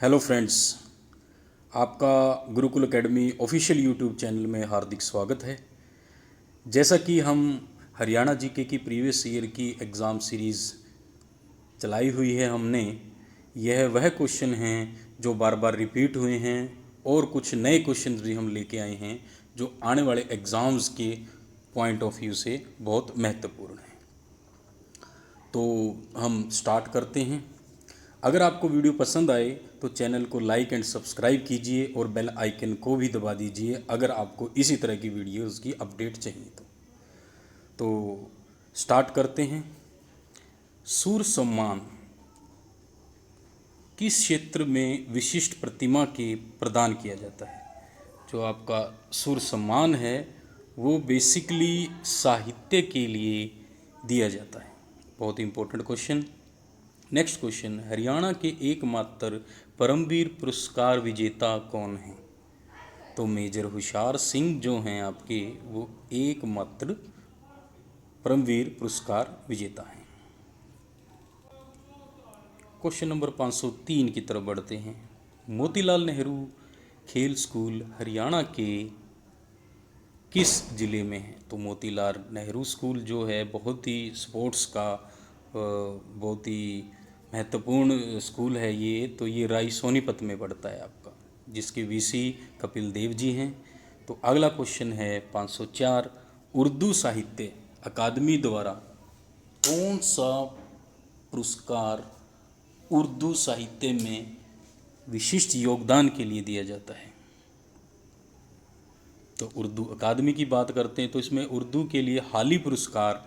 Hello friends, आपका Gurukul academy official YouTube channel में हार्दिक स्वागत है। जैसा कि हम हरियाणा जीके की प्रीवियस ईयर की एग्ज़ाम सीरीज़ चलाई हुई है हमने, यह वह क्वेश्चन हैं जो बार बार रिपीट हुए हैं और कुछ नए क्वेश्चन भी हम लेके आए हैं जो आने वाले एग्ज़ाम्स के पॉइंट ऑफ व्यू से बहुत महत्वपूर्ण हैं। तो हम स्टार्ट करते हैं। अगर आपको वीडियो पसंद आए तो चैनल को लाइक एंड सब्सक्राइब कीजिए और बेल आइकन को भी दबा दीजिए अगर आपको इसी तरह की वीडियोस की अपडेट चाहिए तो स्टार्ट करते हैं। सूर्य सम्मान किस क्षेत्र में विशिष्ट प्रतिमा के प्रदान किया जाता है? जो आपका सूर्य सम्मान है वो बेसिकली साहित्य के लिए दिया जाता है। बहुत important question. Next question, Haryana के एकमात्र परमवीर पुरस्कार विजेता कौन हैं? तो मेजर हुशियार सिंह जो हैं आपके, वो एकमात्र परमवीर पुरस्कार विजेता हैं। क्वेश्चन नंबर 503 की तरफ बढ़ते हैं। मोतीलाल नेहरू खेल स्कूल हरियाणा के किस ज़िले में है? तो मोतीलाल नेहरू स्कूल जो है बहुत ही स्पोर्ट्स का बहुत ही महत्वपूर्ण स्कूल है ये। तो ये राय सोनीपत में पड़ता है आपका, जिसके वीसी कपिल देव जी हैं। तो अगला क्वेश्चन है 504, उर्दू साहित्य अकादमी द्वारा कौन सा पुरस्कार उर्दू साहित्य में विशिष्ट योगदान के लिए दिया जाता है? तो उर्दू अकादमी की बात करते हैं तो इसमें उर्दू के लिए हाली पुरस्कार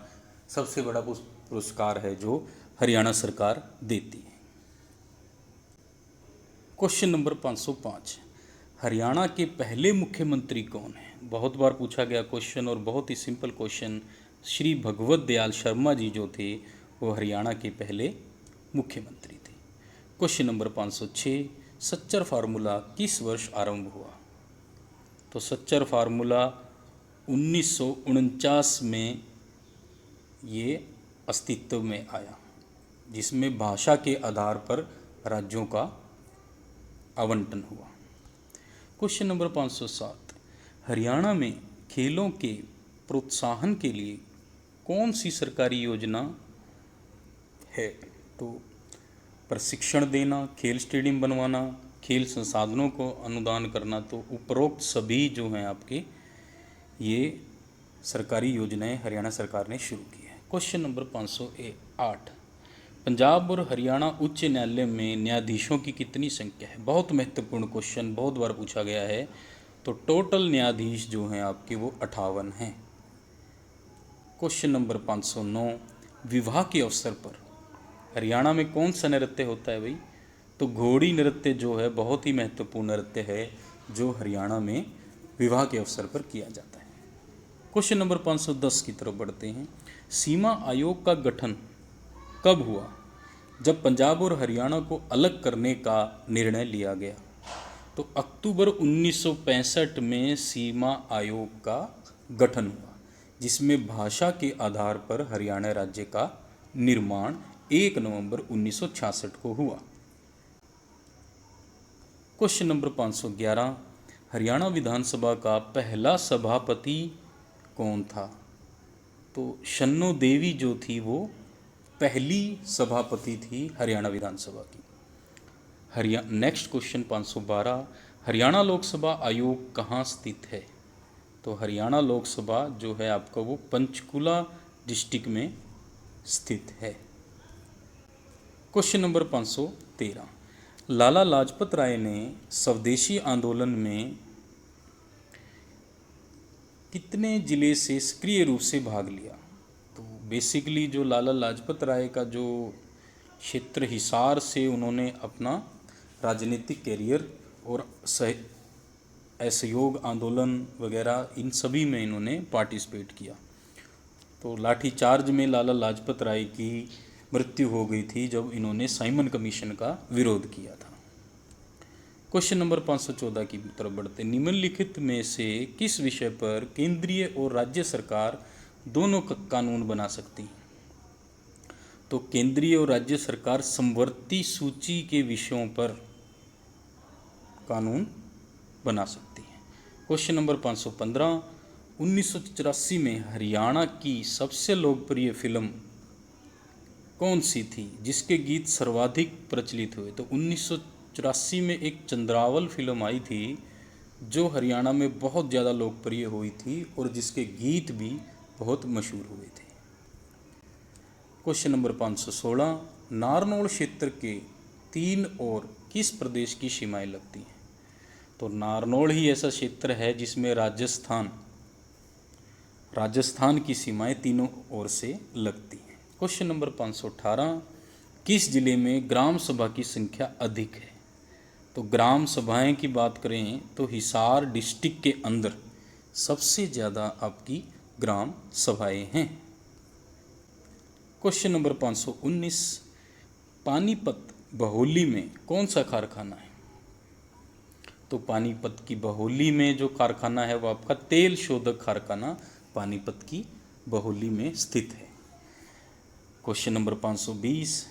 सबसे बड़ा पुरस्कार है जो हरियाणा सरकार देती है। क्वेश्चन नंबर 505, हरियाणा के पहले मुख्यमंत्री कौन हैं? बहुत बार पूछा गया क्वेश्चन और बहुत ही सिंपल क्वेश्चन। श्री भगवत दयाल शर्मा जी जो थे वो हरियाणा के पहले मुख्यमंत्री थे। क्वेश्चन नंबर 506, सच्चर फार्मूला किस वर्ष आरंभ हुआ? तो सच्चर फार्मूला 1949 में ये अस्तित्व में आया, जिसमें भाषा के आधार पर राज्यों का आवंटन हुआ। क्वेश्चन नंबर 507, हरियाणा में खेलों के प्रोत्साहन के लिए कौन सी सरकारी योजना है? तो प्रशिक्षण देना, खेल स्टेडियम बनवाना, खेल संसाधनों को अनुदान करना। तो उपरोक्त सभी जो हैं आपके ये सरकारी योजनाएं हरियाणा सरकार ने शुरू की है। क्वेश्चन नंबर 508, पंजाब और हरियाणा उच्च न्यायालय में न्यायाधीशों की कितनी संख्या है? बहुत महत्वपूर्ण क्वेश्चन, बहुत बार पूछा गया है। तो टोटल न्यायाधीश जो हैं आपके वो 58 हैं। क्वेश्चन नंबर 509, विवाह के अवसर पर हरियाणा में कौन सा नृत्य होता है भाई? तो घोड़ी नृत्य जो है बहुत ही महत्वपूर्ण नृत्य है जो हरियाणा में विवाह के अवसर पर किया जाता है। क्वेश्चन नंबर 510 की तरफ बढ़ते हैं। सीमा आयोग का गठन कब हुआ? जब पंजाब और हरियाणा को अलग करने का निर्णय लिया गया। तो अक्टूबर 1965 में सीमा आयोग का गठन हुआ, जिसमें भाषा के आधार पर हरियाणा राज्य का निर्माण 1 नवंबर 1966 को हुआ। क्वेश्चन नंबर 511, हरियाणा विधानसभा का पहला सभापति कौन था? तो शन्नो देवी जो थी वो पहली सभापति थी हरियाणा विधानसभा की। नेक्स्ट क्वेश्चन 512, हरियाणा लोकसभा आयोग कहाँ स्थित है? तो हरियाणा लोकसभा जो है आपका वो पंचकुला डिस्ट्रिक्ट में स्थित है। क्वेश्चन नंबर 513, लाला लाजपत राय ने स्वदेशी आंदोलन में कितने जिले से सक्रिय रूप से भाग लिया? तो बेसिकली जो लाला लाजपत राय का जो क्षेत्र हिसार से उन्होंने अपना राजनीतिक कैरियर और असहयोग आंदोलन वगैरह इन सभी में इन्होंने पार्टिसिपेट किया। तो लाठीचार्ज में लाला लाजपत राय की मृत्यु हो गई थी जब इन्होंने साइमन कमीशन का विरोध किया था। क्वेश्चन नंबर 514 की तरफ बढ़ते, निम्नलिखित में से किस विषय पर केंद्रीय और राज्य सरकार दोनों कानून बना सकती हैं? तो केंद्रीय और राज्य सरकार समवर्ती सूची के विषयों पर कानून बना सकती है। क्वेश्चन नंबर 515, 1984 में हरियाणा की सबसे लोकप्रिय फिल्म कौन सी थी जिसके गीत सर्वाधिक प्रचलित हुए? तो 1984 में एक चंद्रावल फिल्म आई थी जो हरियाणा में बहुत ज़्यादा लोकप्रिय हुई थी और जिसके गीत भी बहुत मशहूर हुए थे। क्वेश्चन नंबर 516, नारनौल क्षेत्र के 3 और किस प्रदेश की सीमाएं लगती हैं? तो नारनौल ही ऐसा क्षेत्र है जिसमें राजस्थान की सीमाएं तीनों ओर से लगती हैं। क्वेश्चन नंबर 518, किस जिले में ग्राम सभा की संख्या अधिक है? तो ग्राम सभाएं की बात करें तो हिसार डिस्ट्रिक्ट के अंदर सबसे ज़्यादा आपकी ग्राम सभाएं हैं। क्वेश्चन नंबर 519, पानीपत बहोली में कौन सा कारखाना है? तो पानीपत की बहोली में जो कारखाना है वो आपका तेल शोधक कारखाना पानीपत की बहोली में स्थित है। क्वेश्चन नंबर 520,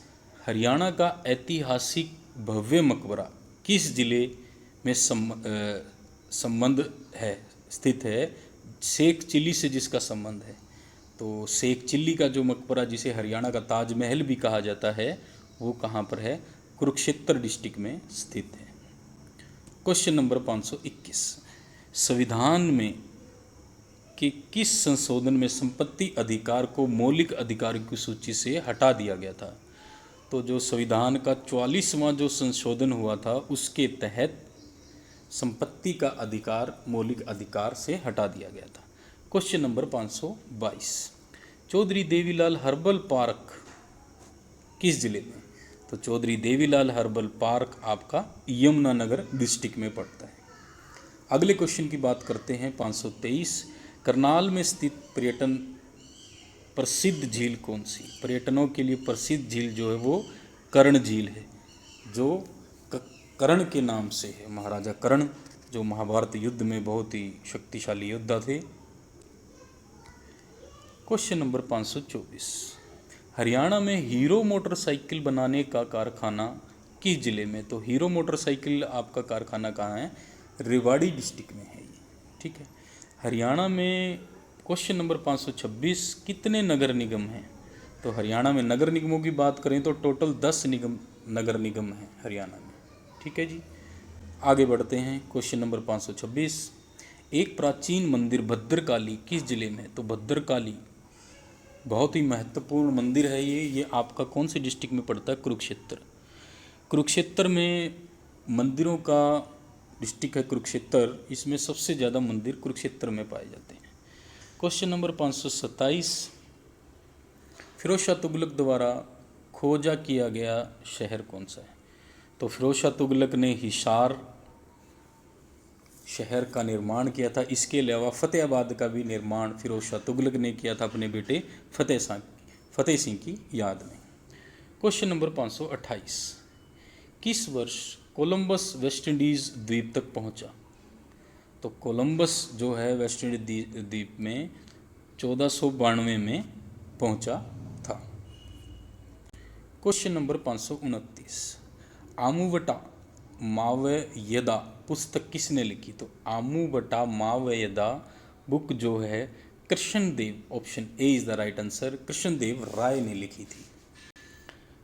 हरियाणा का ऐतिहासिक भव्य मकबरा किस जिले में स्थित है? शेख चिल्ली से जिसका संबंध है। तो शेख चिल्ली का जो मकबरा जिसे हरियाणा का ताजमहल भी कहा जाता है वो कहाँ पर है? कुरुक्षेत्र डिस्ट्रिक्ट में स्थित है। क्वेश्चन नंबर 521, संविधान में कि किस संशोधन में संपत्ति अधिकार को मौलिक अधिकारों की सूची से हटा दिया गया था? तो जो संविधान का 44वां जो संशोधन हुआ था उसके तहत संपत्ति का अधिकार मौलिक अधिकार से हटा दिया गया था। Question number 522, Chaudhary Devilal herbal park किस जिले में? तो चौधरी देवीलाल हर्बल पार्क आपका यमुनानगर डिस्ट्रिक्ट में पड़ता है। अगले क्वेश्चन की बात करते हैं 523, करनाल में स्थित पर्यटन प्रसिद्ध झील कौन सी? पर्यटनों के लिए प्रसिद्ध झील जो है वो कर्ण झील है जो कर्ण के नाम से है। महाराजा कर्ण जो महाभारत युद्ध में बहुत ही शक्तिशाली योद्धा थे। क्वेश्चन नंबर 524, हरियाणा में हीरो मोटरसाइकिल बनाने का कारखाना किस जिले में? तो हीरो मोटरसाइकिल आपका कारखाना कहाँ है? रेवाड़ी डिस्ट्रिक्ट में है ये, ठीक है। हरियाणा में क्वेश्चन नंबर 526, कितने नगर निगम हैं? तो हरियाणा में नगर निगमों की बात करें तो टोटल 10 नगर निगम हैं हरियाणा में, ठीक है जी। आगे बढ़ते हैं। क्वेश्चन नंबर 526, एक प्राचीन मंदिर भद्रकाली किस जिले में? तो भद्रकाली बहुत ही महत्वपूर्ण मंदिर है ये आपका कौन से डिस्ट्रिक्ट में पड़ता है? कुरुक्षेत्र। कुरुक्षेत्र में मंदिरों का डिस्ट्रिक्ट है कुरुक्षेत्र, इसमें सबसे ज़्यादा मंदिर कुरुक्षेत्र में पाए जाते हैं। क्वेश्चन नंबर 527, फिरोज शाह तुगलक द्वारा खोजा किया गया शहर कौन सा है? तो फिरोज शाह तुगलक ने हिसार शहर का निर्माण किया था। इसके अलावा फतेहाबाद का भी निर्माण फिरोज शाह तुगलक ने किया था अपने बेटे फतेह सिंह की याद में। क्वेश्चन नंबर 528, किस वर्ष कोलंबस वेस्ट इंडीज़ द्वीप तक पहुंचा? तो कोलंबस जो है वेस्ट इंडीज द्वीप में 1492 में पहुंचा था। क्वेश्चन नंबर 529, आमुवटा मावयदा पुस्तक किसने लिखी? तो आमुवटा मावयदा बुक जो है Krishnadev, option A is the right answer, Krishnadev Rai ने लिखी थी।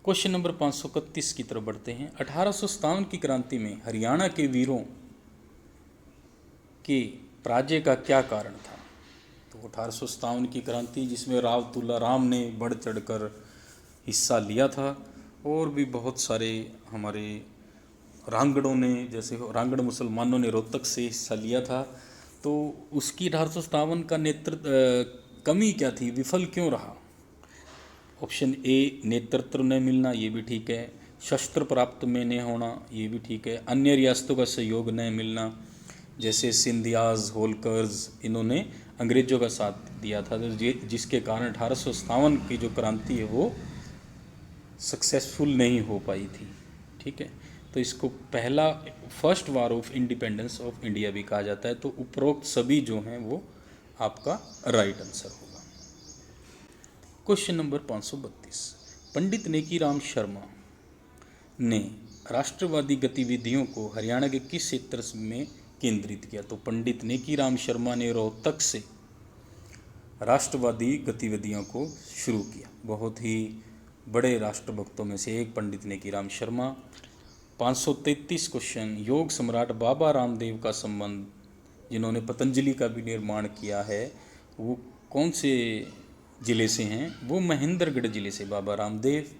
क्वेश्चन नंबर 531 की तरफ बढ़ते हैं। 1857 की क्रांति में हरियाणा के वीरों के पराजय का क्या कारण था? तो 1857 की क्रांति जिसमें राव तुला राम ने बढ़ चढ़कर हिस्सा लिया था और भी बहुत सारे हमारे रांगड़ों ने, जैसे रांगड़ मुसलमानों ने रोहतक से हिस्सा लिया था, तो उसकी 1857 का नेतृत्व कमी क्या थी, विफल क्यों रहा? ऑप्शन ए नेतृत्व न मिलना, ये भी ठीक है। शस्त्र प्राप्त में न होना, ये भी ठीक है। अन्य रियासतों का सहयोग न मिलना, जैसे सिंधियाज होलकर्स, इन्होंने अंग्रेज़ों का साथ दिया था, जिसके कारण 1857 की जो क्रांति है वो सक्सेसफुल नहीं हो पाई थी, ठीक है। तो इसको पहला first war of independence of India भी कहा जाता है। तो उपरोक्त सभी जो हैं वो आपका राइट आंसर होगा। क्वेश्चन नंबर 532, पंडित नेकीराम शर्मा ने राष्ट्रवादी गतिविधियों को हरियाणा के किस क्षेत्र में केंद्रित किया? तो पंडित नेकीराम शर्मा ने रोहतक से राष्ट्रवादी गतिविधियों को शुरू किया। बहुत ही बड़े राष्ट्रभक्तों में से एक पंडित नेकीराम शर्मा। 533 क्वेश्चन, योग सम्राट बाबा रामदेव का संबंध, जिन्होंने पतंजलि का भी निर्माण किया है, वो कौन से ज़िले से हैं? वो महेंद्रगढ़ ज़िले से बाबा रामदेव,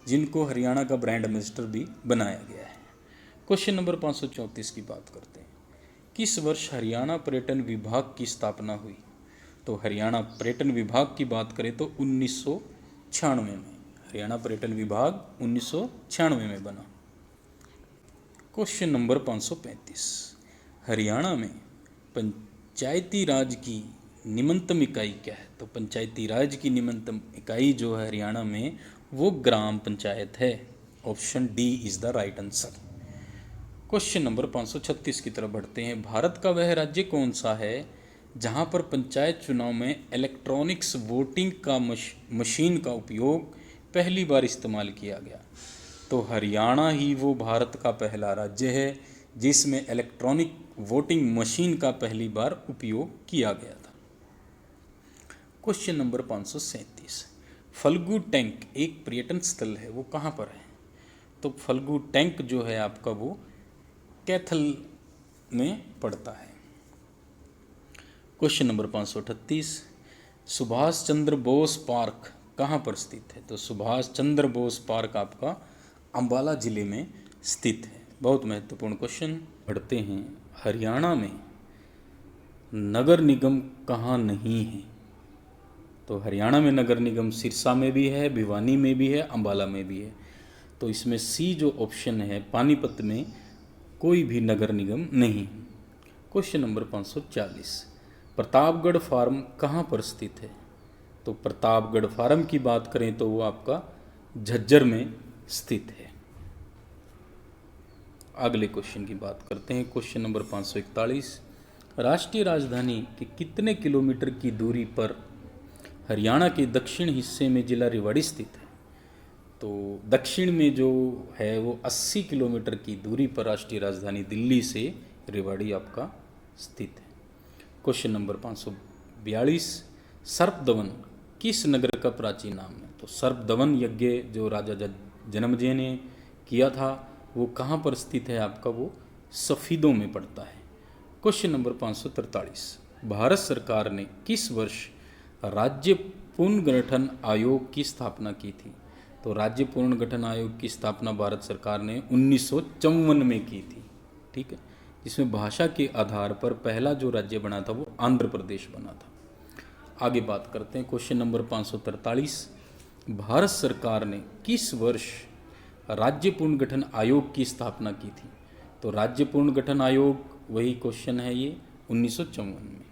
जिनको हरियाणा का ब्रांड एम्बेसडर भी बनाया गया है। क्वेश्चन नंबर 534 की बात करते हैं। किस वर्ष हरियाणा पर्यटन विभाग की स्थापना हुई? तो हरियाणा पर्यटन विभाग की बात करें तो 1996 में हरियाणा पर्यटन विभाग 1996 में बना। क्वेश्चन नंबर 535, हरियाणा में पंचायती राज की निम्नतम इकाई क्या है? तो पंचायती राज की निम्नतम इकाई जो है हरियाणा में, वो ग्राम पंचायत है। Option D is the right answer. Question number 536 की तरफ बढ़ते हैं। भारत का वह राज्य कौन सा है जहां पर पंचायत चुनाव में इलेक्ट्रॉनिक्स वोटिंग का मशीन का उपयोग पहली बार इस्तेमाल किया गया? तो हरियाणा ही वो भारत का पहला राज्य है जिसमें इलेक्ट्रॉनिक वोटिंग मशीन का पहली बार उपयोग किया गया था। क्वेश्चन नंबर 537, फल्गु टैंक एक पर्यटन स्थल है, वो कहाँ पर है? तो फल्गु टैंक जो है आपका, वो कैथल में पड़ता है। Question number 538, Subhash Chandra Bose park कहाँ पर स्थित है? तो सुभाष चंद्र बोस पार्क आपका अंबाला जिले में स्थित है। बहुत महत्वपूर्ण क्वेश्चन। पढ़ते हैं, हरियाणा में नगर निगम कहाँ नहीं है? तो हरियाणा में नगर निगम सिरसा में भी है, भिवानी में भी है, अंबाला में भी है। तो इसमें सी जो ऑप्शन है, पानीपत में कोई भी नगर निगम नहीं। क्वेश्चन नंबर 540, प्रतापगढ़ फार्म कहाँ पर स्थित है? तो प्रतापगढ़ फार्म की बात करें तो वो आपका झज्जर में स्थित है। अगले क्वेश्चन की बात करते हैं। क्वेश्चन नंबर 541, राष्ट्रीय राजधानी के कितने किलोमीटर की दूरी पर हरियाणा के दक्षिण हिस्से में जिला रेवाड़ी स्थित है? तो दक्षिण में जो है वो 80 किलोमीटर की दूरी पर राष्ट्रीय राजधानी दिल्ली से रेवाड़ी आपका स्थित है। क्वेश्चन नंबर 542, सर्पदमन किस नगर का प्राचीन नाम है? तो सर्पदमन यज्ञ जो राजा जन्मेजय ने किया था, वो कहाँ पर स्थित है आपका? वो सफीदों में पड़ता है। क्वेश्चन नंबर 543, भारत सरकार ने किस वर्ष राज्य पुनर्गठन आयोग की स्थापना की थी? तो राज्य पुनर्गठन आयोग की स्थापना भारत सरकार ने 1954 में की थी। ठीक है, जिसमें भाषा के आधार पर पहला जो राज्य बना था वो आंध्र प्रदेश बना था। आगे बात करते हैं। क्वेश्चन नंबर 543, भारत सरकार ने किस वर्ष राज्य पुनर्गठन आयोग की स्थापना की थी? तो राज्य पुनर्गठन आयोग, वही क्वेश्चन है ये, 1954 में।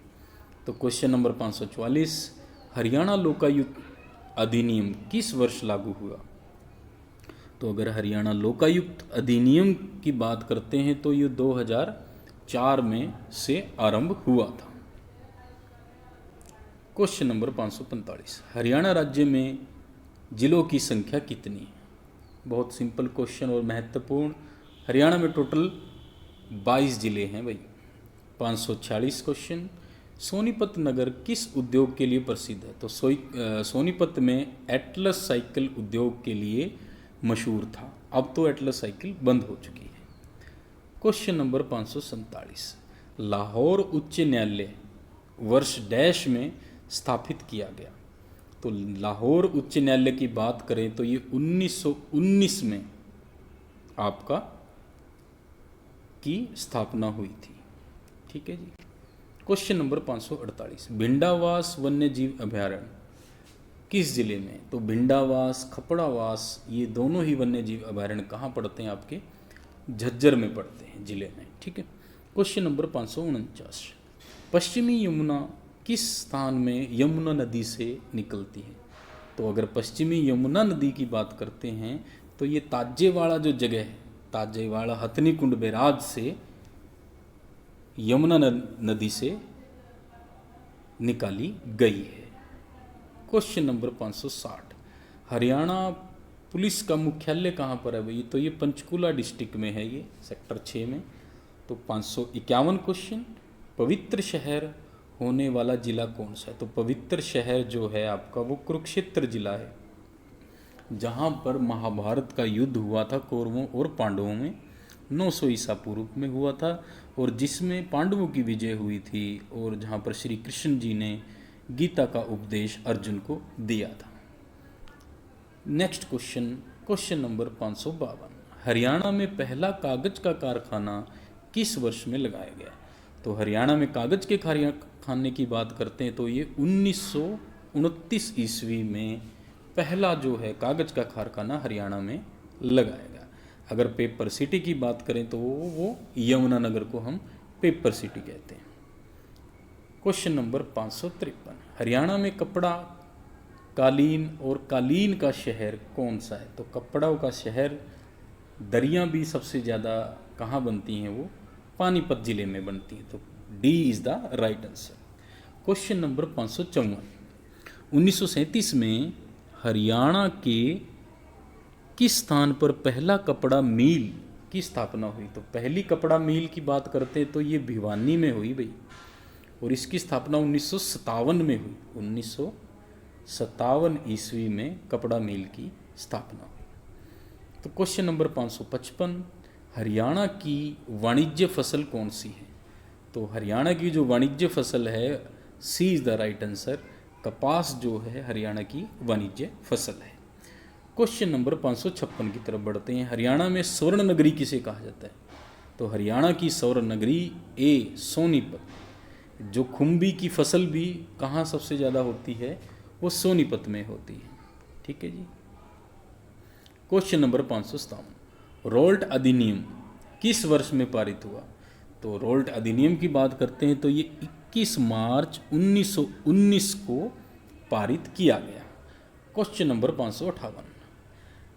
तो क्वेश्चन नंबर 544, हरियाणा लोकायुक्त अधिनियम किस वर्ष लागू हुआ? तो अगर हरियाणा लोकायुक्त अधिनियम की बात करते हैं तो ये 2004 में से आरंभ हुआ था। क्वेश्चन नंबर 545, हरियाणा राज्य में जिलों की संख्या कितनी है? बहुत सिंपल क्वेश्चन और महत्वपूर्ण। हरियाणा में टोटल 22 जिले हैं भाई। 546 क्वेश्चन, सोनीपत नगर किस उद्योग के लिए प्रसिद्ध है? तो सोनीपत में एटलस साइकिल उद्योग के लिए मशहूर था। अब तो एटलस साइकिल बंद हो चुकी है। क्वेश्चन नंबर 547, लाहौर उच्च न्यायालय वर्ष डैश में स्थापित किया गया? तो लाहौर उच्च न्यायालय की बात करें तो ये 1919 में आपका की स्थापना हुई थी। ठीक है जी। क्वेश्चन नंबर 548, भिंडावास वन्य जीव अभयारण्य किस जिले में? तो भिंडावास, खपड़ावास, ये दोनों ही वन्य जीव अभयारण्य कहाँ पड़ते हैं? आपके झज्जर में पड़ते हैं, जिले में। ठीक है। क्वेश्चन नंबर 549, पश्चिमी यमुना किस स्थान में यमुना नदी से निकलती है? तो अगर पश्चिमी यमुना नदी की बात करते हैं तो ये ताजेवाड़ा जो जगह है, ताजेवाड़ा हथनी कुंड बैराज से यमुना नदी से निकाली गई है। क्वेश्चन नंबर 560, हरियाणा पुलिस का मुख्यालय कहाँ पर है भाई? तो ये पंचकुला डिस्ट्रिक्ट में है, ये सेक्टर 6 में। तो 551 क्वेश्चन, पवित्र शहर होने वाला जिला कौन सा है? तो पवित्र शहर जो है आपका वो कुरुक्षेत्र जिला है, जहाँ पर महाभारत का युद्ध हुआ था कौरवों और पांडवों में, 900 ईसा पूर्व में हुआ था, और जिसमें पांडवों की विजय हुई थी, और जहाँ पर श्री कृष्ण जी ने गीता का उपदेश अर्जुन को दिया था। Next question, question number 552, Haryana में पहला कागज का कारखाना किस वर्ष में लगाया गया? तो हरियाणा में कागज के कारखाने की बात करते हैं तो ये 1929 ईस्वी में पहला जो है कागज का कारखाना हरियाणा में लगाया गया। अगर पेपर सिटी की बात करें तो वो यमुनानगर को हम पेपर सिटी कहते हैं। क्वेश्चन नंबर 553, हरियाणा में कपड़ा, कालीन और कालीन का शहर कौन सा है? तो कपड़ों का शहर, दरियाँ भी सबसे ज़्यादा कहाँ बनती हैं? वो पानीपत जिले में बनती हैं। तो D is the right answer. Question number 554, 1937 में हरियाणा के किस स्थान पर पहला कपड़ा मिल की स्थापना हुई? तो पहली कपड़ा मिल की बात करते हैं तो ये भिवानी में हुई भाई, और इसकी स्थापना 1957 में हुई। 1957 ईस्वी में कपड़ा मिल की स्थापना हुई। तो क्वेश्चन नंबर 555, हरियाणा की वाणिज्य फसल कौन सी है? तो हरियाणा की जो वाणिज्य फसल है, सी इज़ द राइट आंसर, कपास जो है हरियाणा की वाणिज्य फसल है। क्वेश्चन नंबर 556 की तरफ बढ़ते हैं, हरियाणा में स्वर्ण नगरी किसे कहा जाता है? तो हरियाणा की स्वर्ण नगरी ए सोनीपत, जो खुम्बी की फसल भी कहाँ सबसे ज़्यादा होती है? वो सोनीपत में होती है। ठीक है जी। क्वेश्चन नंबर 557, रोल्ट अधिनियम किस वर्ष में पारित हुआ? तो रोल्ट अधिनियम की बात करते हैं तो ये 21 मार्च 1919 को पारित किया गया। क्वेश्चन नंबर 558,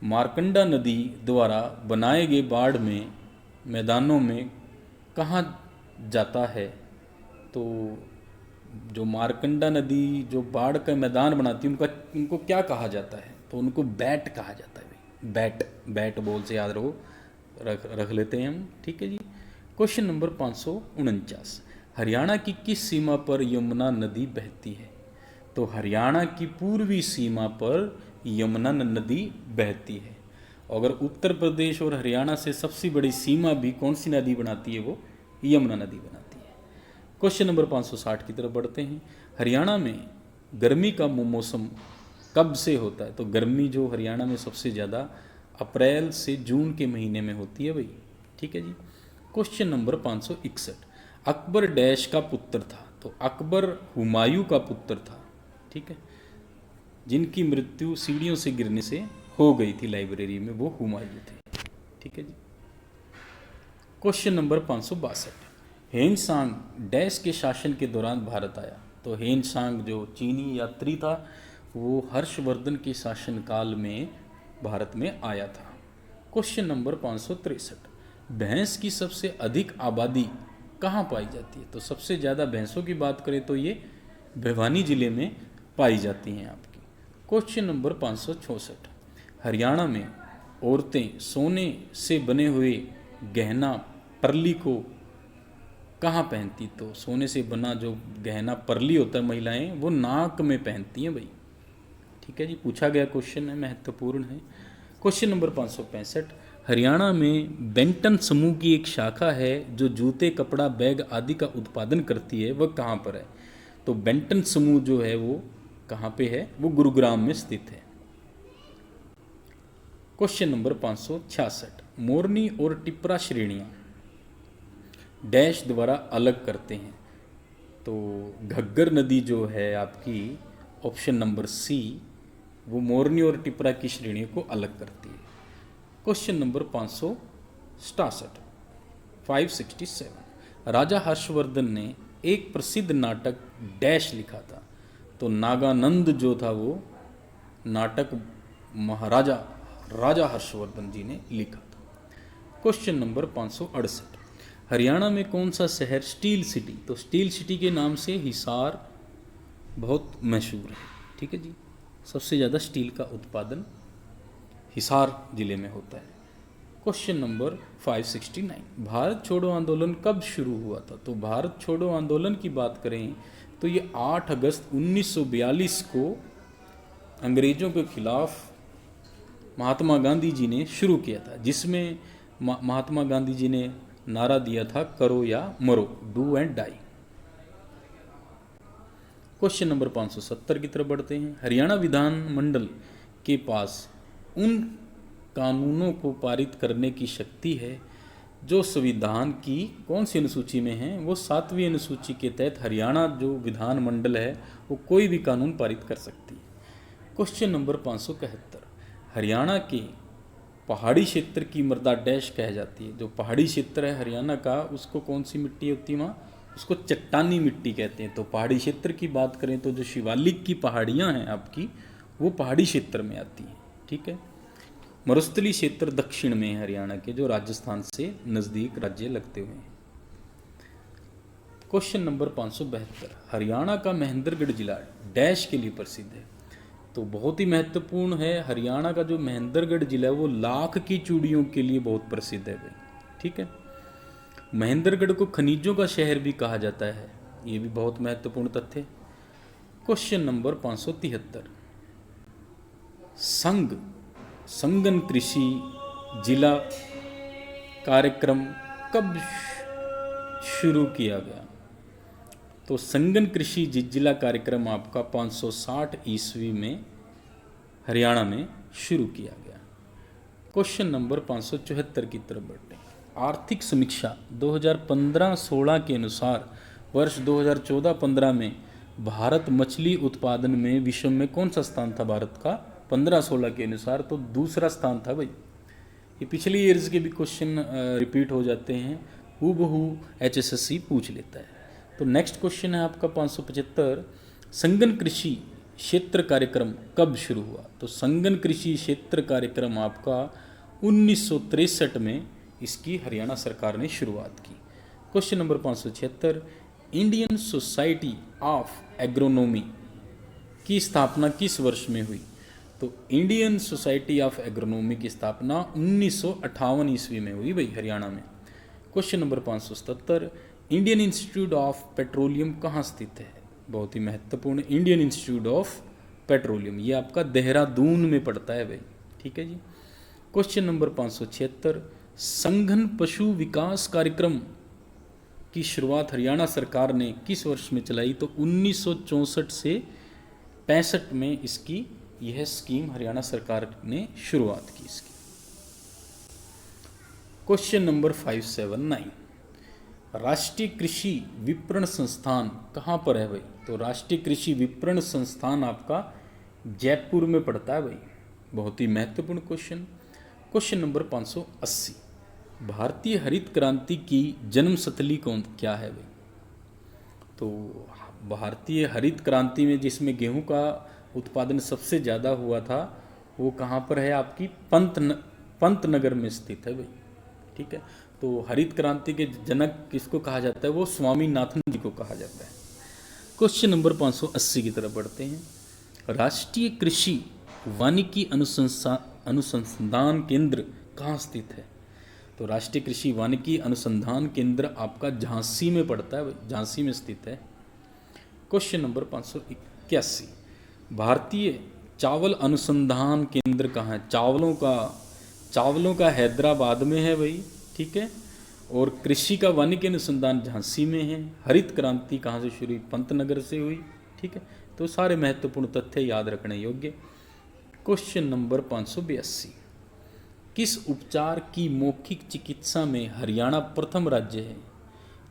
मार्कंडा नदी द्वारा बनाए गए बाढ़ में मैदानों में कहाँ जाता है? तो जो मार्कंडा नदी जो बाढ़ का मैदान बनाती है उनको क्या कहा जाता है? तो उनको बैट कहा जाता है भाई, बैट बोल से याद रख लेते हैं हम। ठीक है जी। क्वेश्चन नंबर 549, हरियाणा की किस सीमा पर यमुना नदी बहती है? तो हरियाणा की पूर्वी सीमा पर यमुना नदी बहती है। अगर उत्तर प्रदेश और हरियाणा से सबसे बड़ी सीमा भी कौन सी नदी बनाती है? वो यमुना नदी बनाती है। क्वेश्चन नंबर 560 की तरफ बढ़ते हैं, हरियाणा में गर्मी का मौसम कब से होता है? तो गर्मी जो हरियाणा में सबसे ज़्यादा अप्रैल से जून के महीने में होती है भाई। ठीक है जी। क्वेश्चन नंबर 561, अकबर डैश का पुत्र था? तो अकबर हुमायूं का पुत्र था। ठीक है, जिनकी मृत्यु सीढ़ियों से गिरने से हो गई थी लाइब्रेरी में, वो हुमायूं थे। ठीक है जी। क्वेश्चन नंबर 562, हेनसांग डैश के शासन के दौरान भारत आया? तो हेनसांग जो चीनी यात्री था वो हर्षवर्धन के शासनकाल में भारत में आया था। क्वेश्चन नंबर 563, भैंस की सबसे अधिक आबादी कहाँ पाई जाती है? तो सबसे ज़्यादा भैंसों की बात करें तो ये भिवानी जिले में पाई जाती हैं आपकी। क्वेश्चन नंबर 564, हरियाणा में औरतें सोने से बने हुए गहना परली को कहाँ पहनती? तो सोने से बना जो गहना परली होता है महिलाएं वो नाक में पहनती हैं भाई। ठीक है जी, पूछा गया क्वेश्चन है, महत्वपूर्ण है। क्वेश्चन नंबर 565, हरियाणा में बेंटन समूह की एक शाखा है जो जूते, कपड़ा, बैग आदि का उत्पादन करती है, वह कहाँ पर है? तो बेंटन समूह जो है वो कहाँ पे है? वो गुरुग्राम में स्थित है। क्वेश्चन नंबर 566, मोरनी और टिपरा श्रेणियाँ डैश द्वारा अलग करते हैं? तो घग्गर नदी जो है आपकी, ऑप्शन नंबर सी, वो मोरनी और टिपरा की श्रेणियों को अलग करती है। क्वेश्चन नंबर 567, राजा हर्षवर्धन ने एक प्रसिद्ध नाटक डैश लिखा था? तो नागानंद जो था वो नाटक राजा हर्षवर्धन जी ने लिखा था। क्वेश्चन नंबर 568, हरियाणा में कौन सा शहर स्टील सिटी? तो स्टील सिटी के नाम से हिसार बहुत मशहूर है। ठीक है जी, सबसे ज़्यादा स्टील का उत्पादन हिसार जिले में होता है। क्वेश्चन नंबर 569, भारत छोड़ो आंदोलन कब शुरू हुआ था? तो भारत छोड़ो आंदोलन की बात करें तो ये 8 अगस्त 1942 को अंग्रेज़ों के खिलाफ महात्मा गांधी जी ने शुरू किया था, जिसमें महात्मा गांधी जी ने नारा दिया था, करो या मरो, do and die. Question number 570 की तरफ बढ़ते हैं। हरियाणा विधानमंडल के पास उन कानूनों को पारित करने की शक्ति है जो संविधान की कौन सी अनुसूची में है? वो 7वीं अनुसूची के तहत हरियाणा जो विधानमंडल है वो कोई भी कानून पारित कर सकती है। क्वेश्चन नंबर 571, हरियाणा के पहाड़ी क्षेत्र की मृदा डैश कह जाती है। जो पहाड़ी क्षेत्र है हरियाणा का, उसको कौन सी मिट्टी होती है वहाँ? उसको चट्टानी मिट्टी कहते हैं। तो पहाड़ी क्षेत्र की बात करें तो जो शिवालिक की पहाड़ियाँ हैं आपकी, वो पहाड़ी क्षेत्र में आती हैं। ठीक है। मरुस्थली क्षेत्र दक्षिण में है हरियाणा के, जो राजस्थान से नज़दीक राज्य लगते हुए हैं। क्वेश्चन नंबर 572, हरियाणा का महेंद्रगढ़ जिला डैश के लिए प्रसिद्ध है? तो बहुत ही महत्वपूर्ण है, हरियाणा का जो महेंद्रगढ़ जिला है वो लाख की चूड़ियों के लिए बहुत प्रसिद्ध है भाई। ठीक है। महेंद्रगढ़ को खनिजों का शहर भी कहा जाता है, ये भी बहुत महत्वपूर्ण तथ्य है। क्वेश्चन नंबर 573, संगन कृषि जिला कार्यक्रम कब शुरू किया गया? तो संगन कृषि जिला कार्यक्रम आपका 560 ईस्वी में हरियाणा में शुरू किया गया। क्वेश्चन नंबर 574 की तरफ बढ़ते हैं। आर्थिक समीक्षा 2015-16 के अनुसार वर्ष 2014-15 में भारत मछली उत्पादन में विश्व में कौन सा स्थान था भारत का? 15-16 के अनुसार तो दूसरा स्थान था भाई। ये पिछले ईयर्स के भी क्वेश्चन रिपीट हो जाते हैं, हूबहू HSSC पूछ लेता है। तो नेक्स्ट क्वेश्चन है आपका 575, संगन कृषि क्षेत्र कार्यक्रम कब शुरू हुआ? तो संगन कृषि क्षेत्र कार्यक्रम आपका 1963 में इसकी हरियाणा सरकार ने शुरुआत की। Question number 576, Indian society of agronomy की स्थापना किस वर्ष में हुई? तो इंडियन सोसाइटी ऑफ एग्रोनॉमी की स्थापना 1958 ईस्वी में हुई भाई हरियाणा में। Question number 577, Indian institute of petroleum कहाँ स्थित है? बहुत ही महत्वपूर्ण, इंडियन इंस्टीट्यूट ऑफ पेट्रोलियम, ये आपका देहरादून में पड़ता है भाई। ठीक है जी। क्वेश्चन नंबर 576, संघन पशु विकास कार्यक्रम की शुरुआत हरियाणा सरकार ने किस वर्ष में चलाई? तो 1964 से 65 में इसकी यह स्कीम हरियाणा सरकार ने शुरुआत की इसकी। क्वेश्चन नंबर 579, राष्ट्रीय कृषि विपणन संस्थान कहाँ पर है भाई? तो राष्ट्रीय कृषि विपणन संस्थान आपका जयपुर में पड़ता है भाई। बहुत ही महत्वपूर्ण क्वेश्चन। क्वेश्चन नंबर 580, भारतीय हरित क्रांति की जन्मस्थली कौन क्या है भाई? तो भारतीय हरित क्रांति में जिसमें गेहूं का उत्पादन सबसे ज़्यादा हुआ था वो कहाँ पर है? आपकी पंतनगर में स्थित है भाई। ठीक है। तो हरित क्रांति के जनक किसको कहा जाता है? वो स्वामीनाथन जी को कहा जाता है। क्वेश्चन नंबर 580 की तरफ बढ़ते हैं। राष्ट्रीय कृषि वानिकी अनुसंधान केंद्र कहाँ स्थित है? तो राष्ट्रीय कृषि वानिकी अनुसंधान केंद्र आपका झांसी में पड़ता है भाई, झांसी में स्थित है। क्वेश्चन नंबर 581, भारतीय चावल अनुसंधान केंद्र कहाँ है? चावलों का हैदराबाद में है भाई। ठीक है। और कृषि का वानिकी अनुसंधान झांसी में है। हरित क्रांति कहाँ से शुरू हुई? पंतनगर से हुई। ठीक है। तो सारे महत्वपूर्ण तथ्य याद रखने योग्य। क्वेश्चन नंबर 582, किस उपचार की मौखिक चिकित्सा में हरियाणा प्रथम राज्य है?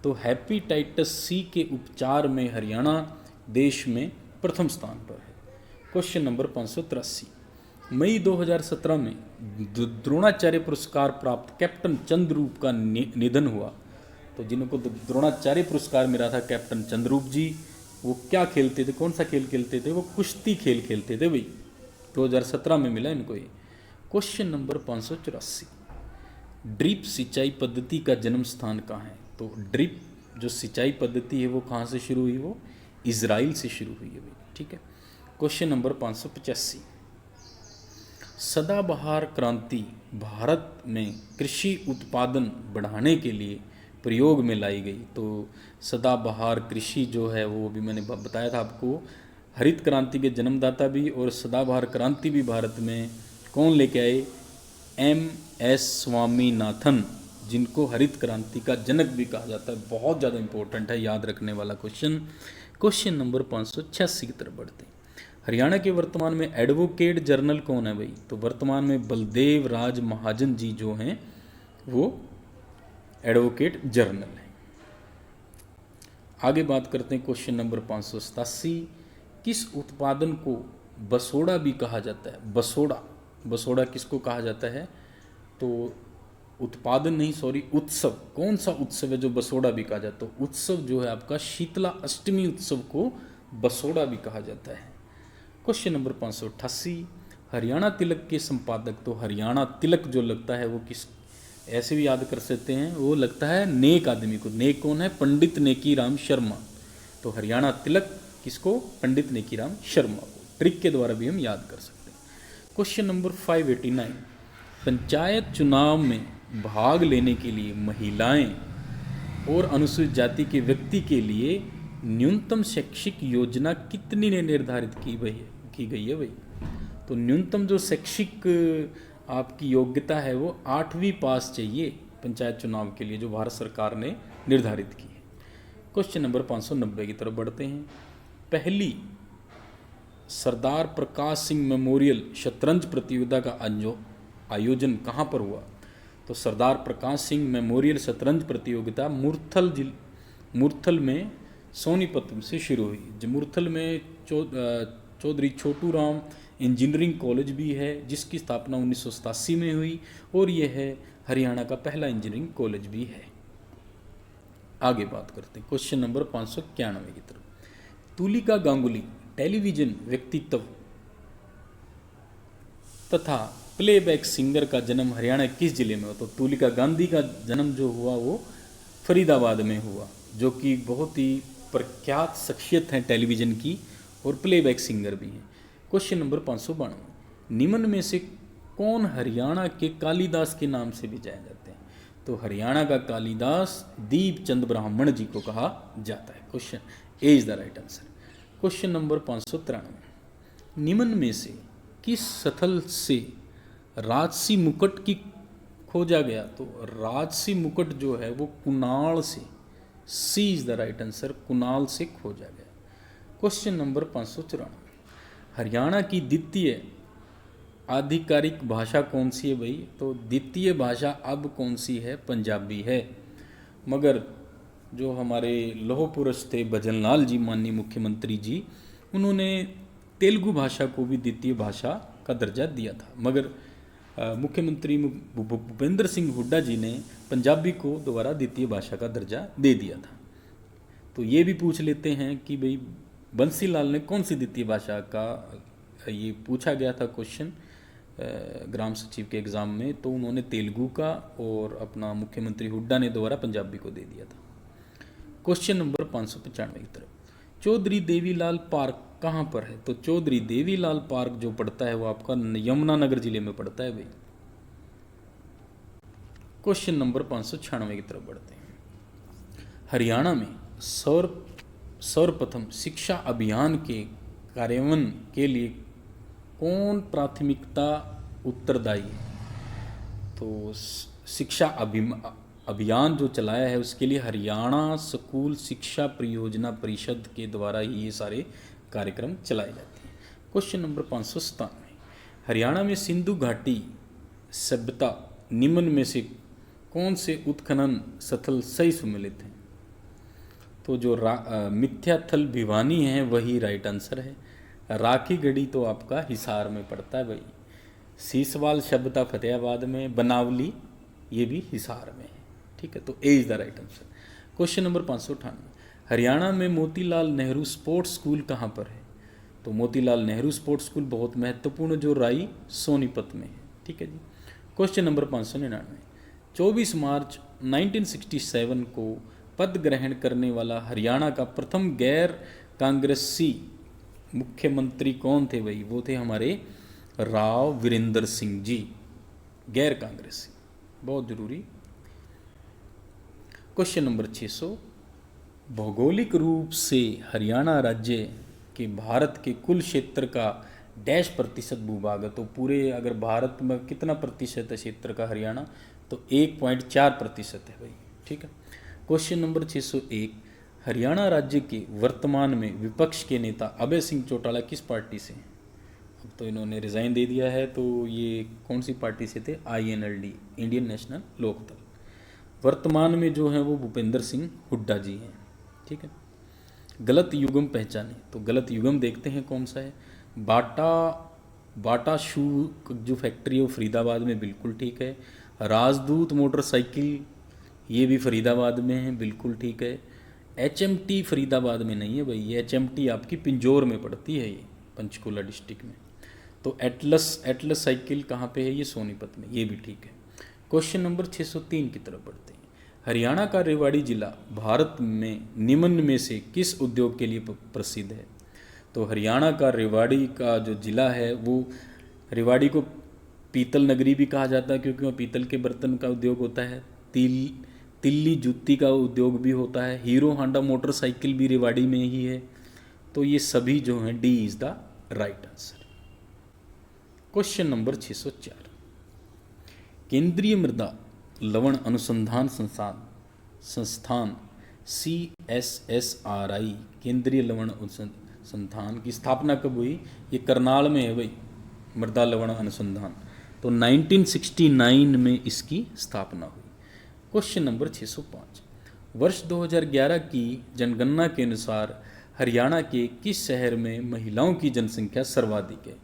तो हेपेटाइटिस C के उपचार में हरियाणा देश में प्रथम स्थान पर है। क्वेश्चन नंबर 583, मई 2017 में द्रोणाचार्य पुरस्कार प्राप्त कैप्टन चंद्ररूप का निधन हुआ। तो जिनको द्रोणाचार्य पुरस्कार मिला था कैप्टन चंद्ररूप जी, वो क्या खेलते थे? कौन सा खेल खेलते थे? वो कुश्ती खेल खेलते थे भाई। 2017 में मिला इनको ये। क्वेश्चन नंबर 584, ड्रिप सिंचाई पद्धति का जन्म स्थान कहाँ है? तो ड्रिप जो सिंचाई पद्धति है वो कहाँ से शुरू हुई? वो इजराइल से शुरू हुई है भाई। ठीक है। क्वेश्चन नंबर 585, सदाबहार क्रांति भारत में कृषि उत्पादन बढ़ाने के लिए प्रयोग में लाई गई। तो सदाबहार कृषि जो है वो भी मैंने बताया था आपको, हरित क्रांति के जन्मदाता भी और सदाबहार क्रांति भी भारत में कौन लेके आए? MS स्वामीनाथन, जिनको हरित क्रांति का जनक भी कहा जाता है। बहुत ज़्यादा इंपॉर्टेंट है, याद रखने वाला क्वेश्चन। क्वेश्चन नंबर 586 की तरफ बढ़ते हैं। हरियाणा के वर्तमान में एडवोकेट जनरल कौन है भाई? तो वर्तमान में बलदेव राज महाजन जी जो हैं वो एडवोकेट जनरल हैं। आगे बात करते हैं क्वेश्चन नंबर 587। किस उत्पादन को बसोड़ा भी कहा जाता है? बसोड़ा किसको कहा जाता है? तो उत्पादन नहीं, सॉरी, उत्सव। कौन सा उत्सव है जो बसोड़ा भी कहा जाता है? तो उत्सव जो है आपका शीतला अष्टमी उत्सव को बसोड़ा भी कहा जाता है। Question number 588। हरियाणा तिलक के संपादक, तो हरियाणा तिलक जो लगता है वो किस, ऐसे भी याद कर सकते हैं, वो लगता है नेक आदमी को। नेक कौन है? पंडित नेकीराम शर्मा। तो हरियाणा तिलक किसको? पंडित नेकीराम शर्मा को। ट्रिक के द्वारा भी हम याद कर सकते हैं। Question number 589। पंचायत चुनाव में भाग लेने के लिए महिलाएं और अनुसूचित जाति के व्यक्ति के लिए न्यूनतम शैक्षिक योजना कितनी ने निर्धारित की गई है भाई? तो न्यूनतम जो शैक्षिक आपकी योग्यता है वो 8वीं पास चाहिए पंचायत चुनाव के लिए, जो भारत सरकार ने निर्धारित की है। क्वेश्चन नंबर 590 की तरफ बढ़ते हैं। पहली सरदार प्रकाश सिंह मेमोरियल शतरंज प्रतियोगिता का आयोजन कहाँ पर हुआ? तो सरदार प्रकाश सिंह मेमोरियल शतरंज प्रतियोगिता मुरथल में सोनीपत से शुरू हुई। मुरथल में चौधरी छोटू राम इंजीनियरिंग कॉलेज भी है, जिसकी स्थापना 1987 में हुई, और यह है हरियाणा का पहला इंजीनियरिंग कॉलेज भी है। आगे बात करते हैं क्वेश्चन नंबर 591 की तरफ। तुलिका गांगुली टेलीविजन व्यक्तित्व तथा प्लेबैक सिंगर का जन्म हरियाणा किस जिले में हुआ? तो तुलिका गांधी का जन्म जो हुआ वो फरीदाबाद में हुआ, जो कि बहुत ही प्रख्यात शख्सियत हैं टेलीविज़न की और प्लेबैक सिंगर भी हैं। Question number 592। निम्न में से कौन हरियाणा के कालिदास के नाम से भी जाने जाते हैं? तो हरियाणा का कालिदास दीप चंद ब्राह्मण जी को कहा जाता है। Question A is the right answer. Question number 593। निम्न में से किस स्थल से राजसी मुकुट की खोजा गया? तो राजसी मुकुट जो है वो कुणाल से, C is the right answer, Kunal से खोजा गया। Question number 594। हरियाणा की द्वितीय आधिकारिक भाषा कौन सी है भाई? तो द्वितीय भाषा अब कौन सी है? पंजाबी है। मगर जो हमारे लौह पुरुष थे भजनलाल जी, माननीय मुख्यमंत्री जी, उन्होंने तेलुगु भाषा को भी द्वितीय भाषा का दर्जा दिया था, मगर मुख्यमंत्री भूपेंद्र सिंह हुड्डा जी ने पंजाबी को दोबारा द्वितीय भाषा का दर्जा दे दिया था। तो ये भी पूछ लेते हैं कि भाई बंसीलाल ने कौन सी द्वितीय भाषा का, ये पूछा गया था क्वेश्चन ग्राम सचिव के एग्ज़ाम में, तो उन्होंने तेलुगु का और अपना मुख्यमंत्री हुड्डा ने दोबारा पंजाबी को दे दिया था। क्वेश्चन नंबर 595 की तरफ। चौधरी देवीलाल पार्क कहाँ पर है? तो चौधरी देवीलाल पार्क जो पड़ता है वो आपका यमुनानगर जिले में पड़ता है भाई। क्वेश्चन नंबर 596 की तरफ बढ़ते हैं। हरियाणा में सर्वप्रथम शिक्षा अभियान के कार्यान्वयन के लिए कौन प्राथमिकता उत्तरदायी है? तो शिक्षा अभियान जो चलाया है उसके लिए हरियाणा स्कूल शिक्षा परियोजना परिषद के द्वारा ही ये सारे कार्यक्रम चलाए जाते हैं। Question number 597। हरियाणा में सिंधु घाटी सभ्यता निम्न में से कौन से उत्खनन स्थल सही सुमेलित हैं? तो जो मिथ्याथल भिवानी है वही राइट आंसर है। राखी गढ़ी तो आपका हिसार में पड़ता है भाई। सीसवाल सभ्यता फतेहाबाद में, बनावली ये भी हिसार में है। ठीक है, तो A is the right answer. Question number 598। Haryana में मोतीलाल नेहरू स्पोर्ट्स स्कूल कहाँ पर है? तो मोतीलाल नेहरू स्पोर्ट्स स्कूल बहुत महत्वपूर्ण, जो राई सोनीपत में है। ठीक है जी। Question number 599। 24 मार्च 1967 को पद ग्रहण करने वाला हरियाणा का प्रथम गैर कांग्रेसी मुख्यमंत्री कौन थे भाई? वो थे हमारे राव वीरेंद्र सिंह जी, गैर कांग्रेसी, बहुत जरूरी। क्वेश्चन नंबर 600, भौगोलिक रूप से हरियाणा राज्य के भारत के कुल क्षेत्र का डैश प्रतिशत भूभाग है। तो पूरे अगर भारत में कितना प्रतिशत है क्षेत्र का हरियाणा, तो 1.4% है भाई, ठीक है। क्वेश्चन नंबर 601, हरियाणा राज्य के वर्तमान में विपक्ष के नेता अभय सिंह चौटाला किस पार्टी से हैं? अब तो इन्होंने रिज़ाइन दे दिया है, तो ये कौन सी पार्टी से थे? INLD, Indian National Lokdal. वर्तमान में जो हैं वो भूपेंद्र सिंह हुड्डा जी हैं, ठीक है। गलत युगम पहचाने, तो गलत युगम देखते हैं कौन सा है। बाटा शू जो फैक्ट्री है वो फरीदाबाद में, बिल्कुल ठीक है। राजदूत मोटरसाइकिल, ये भी फरीदाबाद में है, बिल्कुल ठीक है। HMT फरीदाबाद में नहीं है भाई, ये HMT आपकी पिंजौर में पड़ती है, ये पंचकुला डिस्ट्रिक्ट में। तो एटलस साइकिल कहाँ पे है? ये सोनीपत में, ये भी ठीक है। क्वेश्चन नंबर 603 की तरफ बढ़ते हैं। हरियाणा का रेवाड़ी जिला भारत में निम्न में से किस उद्योग के लिए प्रसिद्ध है? तो हरियाणा का रेवाड़ी का जो ज़िला है वो, रेवाड़ी को पीतल नगरी भी कहा जाता है क्योंकि वहाँ पीतल के बर्तन का उद्योग होता है। तिल्ली जूती का उद्योग भी होता है। हीरो हांडा मोटरसाइकिल भी रेवाड़ी में ही है। तो ये सभी जो हैं, D is the right answer. Question number 604, केंद्रीय मृदा लवण अनुसंधान संस्थान CSSRI, केंद्रीय लवण अनुसंधान की स्थापना कब हुई? ये करनाल में है भाई, मृदा लवण अनुसंधान। तो 1969 में इसकी स्थापना हुई। क्वेश्चन नंबर 605, वर्ष 2011 की जनगणना के अनुसार हरियाणा के किस शहर में महिलाओं की जनसंख्या सर्वाधिक है?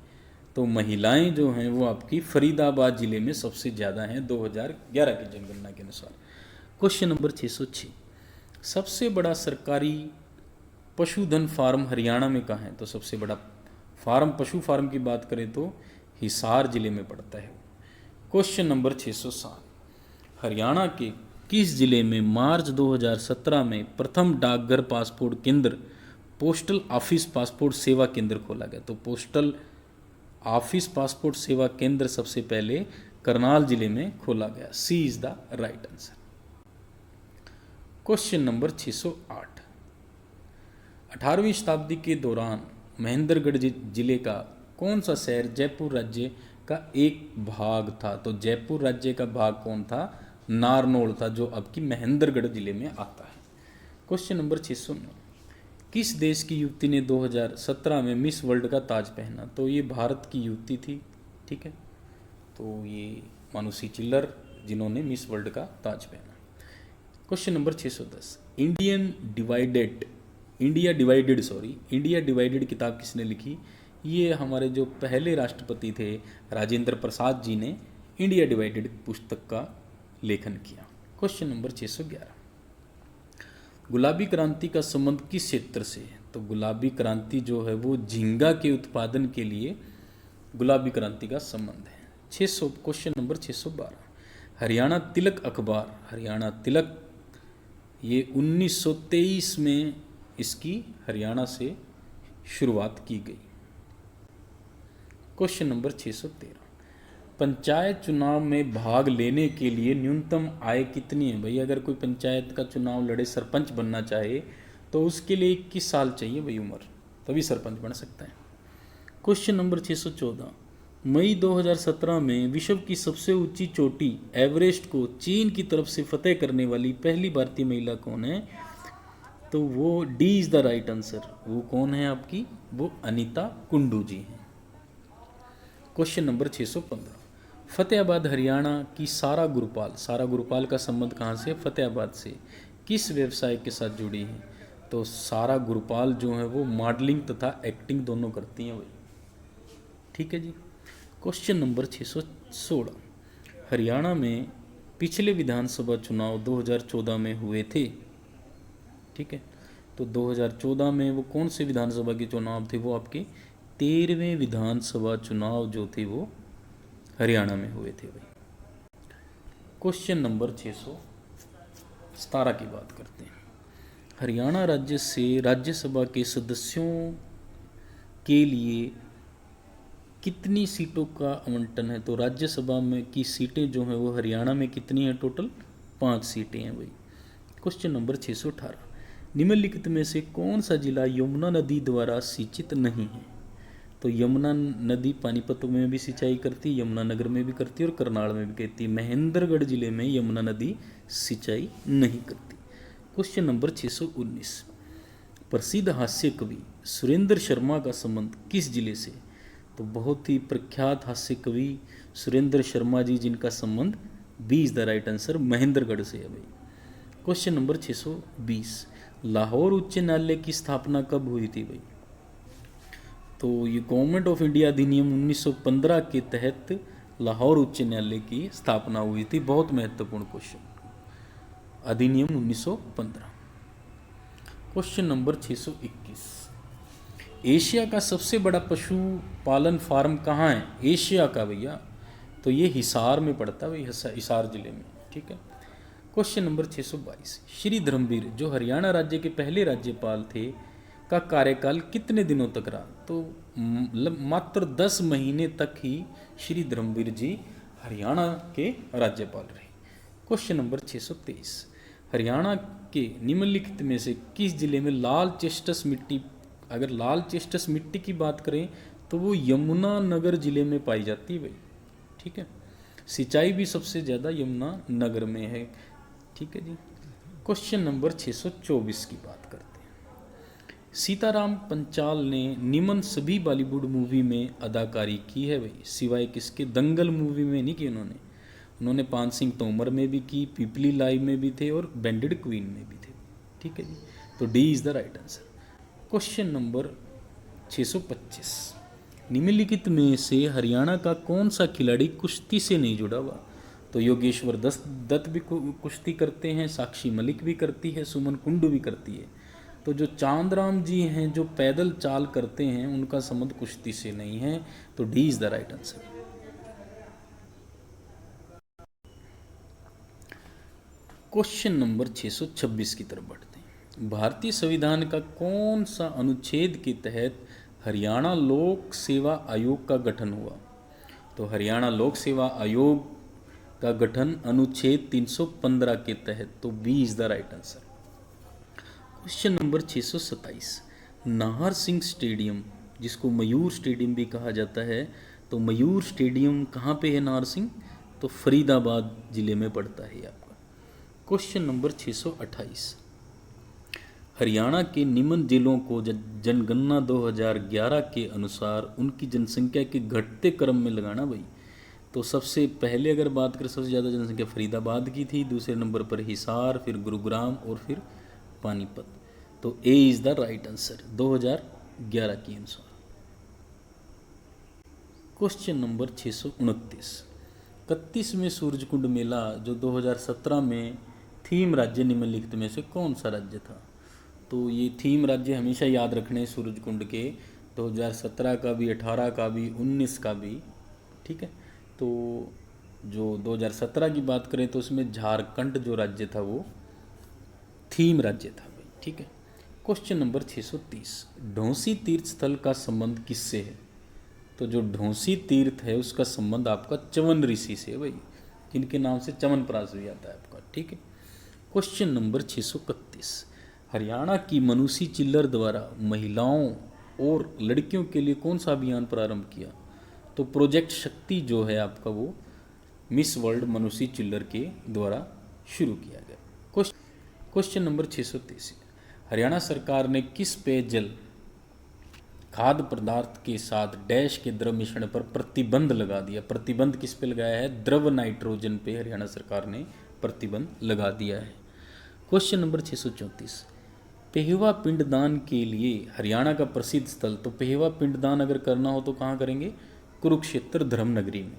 तो महिलाएं जो हैं वो आपकी फरीदाबाद ज़िले में सबसे ज़्यादा हैं 2011 की जनगणना के अनुसार। क्वेश्चन नंबर 606, सबसे बड़ा सरकारी पशुधन फार्म हरियाणा में कहाँ है? तो सबसे बड़ा फार्म, पशु फार्म की बात करें तो हिसार ज़िले में पड़ता है। क्वेश्चन नंबर 607, हरियाणा के किस ज़िले में मार्च 2017 में प्रथम डाकघर पासपोर्ट केंद्र, पोस्टल ऑफिस पासपोर्ट सेवा केंद्र खोला गया? तो पोस्टल ऑफिस पासपोर्ट सेवा केंद्र सबसे पहले करनाल जिले में खोला गया। C is the right answer. Question number 608, 18वीं शताब्दी के दौरान महेंद्रगढ़ जिले का कौन सा शहर जयपुर राज्य का एक भाग था? तो जयपुर राज्य का भाग कौन था? नारनौल था, जो अब की महेंद्रगढ़ जिले में आता है। क्वेश्चन नंबर 609, किस देश की युवती ने 2017 में मिस वर्ल्ड का ताज पहना? तो ये भारत की युवती थी, ठीक है। तो ये मानुषी चिल्लर जिन्होंने मिस वर्ल्ड का ताज पहना। क्वेश्चन नंबर 610, इंडिया डिवाइडेड क्ताब किसने लिखी? ये हमारे जो पहले राष्ट्रपति थे राजेंद्र प्रसाद जी ने इंडिया डिवाइडेड पुस्तक का लेखन किया। क्वेश्चन नंबर 611, गुलाबी क्रांति का संबंध किस क्षेत्र से है? तो गुलाबी क्रांति जो है वो झींगा के उत्पादन के लिए गुलाबी क्रांति का संबंध है। क्वेश्चन नंबर 612, हरियाणा तिलक अखबार, हरियाणा तिलक, ये 1923 में इसकी हरियाणा से शुरुआत की गई। क्वेश्चन नंबर 613, पंचायत चुनाव में भाग लेने के लिए न्यूनतम आय कितनी है? भाई अगर कोई पंचायत का चुनाव लड़े, सरपंच बनना चाहे, तो उसके लिए 21 साल चाहिए भाई उम्र, तभी सरपंच बन सकता है। क्वेश्चन नंबर 614, मई 2017 में विश्व की सबसे ऊंची चोटी एवरेस्ट को चीन की तरफ से फतेह करने वाली पहली भारतीय महिला कौन है? तो वो D is the right answer. वो कौन है आपकी? वो अनीता कुंडू जी हैं। क्वेश्चन नंबर 615, फतेहाबाद हरियाणा की सारा गुरुपाल का संबंध कहाँ से? फतेहाबाद से। किस व्यवसाय के साथ जुड़ी है? तो सारा गुरुपाल जो है वो मॉडलिंग तथा एक्टिंग दोनों करती हैं भाई, ठीक है जी। क्वेश्चन नंबर 616, हरियाणा में पिछले विधानसभा चुनाव 2014 में हुए थे, ठीक है। तो 2014 में वो कौन से विधानसभा के चुनाव थे? वो आपके 13वें विधानसभा चुनाव जो थे वो हरियाणा में हुए थे भाई। क्वेश्चन नंबर 617 की बात करते हैं। हरियाणा राज्य से राज्यसभा के सदस्यों के लिए कितनी सीटों का आवंटन है? तो राज्यसभा में की सीटें जो हैं वो हरियाणा में कितनी हैं? टोटल 5 सीटें हैं भाई। क्वेश्चन नंबर 618, निम्नलिखित में से कौन सा जिला यमुना नदी द्वारा सिंचित नहीं है? तो यमुना नदी पानीपत में भी सिंचाई करती है, यमुनानगर में भी करती है और करनाल में भी करती है। महेंद्रगढ़ जिले में यमुना नदी सिंचाई नहीं करती। क्वेश्चन नंबर 619, प्रसिद्ध हास्य कवि सुरेंद्र शर्मा का संबंध किस जिले से? तो बहुत ही प्रख्यात हास्य कवि सुरेंद्र शर्मा जी, जिनका संबंध B is the right answer, Mahendragarh से है भाई। क्वेश्चन नंबर 620, लाहौर उच्च न्यायालय की स्थापना कब हुई थी भाई? तो ये गवर्नमेंट ऑफ इंडिया अधिनियम 1915 के तहत लाहौर उच्च न्यायालय की स्थापना हुई थी। बहुत महत्वपूर्ण क्वेश्चन, अधिनियम 1915। क्वेश्चन नंबर 621, एशिया का सबसे बड़ा पशु पालन फार्म कहाँ है? एशिया का भैया, तो ये हिसार में पड़ता है भाई, हिसार जिले में, ठीक है। क्वेश्चन नंबर 622, श्री धर्मवीर जो हरियाणा राज्य के पहले राज्यपाल थे का कार्यकाल कितने दिनों तक रहा? तो मात्र 10 महीने तक ही श्री धर्मवीर जी हरियाणा के राज्यपाल रहे। क्वेश्चन नंबर 623, हरियाणा के निम्नलिखित में से किस जिले में लाल चेस्टस मिट्टी, अगर लाल चेस्टस मिट्टी की बात करें तो वो यमुनानगर जिले में पाई जाती है भाई, ठीक है। सिंचाई भी सबसे ज़्यादा यमुनानगर में है, ठीक है जी। क्वेश्चन नंबर 624 की बात करते हैं। सीताराम पंचाल ने निम्न सभी बॉलीवुड मूवी में अदाकारी की है भाई, सिवाय किसके? दंगल मूवी में नहीं की उन्होंने पान सिंह तोमर में भी की, पीपली लाइव में भी थे और बैंडेड क्वीन में भी थे, ठीक है जी। तो D is the right answer. Question number 625, निम्नलिखित में से हरियाणा का कौन सा खिलाड़ी कुश्ती से नहीं जुड़ा हुआ? तो योगेश्वर दत्त भी कुश्ती करते हैं, साक्षी मलिक भी करती है, सुमन कुंडू भी करती है। तो जो चांदराम जी हैं जो पैदल चाल करते हैं उनका संबंध कुश्ती से नहीं है, तो D is the right answer. Question number 626 की तरफ बढ़ते हैं। भारतीय संविधान का कौन सा अनुच्छेद के तहत हरियाणा लोक सेवा आयोग का गठन हुआ? तो हरियाणा लोक सेवा आयोग का गठन अनुच्छेद 315 के तहत, तो B is the right answer. Question number 627, Nahar Singh stadium जिसको मयूर स्टेडियम भी कहा जाता है, तो मयूर स्टेडियम कहाँ पे है नाहर सिंह? तो फरीदाबाद जिले में पड़ता है आपका। क्वेश्चन नंबर 628, हरियाणा के निम्न जिलों को जनगणना 2011 के अनुसार उनकी जनसंख्या के घटते क्रम में लगाना भाई। तो सबसे पहले अगर बात करें, सबसे ज़्यादा जनसंख्या फरीदाबाद की थी, दूसरे नंबर पर हिसार, फिर गुरुग्राम और फिर पानीपत। तो ए इज़ द राइट आंसर 2011 के अनुसार। क्वेश्चन नंबर 629, 31वें सूरजकुंड मेला जो 2017 में थीम राज्य निम्नलिखित में से कौन सा राज्य था? तो ये थीम राज्य हमेशा याद रखने सूरजकुंड के, 2017 का भी, 18 का भी, 19 का भी, ठीक है। तो जो 2017 की बात करें तो उसमें झारखंड जो राज्य था वो थीम राज्य था भाई, ठीक है। क्वेश्चन नंबर 630, ढौंसी तीर्थ स्थल का संबंध किससे है? तो जो ढौंसी तीर्थ है उसका संबंध आपका च्यवन ऋषि से है भाई, जिनके नाम से च्यवनप्राश भी आता है आपका, ठीक है। क्वेश्चन नंबर 631, हरियाणा की मनुषी चिल्लर द्वारा महिलाओं और लड़कियों के लिए कौन सा अभियान प्रारंभ किया? तो प्रोजेक्ट शक्ति जो है आपका वो मिस वर्ल्ड मनुषी चिल्लर के द्वारा शुरू किया गया। क्वेश्चन नंबर 633, हरियाणा सरकार ने किस पेयजल खाद्य पदार्थ के साथ डैश के द्रव मिश्रण पर प्रतिबंध लगा दिया? प्रतिबंध किस पे लगाया है? द्रव नाइट्रोजन पे हरियाणा सरकार ने प्रतिबंध लगा दिया है। क्वेश्चन नंबर 634, पेहवा पिंडदान के लिए हरियाणा का प्रसिद्ध स्थल, तो पेहवा पिंडदान अगर करना हो तो कहाँ करेंगे? कुरुक्षेत्र धर्मनगरी में।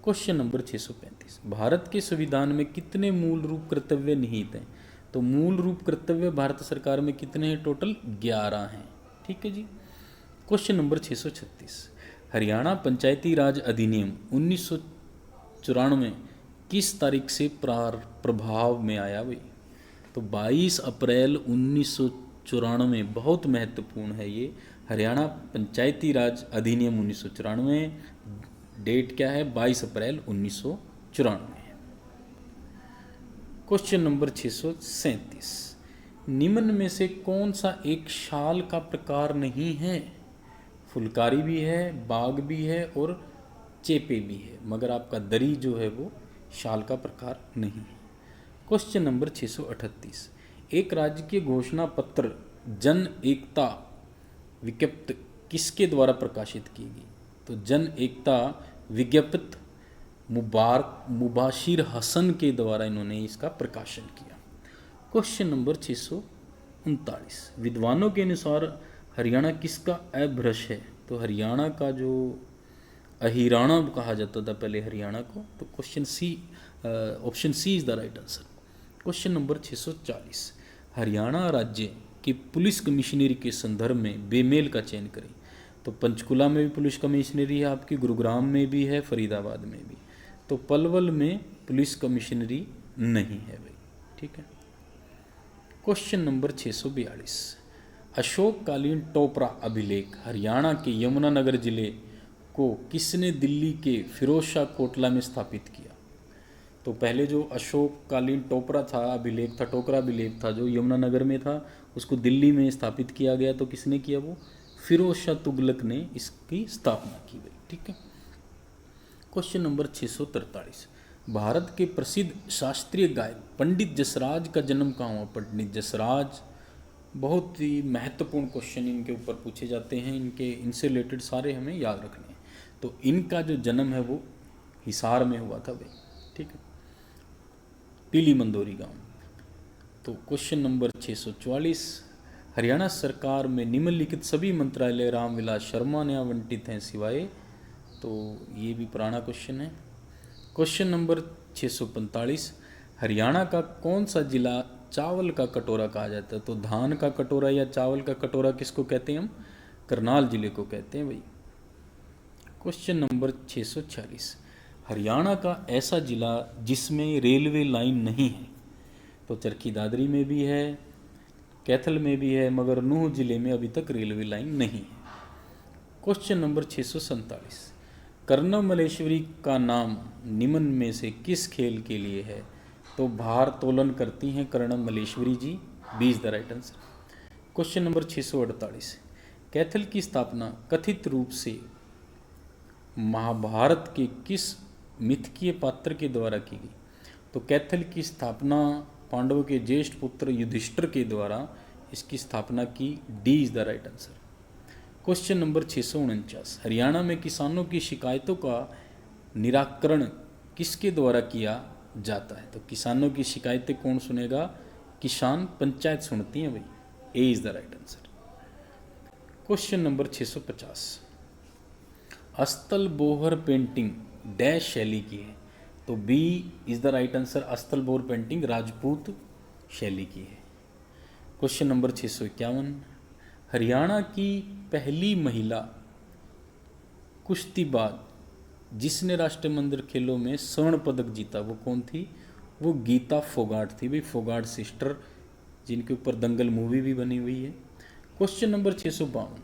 क्वेश्चन नंबर 635, भारत के संविधान में कितने मूल रूप कर्तव्य निहित हैं? तो मूल रूप कर्तव्य भारत सरकार में कितने हैं? टोटल 11 हैं, ठीक है जी। क्वेश्चन नंबर 636, हरियाणा पंचायती राज अधिनियम 1994 किस तारीख से प्रभाव में आया भाई? तो 22 अप्रैल 1994, बहुत महत्वपूर्ण है ये, हरियाणा पंचायती राज अधिनियम 1994, डेट क्या है 22 अप्रैल 1994। क्वेश्चन नंबर 637, निम्न में से कौन सा एक शाल का प्रकार नहीं है? फुलकारी भी है, बाग भी है और चेपे भी है, मगर आपका दरी जो है वो शाल का प्रकार नहीं है। क्वेश्चन नंबर 638, एक राजकीय घोषणा पत्र जन एकता विज्ञप्ति किसके द्वारा प्रकाशित की गई? तो जन एकता विज्ञप्ति मुबाशिर हसन के द्वारा इन्होंने इसका प्रकाशन किया। क्वेश्चन नंबर 639, विद्वानों के अनुसार हरियाणा किसका अभ्रश है? तो हरियाणा का जो अहिराणा कहा जाता था पहले हरियाणा को, तो question C, option C is the right answer. Question number 640, Haryana राज्य की पुलिस कमिश्नरी के संदर्भ में बेमेल का चयन करें। तो पंचकुला में भी पुलिस कमिश्नरी है आपकी, गुरुग्राम में भी है, फरीदाबाद में भी। तो पलवल में पुलिस कमिश्नरी नहीं है भाई, ठीक है। क्वेश्चन नंबर 642, अशोककालीन टोपरा अभिलेख हरियाणा के यमुनानगर जिले को किसने दिल्ली के फिरोज शाह कोटला में स्थापित किया? तो पहले जो अशोककालीन टोपरा था अभिलेख था, टोकरा अभिलेख था जो यमुनानगर में था, उसको दिल्ली में स्थापित किया गया। तो किसने किया? वो फिरोज शाह तुगलक ने इसकी स्थापना की गई, ठीक है। क्वेश्चन नंबर 643, भारत के प्रसिद्ध शास्त्रीय गायक पंडित जसराज का जन्म कहाँ हुआ? पंडित जसराज, बहुत ही महत्वपूर्ण क्वेश्चन इनके ऊपर पूछे जाते हैं, इनसे रिलेटेड सारे हमें याद रखने हैं। तो इनका जो जन्म है वो हिसार में हुआ था भाई, ठीक है, पीली मंदोरी गांव। तो क्वेश्चन नंबर 644, हरियाणा सरकार में निम्नलिखित सभी मंत्रालय रामविलास शर्मा ने आवंटित हैं सिवाय, तो ये भी पुराना क्वेश्चन है। क्वेश्चन नंबर 645, हरियाणा का कौन सा जिला चावल का कटोरा कहा जाता है? तो धान का कटोरा या चावल का कटोरा किसको कहते हैं हम? करनाल जिले को कहते हैं भाई। क्वेश्चन नंबर 646, हरियाणा का ऐसा जिला जिसमें रेलवे लाइन नहीं है? तो चरखी दादरी में भी है, कैथल में भी है, मगर नूह जिले में अभी तक रेलवे लाइन नहीं है। क्वेश्चन नंबर 647, कर्णम मल्लेश्वरी का नाम निम्न में से किस खेल के लिए है? तो भार तोलन करती हैं Karnam Malleswari ji, B is the right answer. Question number 648, Kaithal की स्थापना कथित रूप से महाभारत के किस मिथकीय पात्र के द्वारा की गई? तो कैथल की स्थापना पांडवों के ज्येष्ठ पुत्र युधिष्ठिर के द्वारा इसकी स्थापना की, D is the right answer. Question number 649, Haryana में किसानों की शिकायतों का निराकरण किसके द्वारा किया जाता है? तो किसानों की शिकायतें कौन सुनेगा? किसान पंचायत सुनती हैं भाई, A is the right answer. Question number 650, Astal Bohar painting dash शैली की है? तो B is the right answer, Astal Bohar painting Rajput शैली की है। क्वेश्चन नंबर 651, हरियाणा की पहली महिला कुश्तीबाज जिसने राष्ट्रीय मंदिर खेलों में स्वर्ण पदक जीता वो कौन थी? वो गीता फोगाट थी भाई, फोगाट सिस्टर, जिनके ऊपर दंगल मूवी भी बनी हुई है। क्वेश्चन नंबर 652,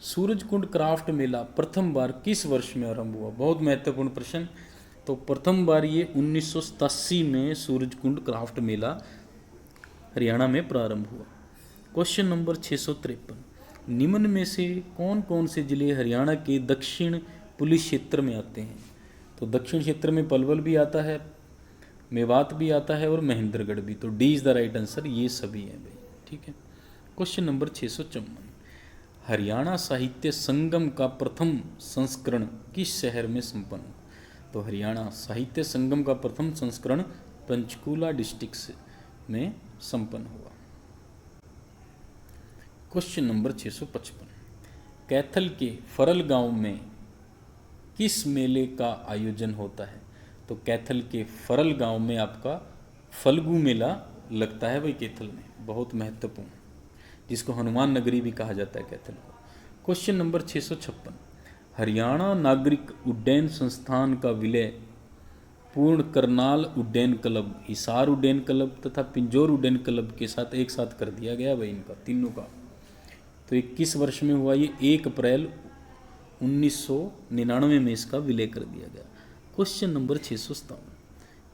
सूरजकुंड क्राफ्ट मेला प्रथम बार किस वर्ष में आरंभ हुआ? बहुत महत्वपूर्ण प्रश्न। तो प्रथम बार ये 1987 में सूरजकुंड क्राफ्ट मेला हरियाणा में प्रारंभ हुआ। क्वेश्चन नंबर 653, निम्न में से कौन कौन से जिले हरियाणा के दक्षिण पुलिस क्षेत्र में आते हैं? तो दक्षिण क्षेत्र में पलवल भी आता है, मेवात भी आता है और महेंद्रगढ़ भी। तो D is the right answer, ये सभी हैं भाई, ठीक है। क्वेश्चन नंबर 654, हरियाणा साहित्य संगम का प्रथम संस्करण किस शहर में संपन्न हुआ? तो हरियाणा साहित्य संगम का प्रथम संस्करण पंचकूला डिस्ट्रिक्ट में संपन्न हुआ। क्वेश्चन नंबर 655, कैथल के फरल गांव में किस मेले का आयोजन होता है? तो कैथल के फरल गांव में आपका फल्गु मेला लगता है भाई कैथल में, बहुत महत्वपूर्ण, जिसको हनुमान नगरी भी कहा जाता है कैथल को। क्वेश्चन नंबर 656, हरियाणा नागरिक उड्डयन संस्थान का विलय पूर्ण करनाल उड्डयन क्लब, हिसार उड्डयन क्लब तथा पिंजौर उड्डयन क्लब के साथ एक साथ कर दिया गया भाई, इनका तीनों का। तो ये किस वर्ष में हुआ? ये 1 अप्रैल 1999 में इसका विलय कर दिया गया। क्वेश्चन नंबर 657,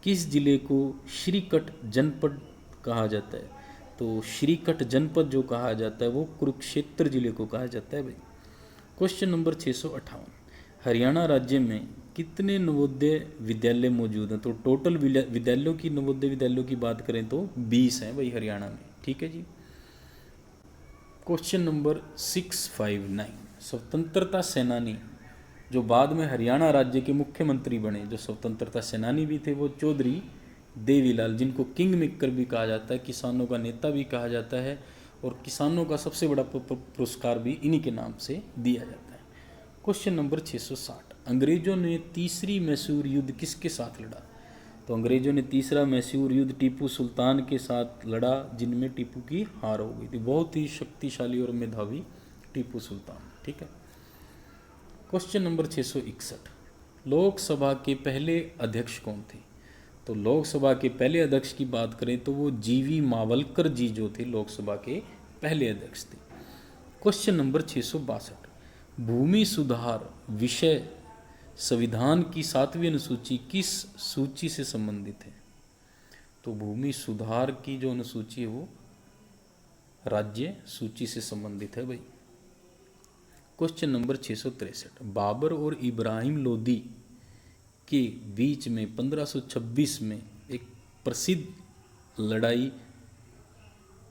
किस जिले को श्रीकट जनपद कहा जाता है? तो श्रीकट जनपद जो कहा जाता है वो कुरुक्षेत्र जिले को कहा जाता है भाई। क्वेश्चन नंबर 658, हरियाणा राज्य में कितने नवोदय विद्यालय मौजूद हैं? तो टोटल विद्यालयों की, नवोदय विद्यालयों की बात करें तो 20 हैं भाई हरियाणा में। ठीक है जी। क्वेश्चन नंबर 659, स्वतंत्रता सेनानी जो बाद में हरियाणा राज्य के मुख्यमंत्री बने, जो स्वतंत्रता सेनानी भी थे, वो चौधरी देवीलाल, जिनको किंग मेकर भी कहा जाता है, किसानों का नेता भी कहा जाता है, और किसानों का सबसे बड़ा पुरस्कार भी इन्हीं के नाम से दिया जाता है। क्वेश्चन नंबर 660, अंग्रेजों ने तीसरी मैसूर युद्ध किसके साथ लड़ा? तो अंग्रेजों ने तीसरा मैसूर युद्ध टीपू सुल्तान के साथ लड़ा, जिनमें टीपू की हार हो गई थी। बहुत ही शक्तिशाली और मेधावी टीपू सुल्तान। ठीक है। क्वेश्चन नंबर 661, लोकसभा के पहले अध्यक्ष कौन थे? तो लोकसभा के पहले अध्यक्ष की बात करें तो वो जीवी मावलकर जी जो थे लोकसभा के पहले अध्यक्ष थे। क्वेश्चन नंबर 662, भूमि सुधार विषय संविधान की 7वीं अनुसूची किस सूची से संबंधित है? तो भूमि सुधार की जो अनुसूची है वो राज्य सूची से संबंधित है भाई। क्वेश्चन नंबर 663, बाबर और इब्राहिम लोदी के बीच में 1526 में एक प्रसिद्ध लड़ाई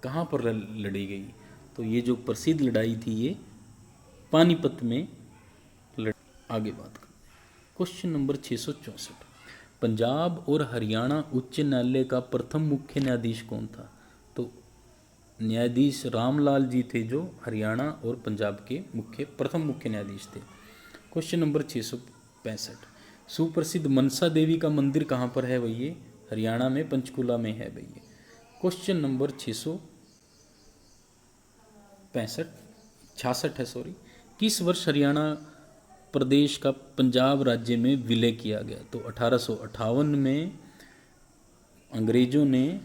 कहाँ पर लड़ी गई? तो ये जो प्रसिद्ध लड़ाई थी ये पानीपत में आगे बात करते हैं। क्वेश्चन नंबर 664, पंजाब और हरियाणा उच्च न्यायालय का प्रथम मुख्य न्यायाधीश कौन था? तो न्यायाधीश रामलाल जी थे, जो हरियाणा और पंजाब के प्रथम मुख्य न्यायाधीश थे। क्वेश्चन नंबर 665, सुप्रसिद्ध मनसा देवी का मंदिर कहाँ पर है भैया? हरियाणा में पंचकुला में है भैया। क्वेश्चन नंबर 666 है, सॉरी, किस वर्ष हरियाणा प्रदेश का पंजाब राज्य में विलय किया गया? तो 1858 में अंग्रेजों ने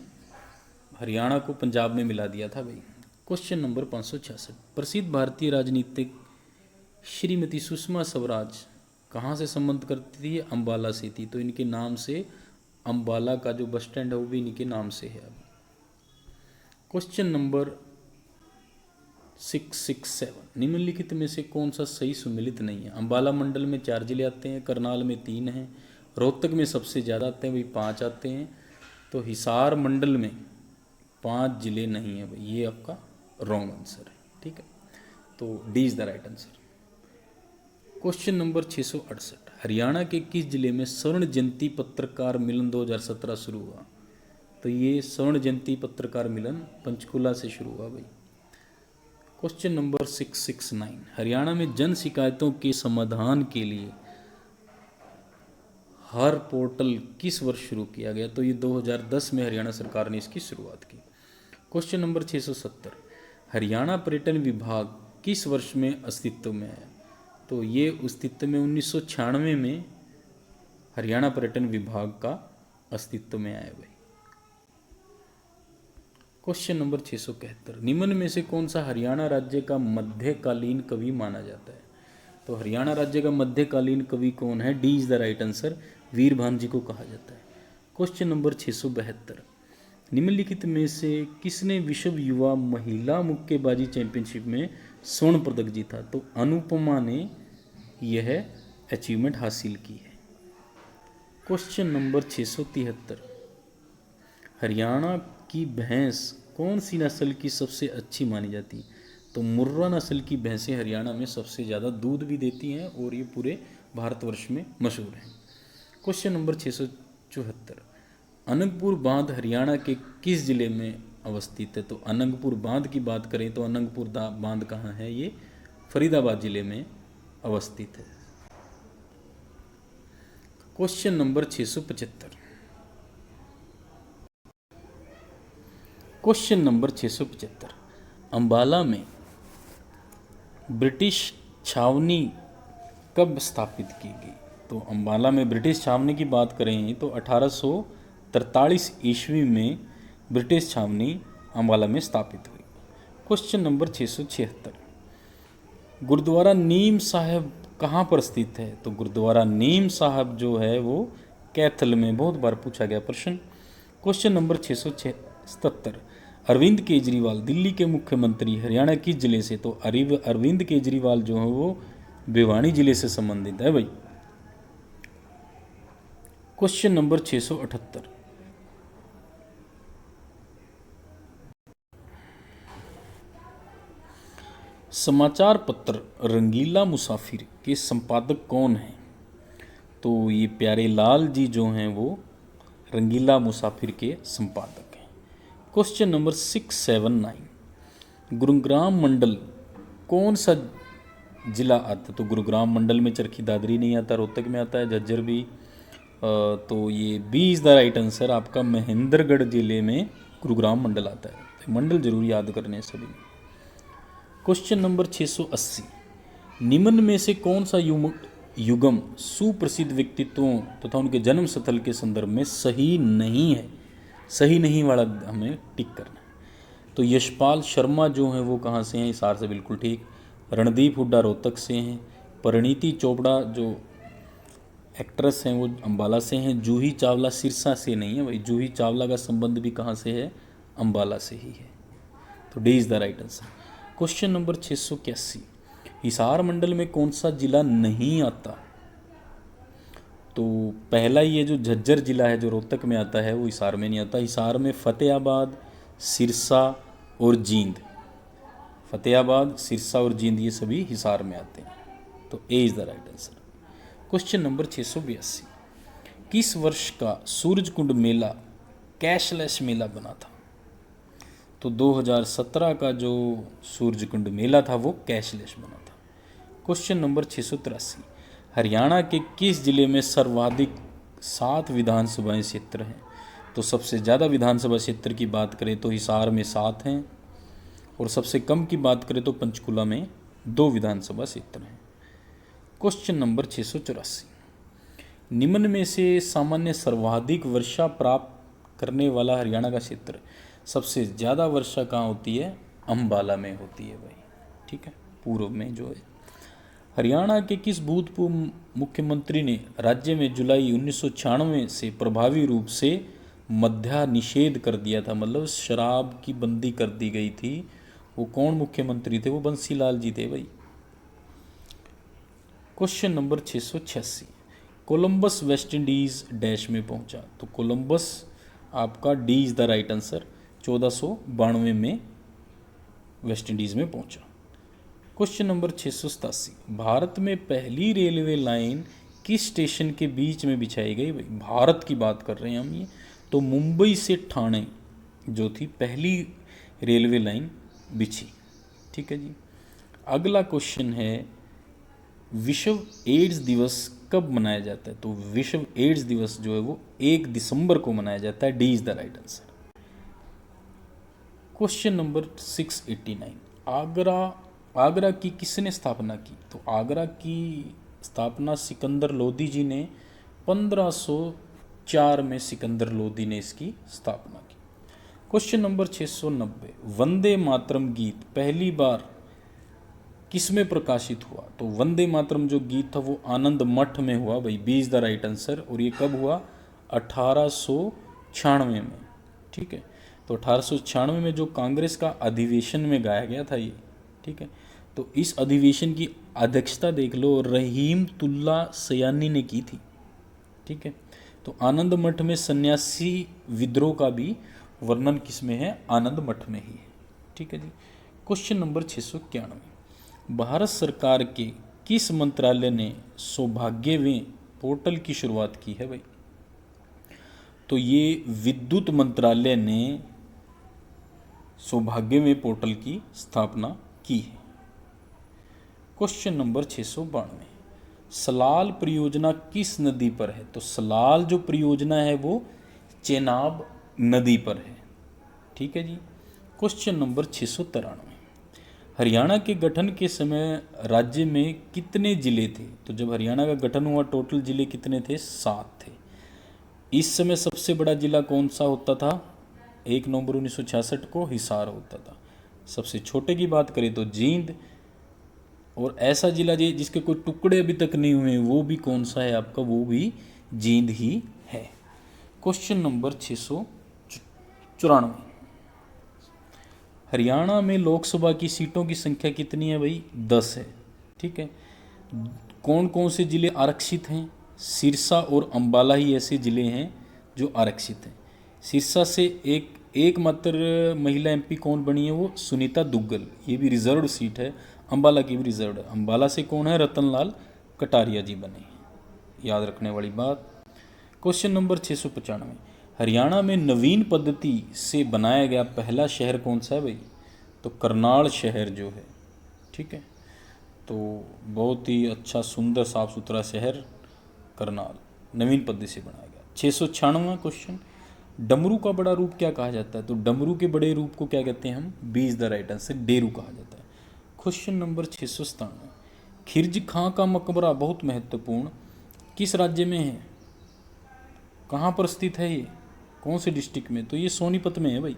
हरियाणा को पंजाब में मिला दिया था भाई। क्वेश्चन नंबर 566, प्रसिद्ध भारतीय राजनीतिक श्रीमती सुषमा स्वराज कहाँ से संबंध करती थी? अम्बाला से थी। तो इनके नाम से अम्बाला का जो बस स्टैंड है वो भी इनके नाम से है। क्वेश्चन नंबर 667, निम्नलिखित में से कौन सा सही सुमेलित नहीं है? अम्बाला मंडल में 4 जिले आते हैं, करनाल में 3 हैं, रोहतक में सबसे ज़्यादा आते हैं भाई 5 आते हैं, तो हिसार मंडल में 5 जिले नहीं है भाई। ये आपका रॉन्ग आंसर है। ठीक है, तो D is the right answer. Question number 668, Haryana के किस जिले में स्वर्ण जयंती पत्रकार मिलन 2017 शुरू हुआ? तो ये स्वर्ण जयंती पत्रकार मिलन पंचकुला से शुरू हुआ भाई। क्वेश्चन नंबर 669, हरियाणा में जन शिकायतों के समाधान के लिए हर पोर्टल किस वर्ष शुरू किया गया? तो ये 2010 में हरियाणा सरकार ने इसकी शुरुआत की। क्वेश्चन नंबर 670, हरियाणा पर्यटन विभाग किस वर्ष में अस्तित्व में आया? तो ये अस्तित्व में 1996 में हरियाणा पर्यटन विभाग का अस्तित्व में आया भाई। क्वेश्चन नंबर 671, निम्न में से कौन सा हरियाणा राज्य का मध्यकालीन कवि माना जाता है? तो हरियाणा राज्य का मध्यकालीन कवि कौन है? D is the right answer, Veerbhan ji को कहा जाता है। क्वेश्चन नंबर 672, निम्नलिखित में से किसने विश्व युवा महिला मुक्केबाजी चैंपियनशिप में स्वर्ण पदक जीता? तो अनुपमा ने यह अचीवमेंट हासिल की है। क्वेश्चन नंबर 673, हरियाणा की भैंस कौन सी नस्ल की सबसे अच्छी मानी जाती है? तो मुर्रा नस्ल की भैंसें हरियाणा में सबसे ज़्यादा दूध भी देती हैं और ये पूरे भारतवर्ष में मशहूर हैं। क्वेश्चन नंबर 674, अनंगपुर बांध हरियाणा के किस जिले में अवस्थित है? तो अनंगपुर बांध की बात करें तो अनंगपुर बांध कहाँ है? ये फरीदाबाद जिले में अवस्थित है। Question number 675, question number 675, Ambala में ब्रिटिश छावनी कब स्थापित की गई? तो अम्बाला में ब्रिटिश छावनी की बात करें तो 1843 ईस्वी में ब्रिटिश छावनी अम्बाला में स्थापित हुई। क्वेश्चन नंबर 676, गुरुद्वारा नीम साहब कहाँ पर स्थित है? तो गुरुद्वारा नीम साहब जो है वो कैथल में, बहुत बार पूछा गया प्रश्न। क्वेश्चन नंबर 677, अरविंद केजरीवाल दिल्ली के मुख्यमंत्री हरियाणा किस जिले से? तो अरविंद केजरीवाल जो है वो भिवानी जिले से संबंधित है भाई। क्वेश्चन नंबर 678, समाचार पत्र रंगीला मुसाफिर के संपादक कौन हैं? तो ये प्यारे लाल जी जो हैं वो रंगीला मुसाफिर के संपादक हैं। क्वेश्चन नंबर 679, गुरुग्राम मंडल कौन सा जिला आता है? तो गुरुग्राम मंडल में चरखी दादरी नहीं आता, रोहतक में आता है, झज्जर भी। तो ये B is the right answer, आपका महेंद्रगढ़ जिले में गुरुग्राम मंडल आता है। तो मंडल जरूर याद करने सभी। क्वेश्चन नंबर 680, निम्न में से कौन सा युगम सुप्रसिद्ध व्यक्तित्वों तथा उनके जन्म स्थल के संदर्भ में सही नहीं है? सही नहीं वाला हमें टिक करना है। तो यशपाल शर्मा जो हैं वो कहाँ से हैं? हिसार से, बिल्कुल ठीक। रणदीप हुड्डा रोहतक से हैं। परिणीति चोपड़ा जो एक्ट्रेस हैं वो अम्बाला से हैं। जूही चावला सिरसा से नहीं है भाई, जूही चावला का संबंध भी कहाँ से है? अम्बाला से ही है। तो D is the right answer. Question number 681, Hisar मंडल में कौन सा जिला नहीं आता? तो पहला ये जो झज्जर जिला है जो रोहतक में आता है वो हिसार में नहीं आता। हिसार में फतेहाबाद, सिरसा और जींद, फतेहाबाद, सिरसा और जींद ये सभी हिसार में आते हैं। तो ए is the right answer. Question number 682, किस वर्ष का सूरजकुंड मेला कैशलेस मेला बना था? तो 2017 का जो सूरजकुंड मेला था वो कैशलेस बना था। क्वेश्चन नंबर 683, हरियाणा के किस जिले में सर्वाधिक 7 विधानसभा क्षेत्र हैं? तो सबसे ज़्यादा विधानसभा क्षेत्र की बात करें तो हिसार में 7 हैं, और सबसे कम की बात करें तो पंचकुला में 2 विधानसभा क्षेत्र हैं। क्वेश्चन नंबर 684, निम्न में से सामान्य सर्वाधिक वर्षा प्राप्त करने वाला हरियाणा का क्षेत्र, सबसे ज़्यादा वर्षा कहाँ होती है? अम्बाला में होती है भाई, ठीक है, पूर्व में जो है। हरियाणा के किस भूतपूर्व मुख्यमंत्री ने राज्य में जुलाई 1996 से प्रभावी रूप से मद्या निषेध कर दिया था? मतलब शराब की बंदी कर दी गई थी। वो कौन मुख्यमंत्री थे? वो बंसीलाल जी थे भाई। Question number 686, Columbus West Indies dash में पहुंचा? तो कोलंबस आपका D is the right answer, 1492 में वेस्ट इंडीज़ में पहुंचा। क्वेश्चन नंबर 687, भारत में पहली रेलवे लाइन किस स्टेशन के बीच में बिछाई गई? भाई भारत की बात कर रहे हैं हम ये। तो मुंबई से ठाणे जो थी पहली रेलवे लाइन बिछी, ठीक है जी। अगला क्वेश्चन है, विश्व एड्स दिवस कब मनाया जाता है? तो विश्व एड्स दिवस जो है वो 1 दिसंबर को मनाया जाता है। D is the right answer. Question number 689, Agra की किसने स्थापना की? तो आगरा की स्थापना सिकंदर लोदी जी ने 1504 में सिकंदर लोदी ने इसकी स्थापना की। क्वेश्चन नंबर 690, वंदे मातरम गीत पहली बार किसमें प्रकाशित हुआ? तो वंदे मातरम जो गीत था वो आनंद मठ में हुआ भाई, B is the right answer. और ये कब हुआ? 1896 में, ठीक है। तो 1896 में जो कांग्रेस का अधिवेशन में गाया गया था ये, ठीक है। तो इस अधिवेशन की अध्यक्षता देख लो रहीमतुल्ला सयानी ने की थी, ठीक है। तो आनंद मठ में सन्यासी विद्रोह का भी वर्णन किस में है? आनंद मठ में ही है, ठीक है जी। क्वेश्चन नंबर 691, भारत सरकार के किस मंत्रालय ने सौभाग्यवें पोर्टल की शुरुआत की है भाई? तो ये विद्युत मंत्रालय ने सौभाग्यवें पोर्टल की स्थापना की है। क्वेश्चन नंबर 692, सलाल परियोजना किस नदी पर है? तो सलाल जो परियोजना है वो चेनाब नदी पर है, ठीक है जी। क्वेश्चन नंबर 693, हरियाणा के गठन के समय राज्य में कितने जिले थे? तो जब हरियाणा का गठन हुआ टोटल जिले कितने थे? 7 थे। इस समय सबसे बड़ा जिला कौन सा होता था? 1 नवंबर 1966 को हिसार होता था। सबसे छोटे की बात करें तो जींद, और ऐसा जिला जिसके कोई टुकड़े अभी तक नहीं हुए वो भी कौन सा है आपका, वो भी जींद ही है। क्वेश्चन नंबर 694, हरियाणा में लोकसभा की सीटों की संख्या कितनी है भाई? 10 है। ठीक है, कौन कौन से जिले आरक्षित हैं? सिरसा और अंबाला ही ऐसे जिले हैं जो आरक्षित हैं। सिरसा से एकमात्र महिला एमपी कौन बनी है? वो सुनीता दुग्गल, ये भी रिजर्व्ड सीट है। अंबाला की भी रिजर्व्ड है। अंबाला से कौन है? रतनलाल कटारिया जी बने हैं, याद रखने वाली बात। क्वेश्चन नंबर 695, हरियाणा में नवीन पद्धति से बनाया गया पहला शहर कौन सा है भाई? तो करनाल शहर जो है। ठीक है, तो बहुत ही अच्छा सुंदर साफ सुथरा शहर करनाल नवीन पद्धति से बनाया गया। 696वां क्वेश्चन, डमरू का बड़ा रूप क्या कहा जाता है? तो डमरू के बड़े रूप को क्या कहते हैं हम? B is the right answer, Deru कहा जाता है। क्वेश्चन नंबर 697, खिरज खां का मकबरा बहुत महत्वपूर्ण किस राज्य में है? कहाँ पर स्थित है ये, कौन से डिस्ट्रिक्ट में? तो ये सोनीपत में है भाई।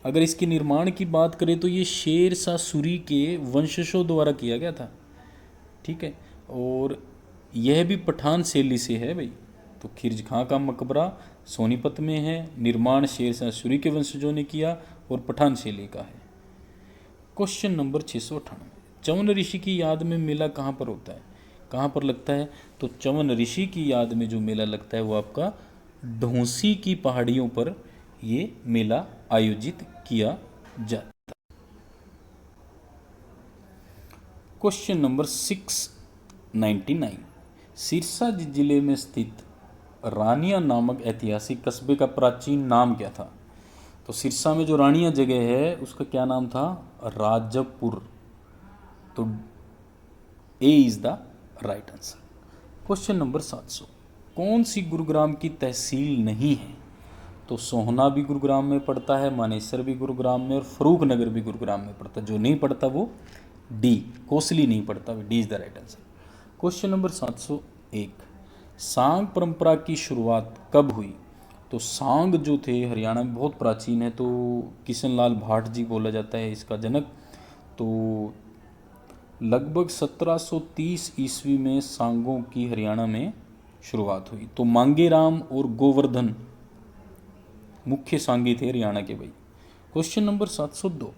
अगर इसके निर्माण की बात करें तो ये शेर शाह सूरी के वंशजों द्वारा किया गया था। ठीक है, और यह भी पठान शैली से है भाई। तो खिरज खां का मकबरा सोनीपत में है, निर्माण शेर शाह सूरी के वंशजों ने किया और पठान शैली का है। क्वेश्चन नंबर 698, च्यवन ऋषि की याद में मेला कहाँ पर होता है, कहाँ पर लगता है? तो च्यवन ऋषि की याद में जो मेला लगता है वो आपका ढोंसी की पहाड़ियों पर ये मेला आयोजित किया जाता है। क्वेश्चन नंबर 699, सिरसा जिले में स्थित रानिया नामक ऐतिहासिक कस्बे का प्राचीन नाम क्या था? तो सिरसा में जो रानिया जगह है उसका क्या नाम था? राजपुर। तो A is the right answer. Question number 700, कौन सी गुरुग्राम की तहसील नहीं है? तो सोहना भी गुरुग्राम में पड़ता है, मानेसर भी गुरुग्राम में, और फरूख नगर भी गुरुग्राम में पड़ता है। जो नहीं पड़ता वो डी, कोसली नहीं पड़ता, D is the right answer. Question number 701, सांग परंपरा की शुरुआत कब हुई? तो सांग जो थे हरियाणा में बहुत प्राचीन है, तो किशन लाल भाट जी बोला जाता है इसका जनक। तो लगभग 1730 ईस्वी में सांगों की हरियाणा में शुरुआत हुई। तो मांगेराम और गोवर्धन मुख्य सांगी थे हरियाणा के भाई। क्वेश्चन नंबर 702,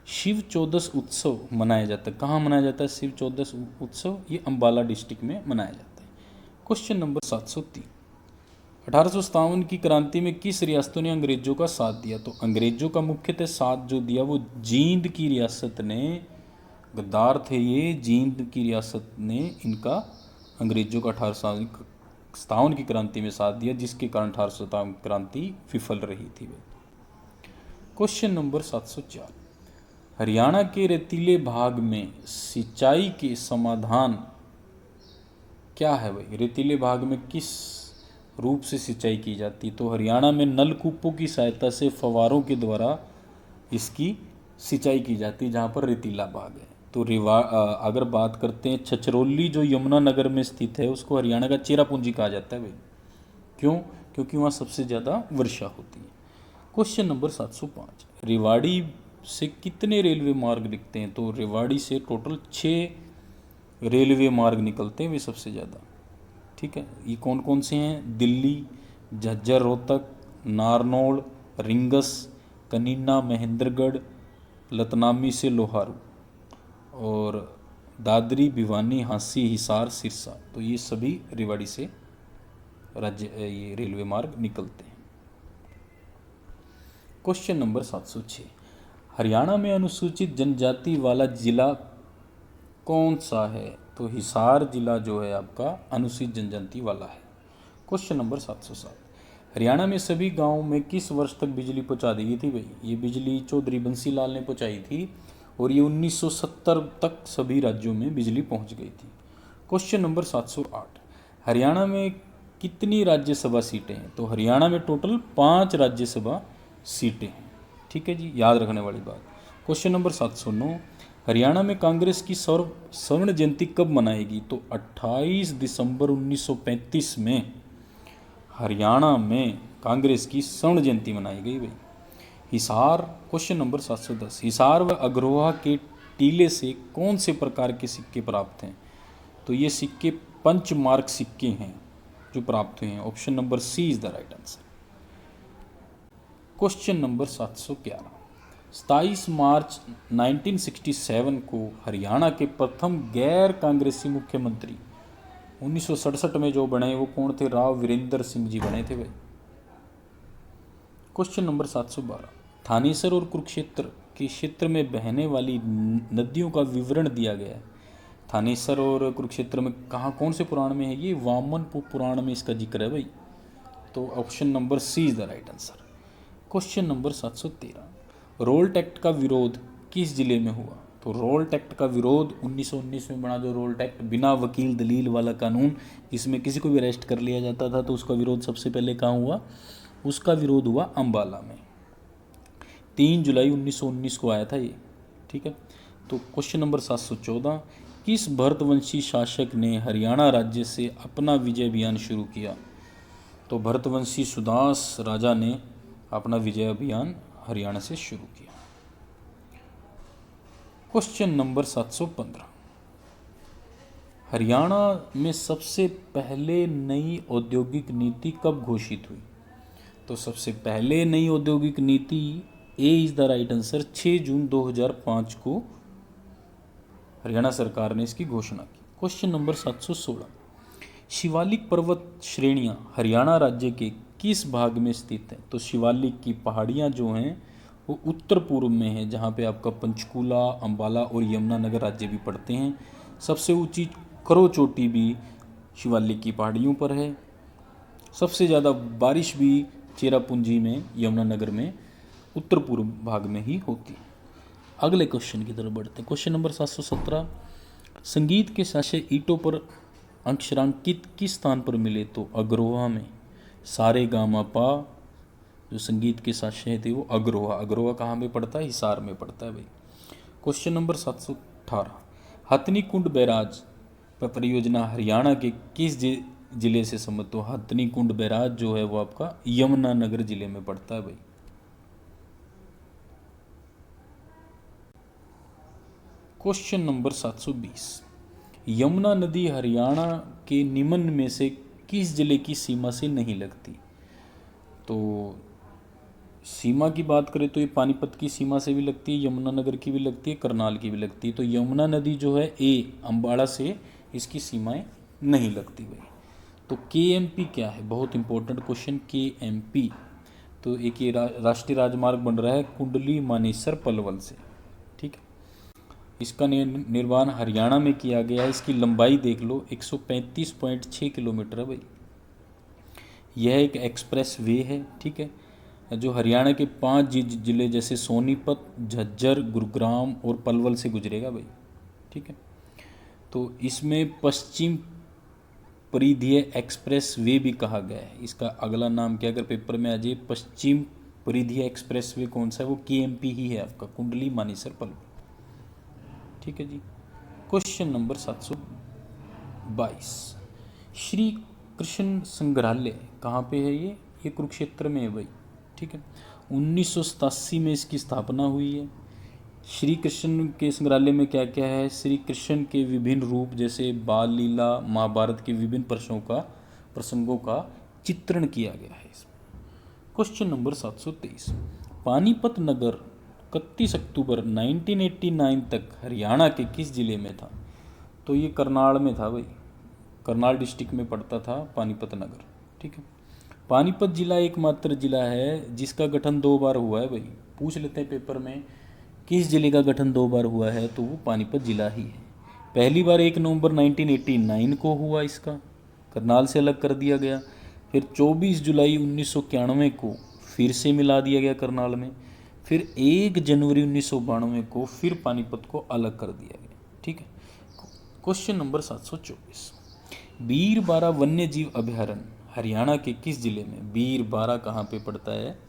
शिव चौदस उत्सव मनाया जाता है, कहाँ मनाया जाता है शिव चौदस उत्सव? ये अंबाला डिस्ट्रिक्ट में मनाया जाता है। क्वेश्चन नंबर 703, 1857 की क्रांति में किस रियासतों ने अंग्रेजों का साथ दिया? तो अंग्रेजों का मुख्यतः साथ जो दिया वो जींद की रियासत ने, गद्दार थे ये, जींद की रियासत ने इनका अंग्रेजों का 1857 की क्रांति में साथ दिया, जिसके कारण 1857 क्रांति विफल रही थी। क्वेश्चन नंबर 704, हरियाणा के रेतीले भाग में सिंचाई के समाधान क्या है भाई? रेतीले भाग में किस रूप से सिंचाई की जाती? तो हरियाणा में नलकूपों की सहायता से फव्वारों के द्वारा इसकी सिंचाई की जाती है जहाँ पर रेतीला भाग है। तो अगर बात करते हैं छछरौली जो यमुनानगर में स्थित है उसको हरियाणा का चेरापूंजी कहा जाता है भाई। क्यों? क्योंकि वहाँ सबसे ज़्यादा वर्षा होती है। क्वेश्चन नंबर 705, रेवाड़ी से कितने रेलवे मार्ग निकलते हैं? तो रेवाड़ी से टोटल 6 रेलवे मार्ग निकलते हैं वे सबसे ज़्यादा। ठीक है, ये कौन कौन से हैं? दिल्ली, झज्जर रोहतक, नारनौल, रिंगस, कनीना महेंद्रगढ़, लतनामी से लोहारू, और दादरी, भिवानी, हांसी, हिसार, सिरसा। तो ये सभी रेवाड़ी से ये रेलवे मार्ग निकलते हैं। क्वेश्चन नंबर 706, हरियाणा में अनुसूचित जनजाति वाला जिला कौन सा है? तो हिसार जिला जो है आपका अनुसूचित जनजाति वाला है। क्वेश्चन नंबर 707, हरियाणा में सभी गांवों में किस वर्ष तक बिजली पहुंचा दी गई थी भाई? ये बिजली चौधरी बंसी लाल ने पहुंचाई थी और ये 1970 तक सभी राज्यों में बिजली पहुंच गई थी। क्वेश्चन नंबर 708, हरियाणा में कितनी राज्यसभा सीटें हैं? तो हरियाणा में टोटल 5 राज्यसभा सीटें हैं। ठीक है जी, याद रखने वाली बात। क्वेश्चन नंबर 709, हरियाणा में कांग्रेस की स्वर्ण जयंती कब मनाएगी? तो 28 दिसंबर 1935 में हरियाणा में कांग्रेस की स्वर्ण जयंती मनाई गई भाई। हिसार, क्वेश्चन नंबर 710, हिसार व अग्रोहा के टीले से कौन से प्रकार के सिक्के प्राप्त हैं? तो ये सिक्के पंचमार्क सिक्के हैं जो प्राप्त हुए हैं। Option number C is the right answer. Question number 711, 27 मार्च 1967 को हरियाणा के प्रथम गैर कांग्रेसी मुख्यमंत्री 1967 में जो बने वो कौन थे? राव वीरेंद्र सिंह जी बने थे भाई। क्वेश्चन नंबर 712, थानेसर और कुरुक्षेत्र के क्षेत्र में बहने वाली नदियों का विवरण दिया गया है। थानेसर और कुरुक्षेत्र में कहाँ कौन से पुराण में है? ये वामन पुराण में इसका जिक्र है भाई। तो option number C is the right answer. Question number 713, Rowlatt Act का विरोध किस जिले में हुआ? तो रोल्ट एक्ट का विरोध 1919 में बना जो रोल्ट एक्ट, बिना वकील दलील वाला कानून, जिसमें किसी को भी अरेस्ट कर लिया जाता था, तो उसका विरोध सबसे पहले कहाँ हुआ? उसका विरोध हुआ अम्बाला में। 3 जुलाई 1919 को आया था ये। ठीक है। तो क्वेश्चन नंबर 714, किस भरतवंशी शासक ने हरियाणा राज्य से अपना विजय अभियान शुरू किया? तो भरतवंशी सुदास राजा ने अपना विजय अभियान हरियाणा से शुरू किया। क्वेश्चन नंबर 715, हरियाणा में सबसे पहले नई औद्योगिक नीति कब घोषित हुई? तो सबसे पहले नई औद्योगिक नीति, ए इज द राइट आंसर, 6 जून 2005 को हरियाणा सरकार ने इसकी घोषणा की। क्वेश्चन नंबर 716, शिवालिक पर्वत श्रेणियां हरियाणा राज्य के किस भाग में स्थित है? तो शिवालिक की पहाड़ियां जो हैं वो उत्तर पूर्व में है, जहाँ पे आपका पंचकूला, अंबाला और यमुनानगर राज्य भी पड़ते हैं। सबसे ऊंची करो चोटी भी शिवालिक की पहाड़ियों पर है। सबसे ज़्यादा बारिश भी चेरापूंजी में, यमुनानगर में, उत्तर पूर्व भाग में ही होती है। अगले क्वेश्चन की तरफ बढ़ते हैं। क्वेश्चन नंबर 717, संगीत के शास्त्रीय ईंटों पर अक्षरांकित किस स्थान पर मिले? तो अग्रोहा में। सारे गामा पा जो संगीत के शास्त्रीय थे वो अग्रोहा। अग्रोहा कहाँ पे पड़ता है? हिसार में पड़ता है भाई। क्वेश्चन नंबर 718, हथनी कुंड बैराज परियोजना हरियाणा के किस जिले से संबंधित? तो हथनी कुंड बैराज जो है वो आपका यमुनानगर जिले में पड़ता है भाई। क्वेश्चन नंबर 720, यमुना नदी हरियाणा के निम्न में से किस जिले की सीमा से नहीं लगती? तो सीमा की बात करें तो ये पानीपत की सीमा से भी लगती है, यमुनानगर की भी लगती है, करनाल की भी लगती है। तो यमुना नदी जो है ए अम्बाड़ा से इसकी सीमाएं नहीं लगती भाई। तो KMP क्या है? बहुत इंपॉर्टेंट क्वेश्चन, KMP। तो एक ये राष्ट्रीय राजमार्ग बन रहा है कुंडली मानेसर पलवल से। ठीक है। इसका निर्माण हरियाणा में किया गया है। इसकी लंबाई देख लो, 135.6 किलोमीटर है भाई। यह एक एक्सप्रेस वे है। ठीक है, जो हरियाणा के 5 जिले जैसे सोनीपत, झज्जर, गुरुग्राम और पलवल से गुजरेगा भाई। ठीक है। तो इसमें पश्चिम परिधीय एक्सप्रेस वे भी कहा गया है। इसका अगला नाम क्या, अगर पेपर में आ जाए, पश्चिम परिधीय एक्सप्रेस वे कौन सा है? वो KMP ही है आपका, कुंडली मानेसर पलवल। ठीक है जी। क्वेश्चन नंबर 722, श्री कृष्ण संग्रहालय कहाँ पे है? ये कुरुक्षेत्र में है भाई। ठीक है। 1987 में इसकी स्थापना हुई है। श्री कृष्ण के संग्रहालय में क्या क्या है? श्री कृष्ण के विभिन्न रूप जैसे बाल लीला, महाभारत के विभिन्न प्रसंगों का चित्रण किया गया है इसमें। क्वेश्चन नंबर 723, पानीपत नगर 31 अक्टूबर 1989 तक हरियाणा के किस जिले में था? तो ये करनाल में था भाई। करनाल डिस्ट्रिक्ट में पड़ता था पानीपत नगर। ठीक है। पानीपत जिला एकमात्र जिला है जिसका गठन 2 बार हुआ है भाई। पूछ लेते हैं पेपर में, किस जिले का गठन 2 बार हुआ है? तो वो पानीपत जिला ही है। पहली बार 1 नवंबर 1989 को हुआ, इसका करनाल से अलग कर दिया गया। फिर 24 जुलाई 1991 को फिर से मिला दिया गया करनाल में। फिर 1 जनवरी 1992 को फिर पानीपत को अलग कर दिया गया। ठीक है। क्वेश्चन नंबर 724, बीरबारा वन्य जीव अभयारण्य हरियाणा के किस जिले में? बीरबारा कहाँ पे पड़ता है?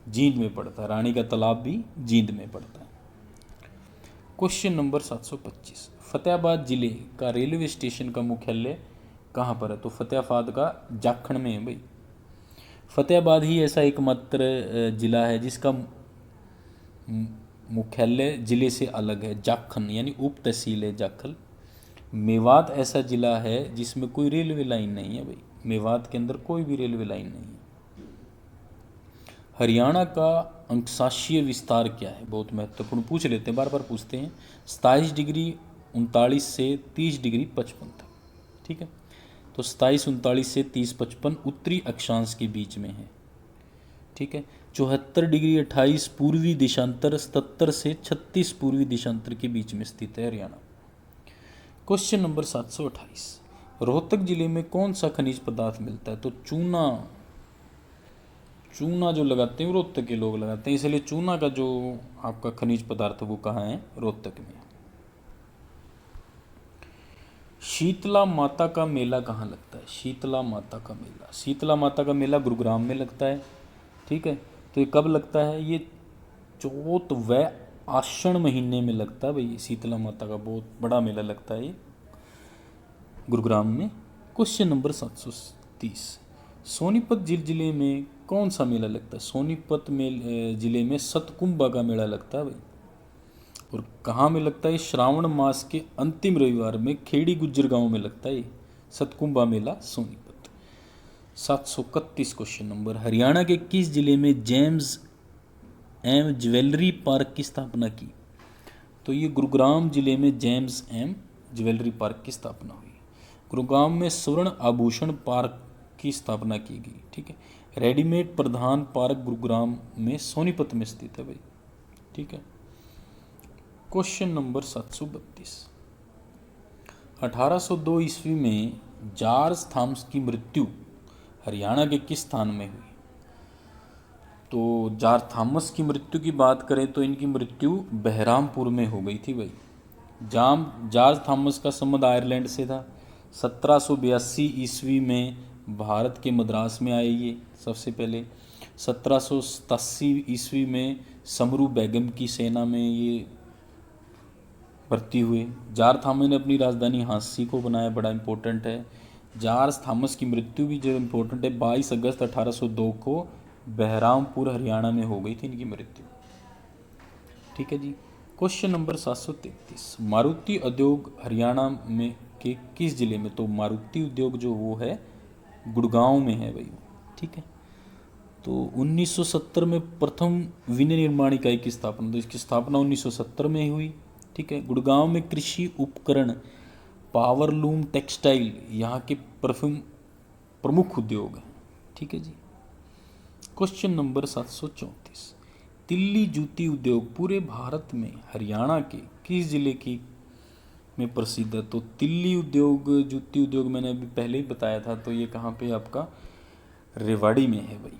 जींद में पड़ता है। रानी का तालाब भी जींद में पड़ता है। क्वेश्चन नंबर 725, फतेहाबाद जिले का रेलवे स्टेशन का मुख्यालय कहाँ पर है? तो फतेहाबाद का जाखड़ में है भाई। फतेहाबाद ही ऐसा एकमात्र जिला है जिसका मुख्यालय जिले से अलग है, जाखल यानी उप तहसील है जाखल। मेवात ऐसा जिला है जिसमें कोई रेलवे लाइन नहीं है भाई, मेवात के अंदर कोई भी रेलवे लाइन नहीं है। हरियाणा का अंकशासीय विस्तार क्या है, बहुत महत्वपूर्ण, पूछ लेते हैं, बार बार पूछते हैं। 27 डिग्री 39 से 30 डिग्री 55 तक, ठीक है। तो 27 39 से 30 55 उत्तरी अक्षांश के बीच में है, ठीक है। 74 डिग्री 28 पूर्वी देशांतर, 77 से 36 पूर्वी देशांतर के बीच में स्थित है हरियाणा। क्वेश्चन नंबर 728, रोहतक जिले में कौन सा खनिज पदार्थ मिलता है? तो चूना, चूना जो लगाते हैं रोहतक के लोग लगाते हैं, इसलिए चूना का जो आपका खनिज पदार्थ वो कहाँ है? रोहतक में। शीतला माता का मेला कहाँ लगता है? शीतला माता का मेला, शीतला माता का मेला गुरुग्राम में लगता है, ठीक है। तो ये कब लगता है? ये चौथ व आश्विन महीने में लगता है भाई, शीतला माता का बहुत बड़ा मेला लगता है ये गुरुग्राम में। क्वेश्चन नंबर 730, सोनीपत जिले में कौन सा मेला लगता है? सोनीपत में जिले में सतकुंभा का मेला लगता है भाई। और कहाँ में लगता है? श्रावण मास के अंतिम रविवार में खेड़ी गुज्जर गांव में लगता है सतकुंभा मेला सोनीपत। 731 क्वेश्चन नंबर, हरियाणा के किस जिले में जेम्स एम ज्वेलरी पार्क की स्थापना की? तो ये गुरुग्राम जिले में जेम्स एम ज्वेलरी पार्क की स्थापना हुई। गुरुग्राम में स्वर्ण आभूषण पार्क की स्थापना की गई, ठीक है। रेडीमेड प्रधान पार्क गुरुग्राम में सोनीपत में स्थित है भाई, ठीक है। क्वेश्चन नंबर 732, 1802 ईस्वी में जॉर्ज थॉमस की मृत्यु हरियाणा के किस स्थान में हुई? तो जॉर्ज थॉमस की मृत्यु की बात करें तो इनकी मृत्यु बहरामपुर में हो गई थी भाई। जॉर्ज थॉमस का संबंध आयरलैंड से था। 1782 ईस्वी में भारत के मद्रास में आए ये सबसे पहले। 1787 ईस्वी में समरू बेगम की सेना में ये भर्ती हुए। जॉर्ज थॉमस ने अपनी राजधानी हांसी को बनाया, बड़ा इंपॉर्टेंट है। जॉर्ज थॉमस की मृत्यु भी जो इम्पोर्टेंट है, 22 अगस्त 1802 को बहरामपुर हरियाणा में हो गई थी इनकी मृत्यु, ठीक है जी। क्वेश्चन नंबर 733, मारुति उद्योग हरियाणा में के किस जिले में? तो मारुति उद्योग जो वो है गुड़गांव में है भाई, ठीक है। तो 1970 में प्रथम विनिर्माण इकाई की स्थापना, तो इसकी स्थापना 1970 में हुई, ठीक है। गुड़गांव में कृषि उपकरण, पावरलूम, टेक्सटाइल यहाँ के प्रमुख उद्योग हैं, ठीक है जी। क्वेश्चन नंबर 734, तिल्ली जूती उद्योग पूरे भारत में हरियाणा के किस जिले की में प्रसिद्ध है? तो तिल्ली उद्योग, जूती उद्योग मैंने अभी पहले ही बताया था, तो ये कहाँ पे आपका? रेवाड़ी में है भाई।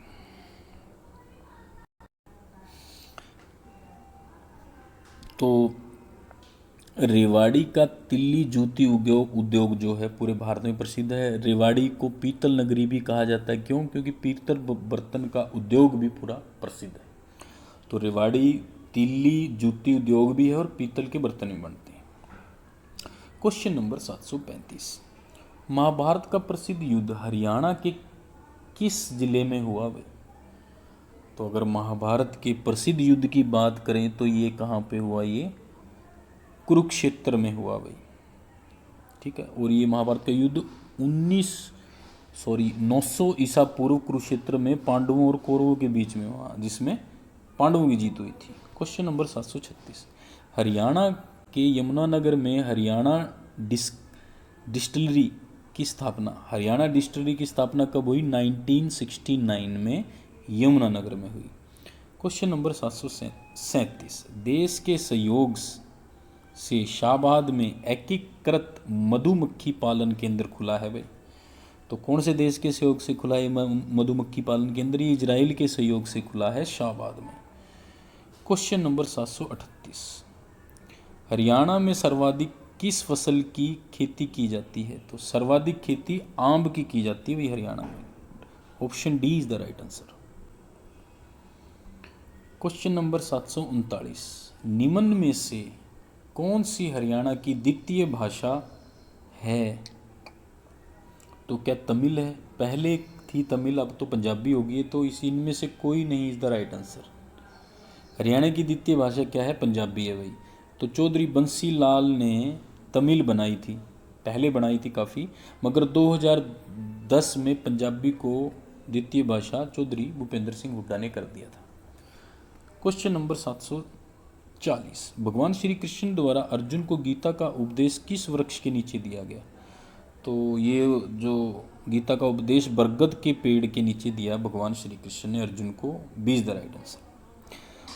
तो रेवाड़ी का तिल्ली जूती उद्योग जो है पूरे भारत में प्रसिद्ध है। रेवाड़ी को पीतल नगरी भी कहा जाता है, क्यों? क्योंकि पीतल बर्तन का उद्योग भी पूरा प्रसिद्ध है। तो रेवाड़ी तिल्ली जूती उद्योग भी है और पीतल के बर्तन भी बनते हैं। क्वेश्चन नंबर 735, महाभारत का प्रसिद्ध युद्ध हरियाणा के किस जिले में हुआ भाई? तो अगर महाभारत के प्रसिद्ध युद्ध की बात करें तो ये कहाँ पे हुआ? ये कुरुक्षेत्र में हुआ भाई, ठीक है। और ये महाभारत का युद्ध 900 ईसा पूर्व कुरुक्षेत्र में पांडवों और कौरवों के बीच में हुआ, जिसमें पांडवों की जीत हुई थी। क्वेश्चन नंबर 736, हरियाणा के यमुनानगर में हरियाणा डिस्टिलरी की स्थापना, हरियाणा डिस्टिलरी की स्थापना कब हुई? 1969 में यमुनानगर में हुई। क्वेश्चन नंबर 737, देश के सहयोग से शाहबाद में एकीकृत मधुमक्खी पालन केंद्र खुला है भाई। तो कौन से देश के सहयोग से खुला है मधुमक्खी पालन केंद्र? ये इजराइल के सहयोग से खुला है शाहबाद में। क्वेश्चन नंबर 738, हरियाणा में सर्वाधिक किस फसल की खेती की जाती है? तो सर्वाधिक खेती आम की जाती है भाई हरियाणा में। Option D is the right answer. Question number 739, निम्न में से कौन सी हरियाणा की द्वितीय भाषा है? तो क्या तमिल है? पहले थी तमिल, अब तो पंजाबी होगी, तो इनमें से कोई नहीं is the right answer. Haryana की द्वितीय भाषा क्या है? पंजाबी है भाई। तो चौधरी बंसी लाल ने तमिल बनाई थी, पहले बनाई थी काफ़ी, मगर 2010 में पंजाबी को द्वितीय भाषा चौधरी भूपेंद्र सिंह हुड्डा ने कर दिया था। क्वेश्चन नंबर 740, भगवान श्री कृष्ण द्वारा अर्जुन को गीता का उपदेश किस वृक्ष के नीचे दिया गया? तो ये जो गीता का उपदेश बरगद के पेड़ के नीचे दिया भगवान श्री कृष्ण ने अर्जुन को, B is the right answer.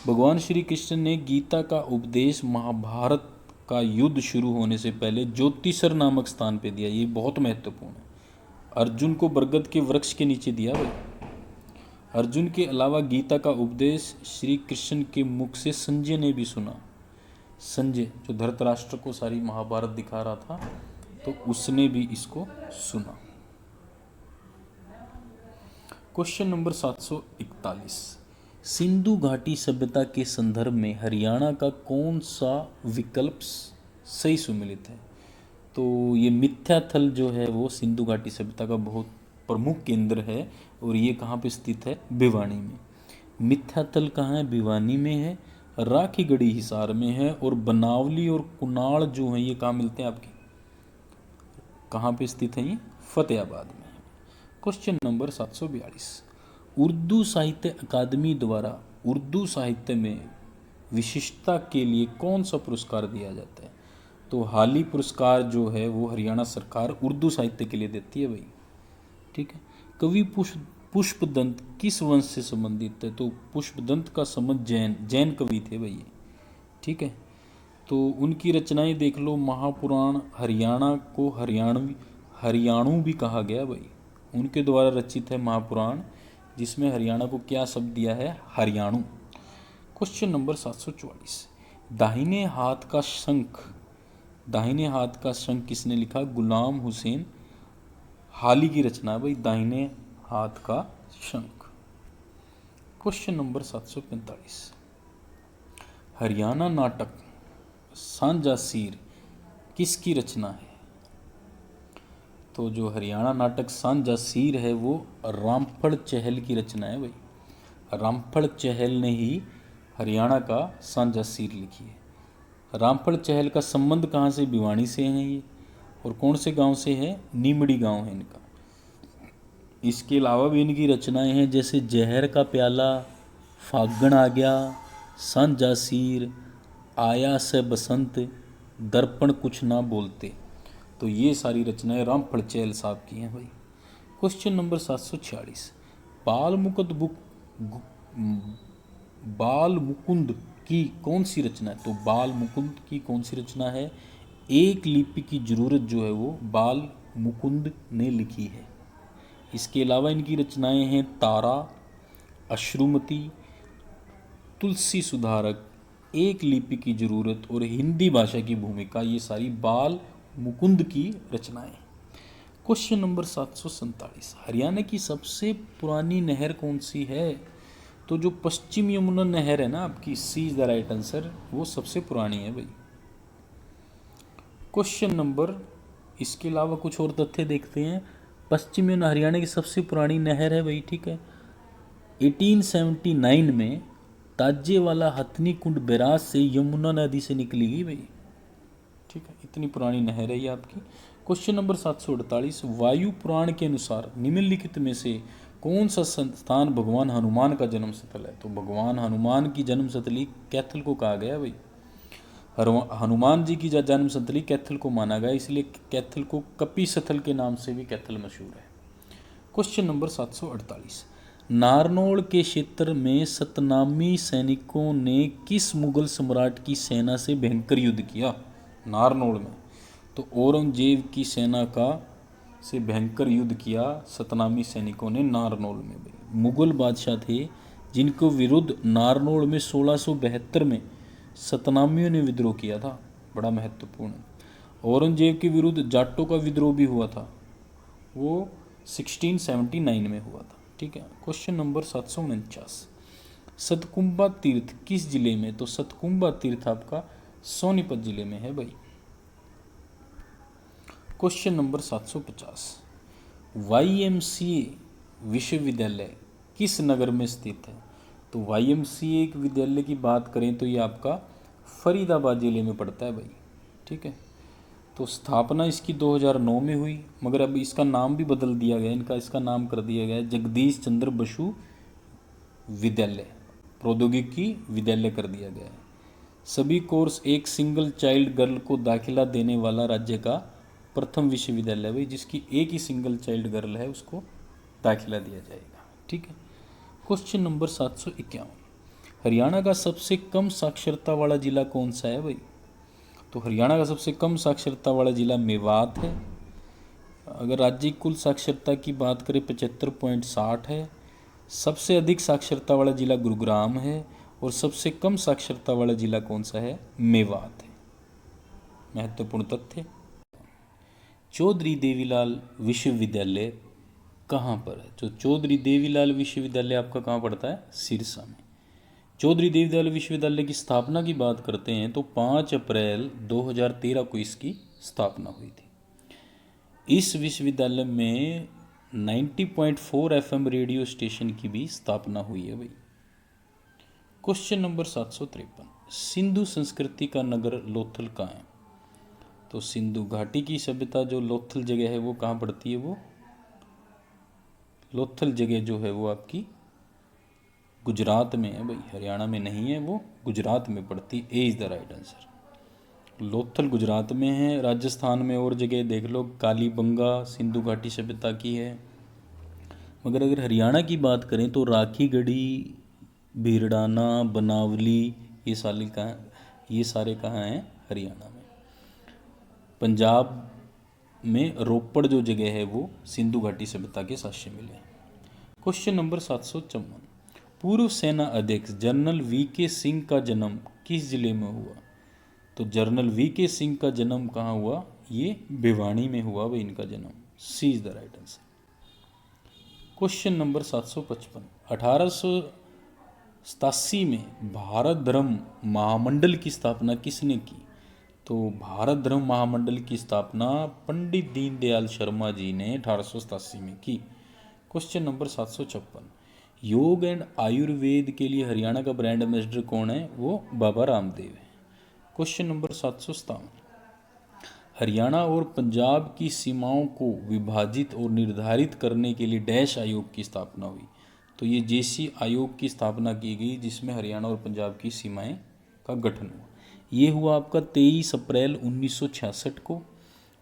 भगवान श्री कृष्ण ने गीता का उपदेश महाभारत का युद्ध शुरू होने से पहले ज्योतिसर नामक स्थान पे दिया। ये बहुत महत्वपूर्ण है। अर्जुन को बरगद के वृक्ष के नीचे दिया भाई। अर्जुन के अलावा गीता का उपदेश श्री कृष्ण के मुख से संजय ने भी सुना। संजय जो धृतराष्ट्र को सारी महाभारत दिखा रहा था, तो उसने भी इसको सुना। क्वेश्चन नंबर 741, सिंधु घाटी सभ्यता के संदर्भ में हरियाणा का कौन सा विकल्प सही सुमेलित है? तो ये मिथ्याथल जो है वो सिंधु घाटी सभ्यता का बहुत प्रमुख केंद्र है, और ये कहाँ पे स्थित है? भिवानी में। मिथ्याथल कहाँ है? भिवानी में है, राखीगढ़ी हिसार में है, और बनावली और कुनाल जो है ये कहाँ मिलते हैं आपके? कहाँ पे स्थित है ये? फतेहाबाद में। क्वेश्चन नंबर 742, उर्दू साहित्य अकादमी द्वारा उर्दू साहित्य में विशिष्टता के लिए कौन सा पुरस्कार दिया जाता है? तो हाली पुरस्कार जो है वो हरियाणा सरकार उर्दू साहित्य के लिए देती है भाई। ठीक है। कवि पुष्पदंत किस वंश से संबंधित है? तो पुष्पदंत का संबंध जैन कवि थे भाई। ठीक है। तो उनकी रचनाएं देख लो, महापुराण, हरियाणा को हरियाणू भी कहा गया भाई। उनके द्वारा रचित है महापुराण, जिसमें हरियाणा को क्या शब्द दिया है? हरियाणू। क्वेश्चन नंबर 744, दाहिने हाथ का शंख किसने लिखा? गुलाम हुसैन हाली की रचना है भाई, दाहिने हाथ का शंख। क्वेश्चन नंबर 745, हरियाणा नाटक सांझा सीर किसकी रचना है? तो जो हरियाणा नाटक सांझा सीर है वो रामफल चहल की रचना है भाई। रामफल चहल ने ही हरियाणा का सांझा सीर लिखी है। रामफल चहल का संबंध कहाँ से? भिवानी से है ये। और कौन से गांव से है? नीमड़ी गांव है इनका। इसके अलावा भी इनकी रचनाएं हैं, जैसे जहर का प्याला, फागण आ गया, सांझा सीर, आया से बसंत, दर्पण कुछ ना बोलते। तो ये सारी रचनाएं रामफल चहल साहब की हैं भाई। क्वेश्चन नंबर 746, बाल मुकुंद की कौन सी रचना है? तो बाल मुकुंद की कौन सी रचना है? एक लिपि की जरूरत जो है वो बाल मुकुंद ने लिखी है। इसके अलावा इनकी रचनाएं हैं तारा, अश्रुमती, तुलसी सुधारक, एक लिपि की जरूरत और हिंदी भाषा की भूमिका। ये सारी बाल मुकुंद की रचनाएं। क्वेश्चन नंबर 747, हरियाणा की सबसे पुरानी नहर कौन सी है? तो जो पश्चिम यमुना नहर है ना आपकी, सी इज द राइट आंसर, वो सबसे पुरानी है भाई। क्वेश्चन नंबर, इसके अलावा कुछ और तथ्य देखते हैं। पश्चिम यमुना हरियाणा की सबसे पुरानी नहर है भाई। ठीक है। 1879 में ताजेवाला हथनी कुंड बैराज से यमुना नदी से निकली गई भाई। ठीक है, इतनी पुरानी नहर है ये आपकी। क्वेश्चन नंबर 748, वायु पुराण के अनुसार निम्नलिखित में से कौन सा स्थान भगवान हनुमान का जन्म स्थल है? तो भगवान हनुमान की जन्म स्थली कैथल को कहा गया भाई। हनुमान जी की जन्म स्थली कैथल को माना गया, इसलिए कैथल को कपी स्थल के नाम से भी कैथल मशहूर है। क्वेश्चन नंबर 748, नारनौल के क्षेत्र में सतनामी सैनिकों ने किस मुगल सम्राट की सेना से भयंकर युद्ध किया? नारनौल में तो औरंगजेब की सेना का से भयंकर युद्ध किया सतनामी सैनिकों ने नारनौल में। मुगल बादशाह थे जिनको विरुद्ध नारनौल में 1672 में सतनामियों ने विद्रोह किया था। बड़ा महत्वपूर्ण है। औरंगजेब के विरुद्ध जाटों का विद्रोह भी हुआ था, वो 1679 में हुआ था। ठीक है। क्वेश्चन नंबर 749, सतकुंबा तीर्थ किस जिले में? तो सतकुंबा तीर्थ आपका सोनीपत जिले में है भाई। क्वेश्चन नंबर 750, YMCA विश्वविद्यालय किस नगर में स्थित है? तो वाईएमसीए एक विद्यालय की बात करें तो ये आपका फरीदाबाद ज़िले में पड़ता है भाई, ठीक है। तो स्थापना इसकी 2009 में हुई, मगर अब इसका नाम भी बदल दिया गया, इसका नाम कर दिया गया है जगदीश चंद्र बसु विद्यालय, प्रौद्योगिकी विद्यालय कर दिया गया है। सभी कोर्स एक सिंगल चाइल्ड गर्ल को दाखिला देने वाला राज्य का प्रथम विश्वविद्यालय भाई, जिसकी एक ही सिंगल चाइल्ड गर्ल है उसको दाखिला दिया जाएगा, ठीक है। क्वेश्चन नंबर 751, हरियाणा का सबसे कम साक्षरता वाला जिला कौन सा है भाई? तो हरियाणा का सबसे कम साक्षरता वाला जिला मेवात है। अगर राज्य की कुल साक्षरता की बात करें 75.60 है। सबसे अधिक साक्षरता वाला जिला गुरुग्राम है और सबसे कम साक्षरता वाला जिला कौन सा है? मेवात है। महत्वपूर्ण तथ्य, चौधरी देवीलाल विश्वविद्यालय कहाँ पर है? जो चौधरी देवीलाल विश्वविद्यालय आपका कहाँ पड़ता है? सिरसा में। चौधरी देवीलाल विश्वविद्यालय की स्थापना की बात करते हैं तो 5 अप्रैल 2013 को इसकी स्थापना हुई थी। इस विश्वविद्यालय में 90.4 FM रेडियो स्टेशन की भी स्थापना हुई है भाई। क्वेश्चन नंबर 753, सिंधु संस्कृति का नगर लोथल कहाँ है? तो सिंधु घाटी की सभ्यता जो लोथल जगह है वो कहाँ पड़ती है? वो लोथल जगह जो है वो आपकी गुजरात में है भाई, हरियाणा में नहीं है, वो गुजरात में पड़ती। ए is the right answer. Lothal Gujarat में है। राजस्थान में और जगह देख लो, कालीबंगा सिंधु घाटी सभ्यता की है। मगर अगर हरियाणा की बात करें तो राखीगढ़ी, भीरडाना, बनावली, ये सारे कहाँ हैं? हरियाणा में। पंजाब में रोपड़ जो जगह है वो सिंधु घाटी सभ्यता के साक्ष्य मिले हैं। क्वेश्चन नंबर 754, पूर्व सेना अध्यक्ष जनरल वीके सिंह का जन्म किस जिले में हुआ? तो जनरल वीके सिंह का जन्म कहाँ हुआ? ये भिवानी में हुआ भाई इनका जन्म। C is the right answer. Question number 755, 1887 में भारत धर्म महामंडल की स्थापना किसने की? तो भारत धर्म महामंडल की स्थापना पंडित दीनदयाल शर्मा जी ने 1887 में की। क्वेश्चन नंबर 756, योग एंड आयुर्वेद के लिए हरियाणा का ब्रांड एम्बेसडर कौन है? वो बाबा रामदेव है। क्वेश्चन नंबर 757, हरियाणा और पंजाब की सीमाओं को विभाजित और निर्धारित करने के लिए डैश आयोग की स्थापना हुई। तो ये जेसी आयोग की स्थापना की गई जिसमें हरियाणा और पंजाब की सीमाएं का गठन हुआ। ये हुआ आपका 23 अप्रैल 1966 को।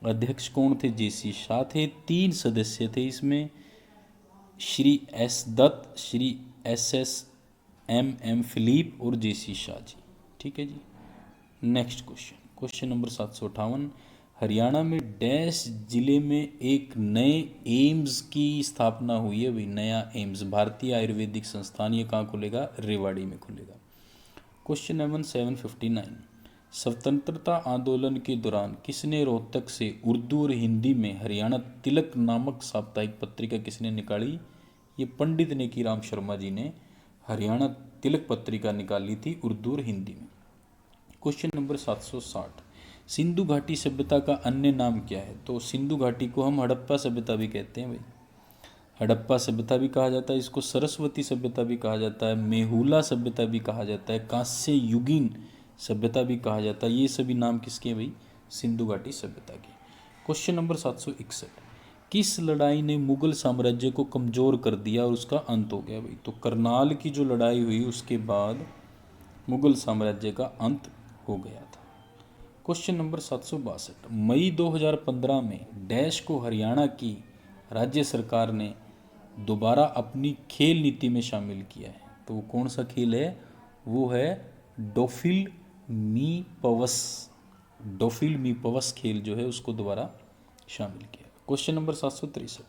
अध्यक्ष कौन थे? जेसी शाह थे। 3 सदस्य थे इसमें, Shri S Dutt, Shri SSMM Philip और जेसी शाह जी, ठीक है जी। Next question, question number 758, Haryana में डैश जिले में एक नए एम्स की स्थापना हुई है भाई। नया एम्स, भारतीय आयुर्वेदिक संस्थान, ये कहाँ खुलेगा? रेवाड़ी में खुलेगा। क्वेश्चन नंबर 759, स्वतंत्रता आंदोलन के दौरान किसने रोहतक से उर्दू और हिंदी में हरियाणा तिलक नामक साप्ताहिक पत्रिका किसने निकाली? ये पंडित नेकीराम शर्मा जी ने हरियाणा तिलक पत्रिका निकाली थी उर्दू और हिंदी में। क्वेश्चन नंबर 760, सिंधु घाटी सभ्यता का अन्य नाम क्या है? तो सिंधु घाटी को हम हड़प्पा सभ्यता भी कहते हैं भाई। हड़प्पा सभ्यता भी कहा जाता है इसको, सरस्वती सभ्यता भी कहा जाता है, मेहुला सभ्यता भी कहा जाता है, कांस्य युगीन सभ्यता भी कहा जाता है। ये सभी नाम किसके हैं भाई? सिंधु घाटी सभ्यता के। क्वेश्चन नंबर 761, किस लड़ाई ने मुगल साम्राज्य को कमज़ोर कर दिया और उसका अंत हो गया भाई? तो करनाल की जो लड़ाई हुई उसके बाद मुगल साम्राज्य का अंत हो गया था। क्वेश्चन नंबर 762, मई 2015 में डैश को हरियाणा की राज्य सरकार ने दोबारा अपनी खेल नीति में शामिल किया है। तो वो कौन सा खेल है? वो है डोफिल मी पवस। डोफिल मी पवस खेल जो है उसको दोबारा शामिल किया। क्वेश्चन नंबर 763,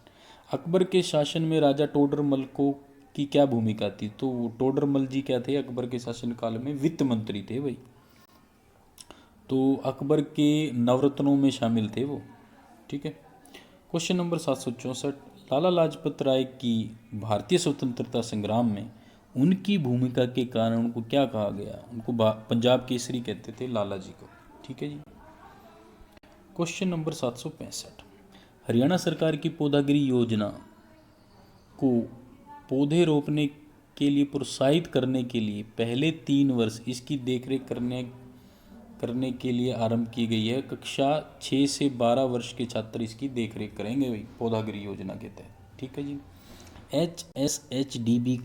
अकबर के शासन में राजा टोडरमल को की क्या भूमिका थी? तो टोडरमल जी क्या थे? अकबर के शासन काल में वित्त मंत्री थे भाई। तो अकबर के नवरत्नों में शामिल थे वो, ठीक है। क्वेश्चन नंबर 764, लाला लाजपत राय की भारतीय स्वतंत्रता संग्राम में उनकी भूमिका के कारण उनको क्या कहा गया? उनको पंजाब केसरी कहते थे लाला जी को, ठीक है जी। क्वेश्चन नंबर 765, हरियाणा सरकार की पौधागिरी योजना को पौधे रोपने के लिए प्रोत्साहित करने के लिए पहले 3 वर्ष इसकी देखरेख करने के लिए आरंभ की गई है। कक्षा 6 से 12 वर्ष के छात्र इसकी देखरेख करेंगे भाई, पौधागृह योजना के तहत। ठीक है जी। HSHDB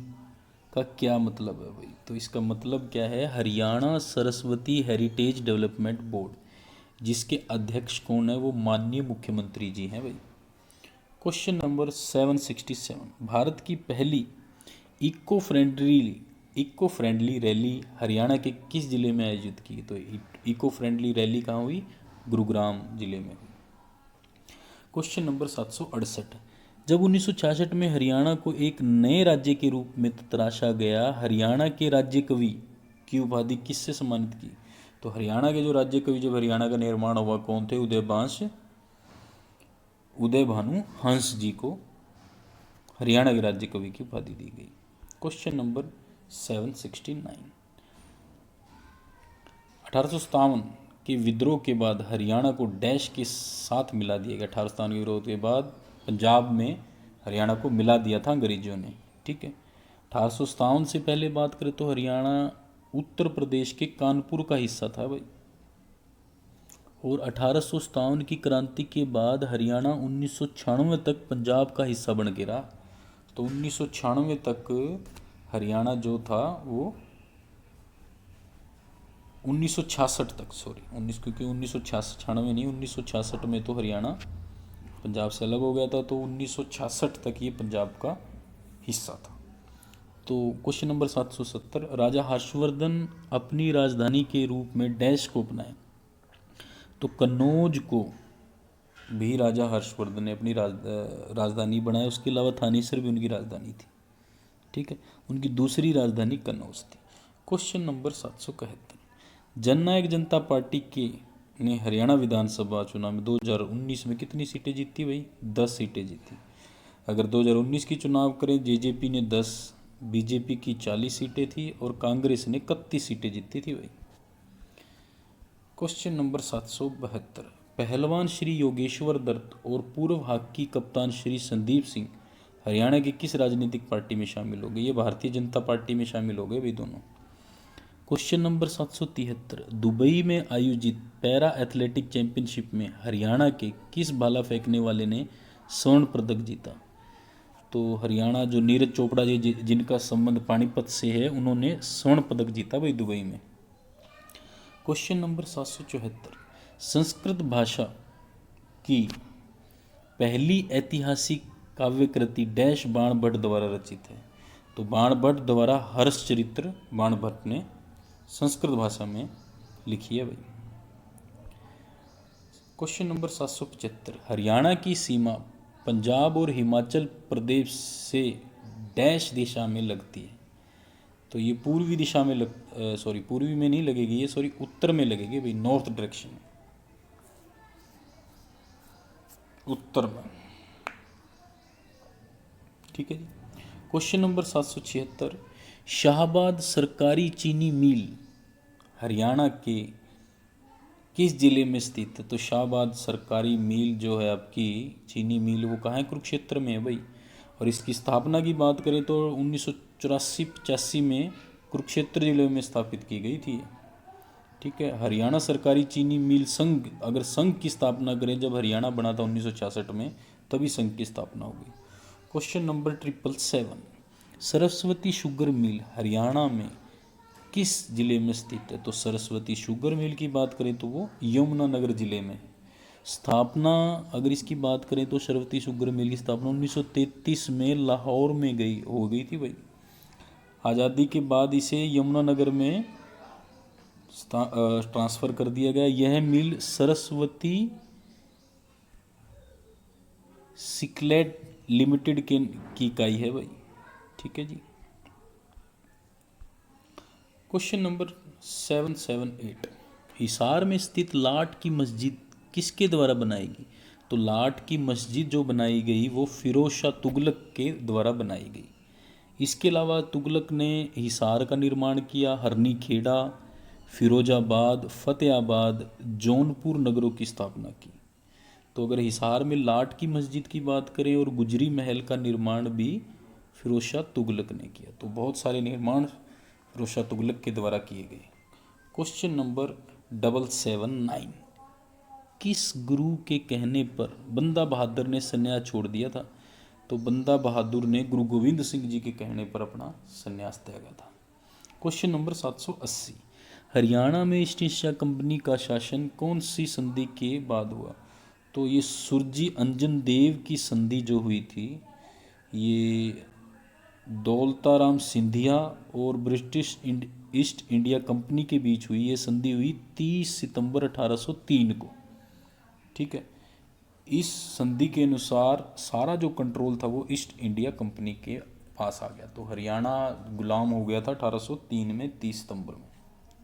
का क्या मतलब है भाई? तो इसका मतलब क्या है? Haryana Saraswati heritage development board, जिसके अध्यक्ष कौन है? वो माननीय मुख्यमंत्री जी हैं भाई। क्वेश्चन नंबर 767, भारत की पहली इको फ्रेंडली रैली हरियाणा के किस जिले में आयोजित की? तो इको फ्रेंडली रैली कहाँ हुई? गुरुग्राम जिले में हुई। क्वेश्चन नंबर 768, जब 1966 में हरियाणा को एक नए राज्य के रूप में तराशा गया, हरियाणा के राज्य कवि की उपाधि किससे सम्मानित की? तो हरियाणा के जो राज्य कवि जब हरियाणा का निर्माण हुआ, कौन थे? उदय भानु हंस जी को हरियाणा के राज्य कवि की उपाधि दी गई। क्वेश्चन नंबर 769, 1857 के विद्रोह के बाद हरियाणा को डैश के साथ मिला दिया गया। 1857 के विरोध के बाद पंजाब में हरियाणा को मिला दिया था अंग्रेजों ने। ठीक है। 1857 से पहले बात करें तो हरियाणा उत्तर प्रदेश के कानपुर का हिस्सा था भाई। और 1857 की क्रांति के बाद हरियाणा 1996 तक पंजाब का हिस्सा बन के रहा। तो 1996 तक हरियाणा जो था वो 1966 तक, क्योंकि 1996 नहीं, 1966 में तो हरियाणा पंजाब से अलग हो गया था, तो 1966 तक ये पंजाब का हिस्सा था। तो क्वेश्चन नंबर 770, राजा हर्षवर्धन अपनी राजधानी के रूप में डैश को अपनाए? तो कन्नौज को भी राजा हर्षवर्धन ने अपनी राजधानी बनाया। उसके अलावा थानेसर भी उनकी राजधानी थी। ठीक है। उनकी दूसरी राजधानी कन्नौज थी। क्वेश्चन नंबर 771, जननायक जनता पार्टी के ने हरियाणा विधानसभा चुनाव में 2019 में कितनी सीटें जीती भाई? 10 सीटें जीती। अगर 2019 की चुनाव करें, जेजेपी ने 10, बीजेपी की 40 सीटें थी और कांग्रेस ने 31 सीटें जीती थी भाई। क्वेश्चन नंबर 772, पहलवान श्री योगेश्वर दत्त और पूर्व हॉकी कप्तान श्री संदीप सिंह हरियाणा की किस राजनीतिक पार्टी में शामिल हो गए? ये भारतीय जनता पार्टी में शामिल हो गए भाई दोनों। क्वेश्चन नंबर 773, दुबई में आयोजित पैरा एथलेटिक चैंपियनशिप में हरियाणा के किस भाला फेंकने वाले ने स्वर्ण पदक जीता? तो हरियाणा जो नीरज चोपड़ा जी जिनका संबंध पानीपत से है, उन्होंने स्वर्ण पदक जीता भाई दुबई में। क्वेश्चन नंबर 774, संस्कृत भाषा की पहली ऐतिहासिक काव्य कृति डैश बाण भट्ट द्वारा रचित है? तो बाण भट्ट द्वारा हर्षचरित्र बाण भट्ट ने संस्कृत भाषा में लिखी है भाई। क्वेश्चन नंबर 775, हरियाणा की सीमा पंजाब और हिमाचल प्रदेश से डैश दिशा में लगती है? तो ये पूर्वी दिशा में पूर्वी में नहीं लगेगी ये, उत्तर में लगेगी भाई, नॉर्थ डायरेक्शन में, उत्तर में। ठीक है जी। क्वेश्चन नंबर 776, शाहबाद सरकारी चीनी मिल हरियाणा के किस जिले में स्थित है? तो शाहबाद सरकारी मिल जो है आपकी चीनी मिल, वो कहाँ है? कुरुक्षेत्र में है भाई। और इसकी स्थापना की बात करें तो 1984-85 में कुरुक्षेत्र जिले में स्थापित की गई थी। ठीक है। हरियाणा सरकारी चीनी मिल संघ, अगर संघ की स्थापना करें, जब हरियाणा बना था 1966 में, तभी संघ की स्थापना हो गई। Question number 777, Saraswati sugar mill Haryana में किस जिले में स्थित है? तो सरस्वती शुगर मिल की बात करें तो वो यमुनानगर जिले में। स्थापना अगर इसकी बात करें तो सरस्वती शुगर मिल की स्थापना 1933 में लाहौर में हो गई थी भाई। आज़ादी के बाद इसे यमुनानगर में ट्रांसफ़र कर दिया गया। यह मिल सरस्वती सिकलेट लिमिटेड की इकाई है भाई। ठीक है जी। क्वेश्चन नंबर 778, हिसार में स्थित लाट की मस्जिद किसके द्वारा बनाई गई? तो लाट की मस्जिद जो बनाई गई वो फिरोज शाह तुगलक के द्वारा बनाई गई। इसके अलावा तुगलक ने हिसार का निर्माण किया, हरनी खेड़ा, फिरोजाबाद, फतेहाबाद, जौनपुर नगरों की स्थापना की। तो अगर हिसार में लाट की मस्जिद की बात करें और गुजरी महल का निर्माण भी फिरोज शाह तुगलक ने किया। तो बहुत सारे निर्माण फिरोज शाह तुगलक के द्वारा किए गए। क्वेश्चन नंबर 779, किस गुरु के कहने पर बंदा बहादुर ने संन्यास छोड़ दिया था? तो बंदा बहादुर ने गुरु गोविंद सिंह जी के कहने पर अपना संन्यास त्यागा था। क्वेश्चन नंबर 780, हरियाणा में ईस्ट इंडिया कंपनी का शासन कौन सी संधि के बाद हुआ? तो ये सुरजी अंजन देव की संधि जो हुई थी, ये दौलताराम सिंधिया और ब्रिटिश ईस्ट इंडिया कंपनी के बीच हुई। ये संधि हुई 30 सितंबर 1803 को। ठीक है, इस संधि के अनुसार सारा जो कंट्रोल था वो ईस्ट इंडिया कंपनी के पास आ गया। तो हरियाणा गुलाम हो गया था 1803 में 30 सितंबर में।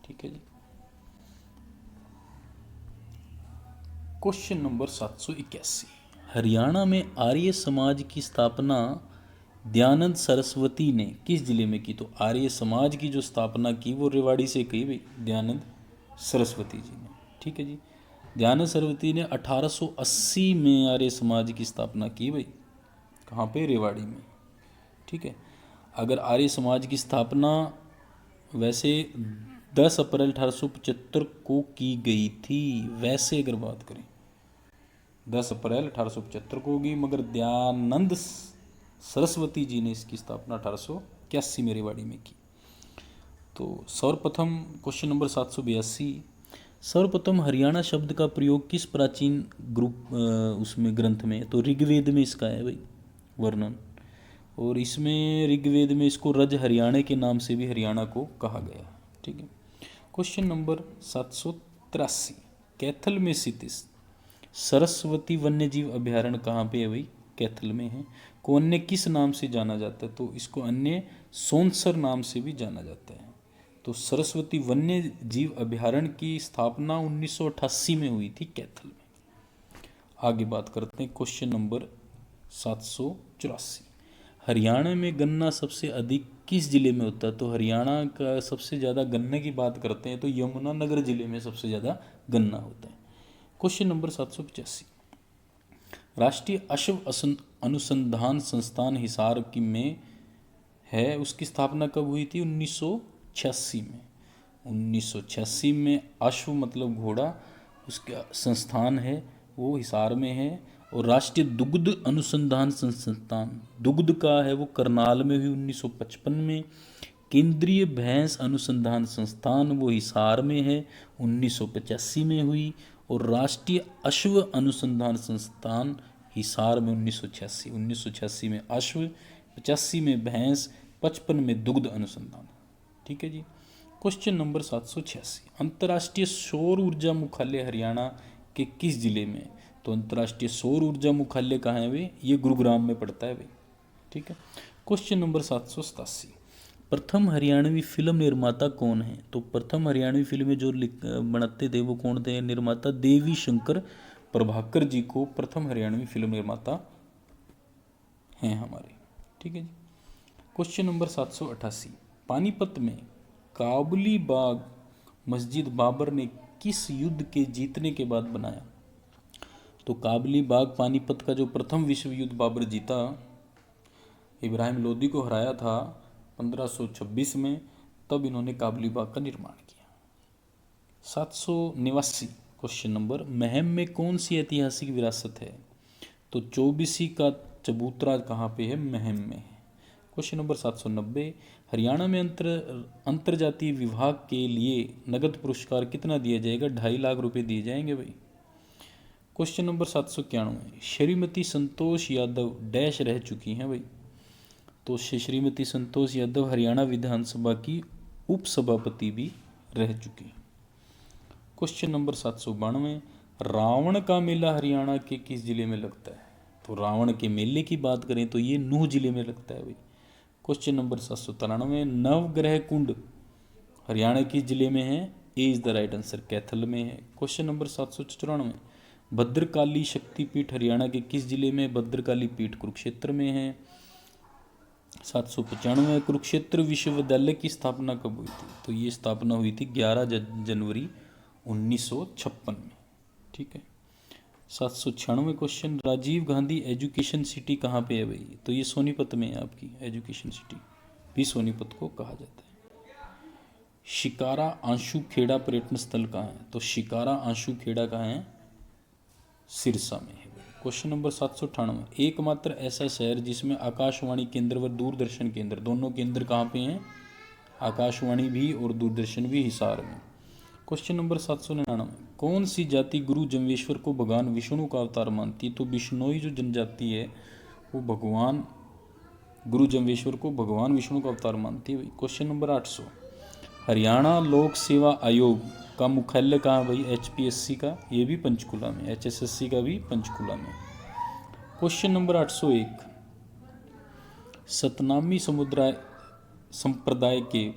ठीक है जी। क्वेश्चन नंबर 781, हरियाणा में आर्य समाज की स्थापना दयानंद सरस्वती ने किस जिले में की? तो आर्य समाज की जो स्थापना की वो रेवाड़ी से की भाई, दयानंद सरस्वती जी ने। ठीक है जी, दयानंद सरस्वती ने 1880 में आर्य समाज की स्थापना की भाई। कहाँ पे? रेवाड़ी में। ठीक है, अगर आर्य समाज की स्थापना वैसे 10 अप्रैल 1875 को की गई थी, वैसे अगर बात करें 10 अप्रैल 1875 को होगी, मगर दयानंद सरस्वती जी ने इसकी स्थापना 1881 में रेवाड़ी में की। तो सर्वप्रथम क्वेश्चन नंबर 782, सर्वप्रथम हरियाणा शब्द का प्रयोग किस प्राचीन ग्रुप उसमें ग्रंथ में? तो ऋग्वेद में इसका है भाई वर्णन, और इसमें ऋग्वेद में इसको रज हरियाणा के नाम से भी हरियाणा को कहा गया। ठीक है, क्वेश्चन नंबर 783, कैथल में स्थित सरस्वती वन्य जीव अभ्यारण्य कहाँ पे है भाई? कैथल में है। को अन्य किस नाम से जाना जाता है? तो इसको अन्य सोनसर नाम से भी जाना जाता है। तो सरस्वती वन्य जीव अभ्यारण्य की स्थापना 1988 में हुई थी कैथल में। आगे बात करते हैं क्वेश्चन नंबर 784, हरियाणा में गन्ना सबसे अधिक किस जिले में होता है? तो हरियाणा का सबसे ज़्यादा गन्ने की बात करते हैं तो यमुनानगर जिले में सबसे ज़्यादा गन्ना होता है। क्वेश्चन नंबर 785, राष्ट्रीय अश्व अनुसंधान संस्थान हिसार की में है, उसकी स्थापना कब हुई थी? 1986 में। 1986 में अश्व मतलब घोड़ा, उसका संस्थान है वो हिसार में है। और राष्ट्रीय दुग्ध अनुसंधान संस्थान दुग्ध का है वो करनाल में हुई 1955 में। केंद्रीय भैंस अनुसंधान संस्थान वो हिसार में है 1985 में हुई। और राष्ट्रीय अश्व अनुसंधान संस्थान हिसार में 1986 में अश्व, 85 में भैंस, 55 में दुग्ध अनुसंधान। ठीक है जी। क्वेश्चन नंबर 786, अंतर्राष्ट्रीय सौर ऊर्जा मुख्यालय हरियाणा के किस जिले में? तो अंतर्राष्ट्रीय सौर ऊर्जा मुख्यालय कहाँ है वे? ये गुरुग्राम में पड़ता है भाई। ठीक है। क्वेश्चन नंबर 787, प्रथम हरियाणवी फिल्म निर्माता कौन है? तो प्रथम हरियाणवी फिल्में जो बनाते थे वो कौन थे? निर्माता देवी शंकर प्रभाकर जी को प्रथम हरियाणवी फिल्म निर्माता हैं हमारे। ठीक है जी। क्वेश्चन नंबर 788, पानीपत में काबुली बाग मस्जिद बाबर ने किस युद्ध के जीतने के बाद बनाया? तो काबुली बाग पानीपत का जो प्रथम विश्व युद्ध बाबर जीता, इब्राहिम लोदी को हराया था 1526 में, तब इन्होंने काबुली बाग का निर्माण किया। 789 क्वेश्चन नंबर, महम में कौन सी ऐतिहासिक विरासत है? तो चौबीसी का चबूतरा कहाँ पे है? महम में है। क्वेश्चन नंबर 790, हरियाणा में अंतरजातीय विभाग के लिए नगद पुरस्कार कितना दिया जाएगा? 2.5 लाख रुपए दिए जाएंगे भाई। Question number 791, Shrimati Santosh Yadav dash रह चुकी हैं भाई? तो श्रीमती संतोष यादव हरियाणा विधानसभा की उपसभापति भी रह चुकी हैं। क्वेश्चन नंबर 792, रावण का मेला हरियाणा के किस जिले में लगता है? तो रावण के मेले की बात करें तो ये नूह जिले में लगता है भाई। क्वेश्चन नंबर 793, नवग्रह कुंड हरियाणा किस जिले में है? A is the right answer, Kaithal में है। क्वेश्चन नंबर 794, भद्रकाली शक्तिपीठ हरियाणा के किस जिले में? भद्रकाली पीठ कुरुक्षेत्र में है। 795, कुरुक्षेत्र विश्वविद्यालय की स्थापना कब हुई थी? तो ये स्थापना हुई थी 11 जनवरी 1956 में। ठीक है। 796 question, Rajiv Gandhi education city कहाँ पे है भाई? तो ये सोनीपत में है आपकी एजुकेशन सिटी, भी सोनीपत को कहा जाता है। शिकारा आंशु खेड़ा पर्यटन स्थल कहाँ है? तो शिकारा आंशु खेड़ा कहाँ है? सिरसा में है। क्वेश्चन नंबर 798, एकमात्र ऐसा शहर जिसमें आकाशवाणी केंद्र व दूरदर्शन केंद्र दोनों केंद्र कहाँ पे हैं? आकाशवाणी भी और दूरदर्शन भी हिसार में। क्वेश्चन नंबर 799, कौन सी जाति गुरु जम्बेश्वर को भगवान विष्णु का अवतार मानती है? तो बिश्नोई जो जनजाति है वो भगवान गुरु जम्बेश्वर को भगवान विष्णु का अवतार मानती है भाई। क्वेश्चन नंबर 800, हरियाणा लोक सेवा आयोग का मुख्यालय कहाँ भाई? HPSC का, ये भी पंचकुला में, HSSC का भी पंचकुला में। क्वेश्चन नंबर 801, सतनामी समुदाय संप्रदाय के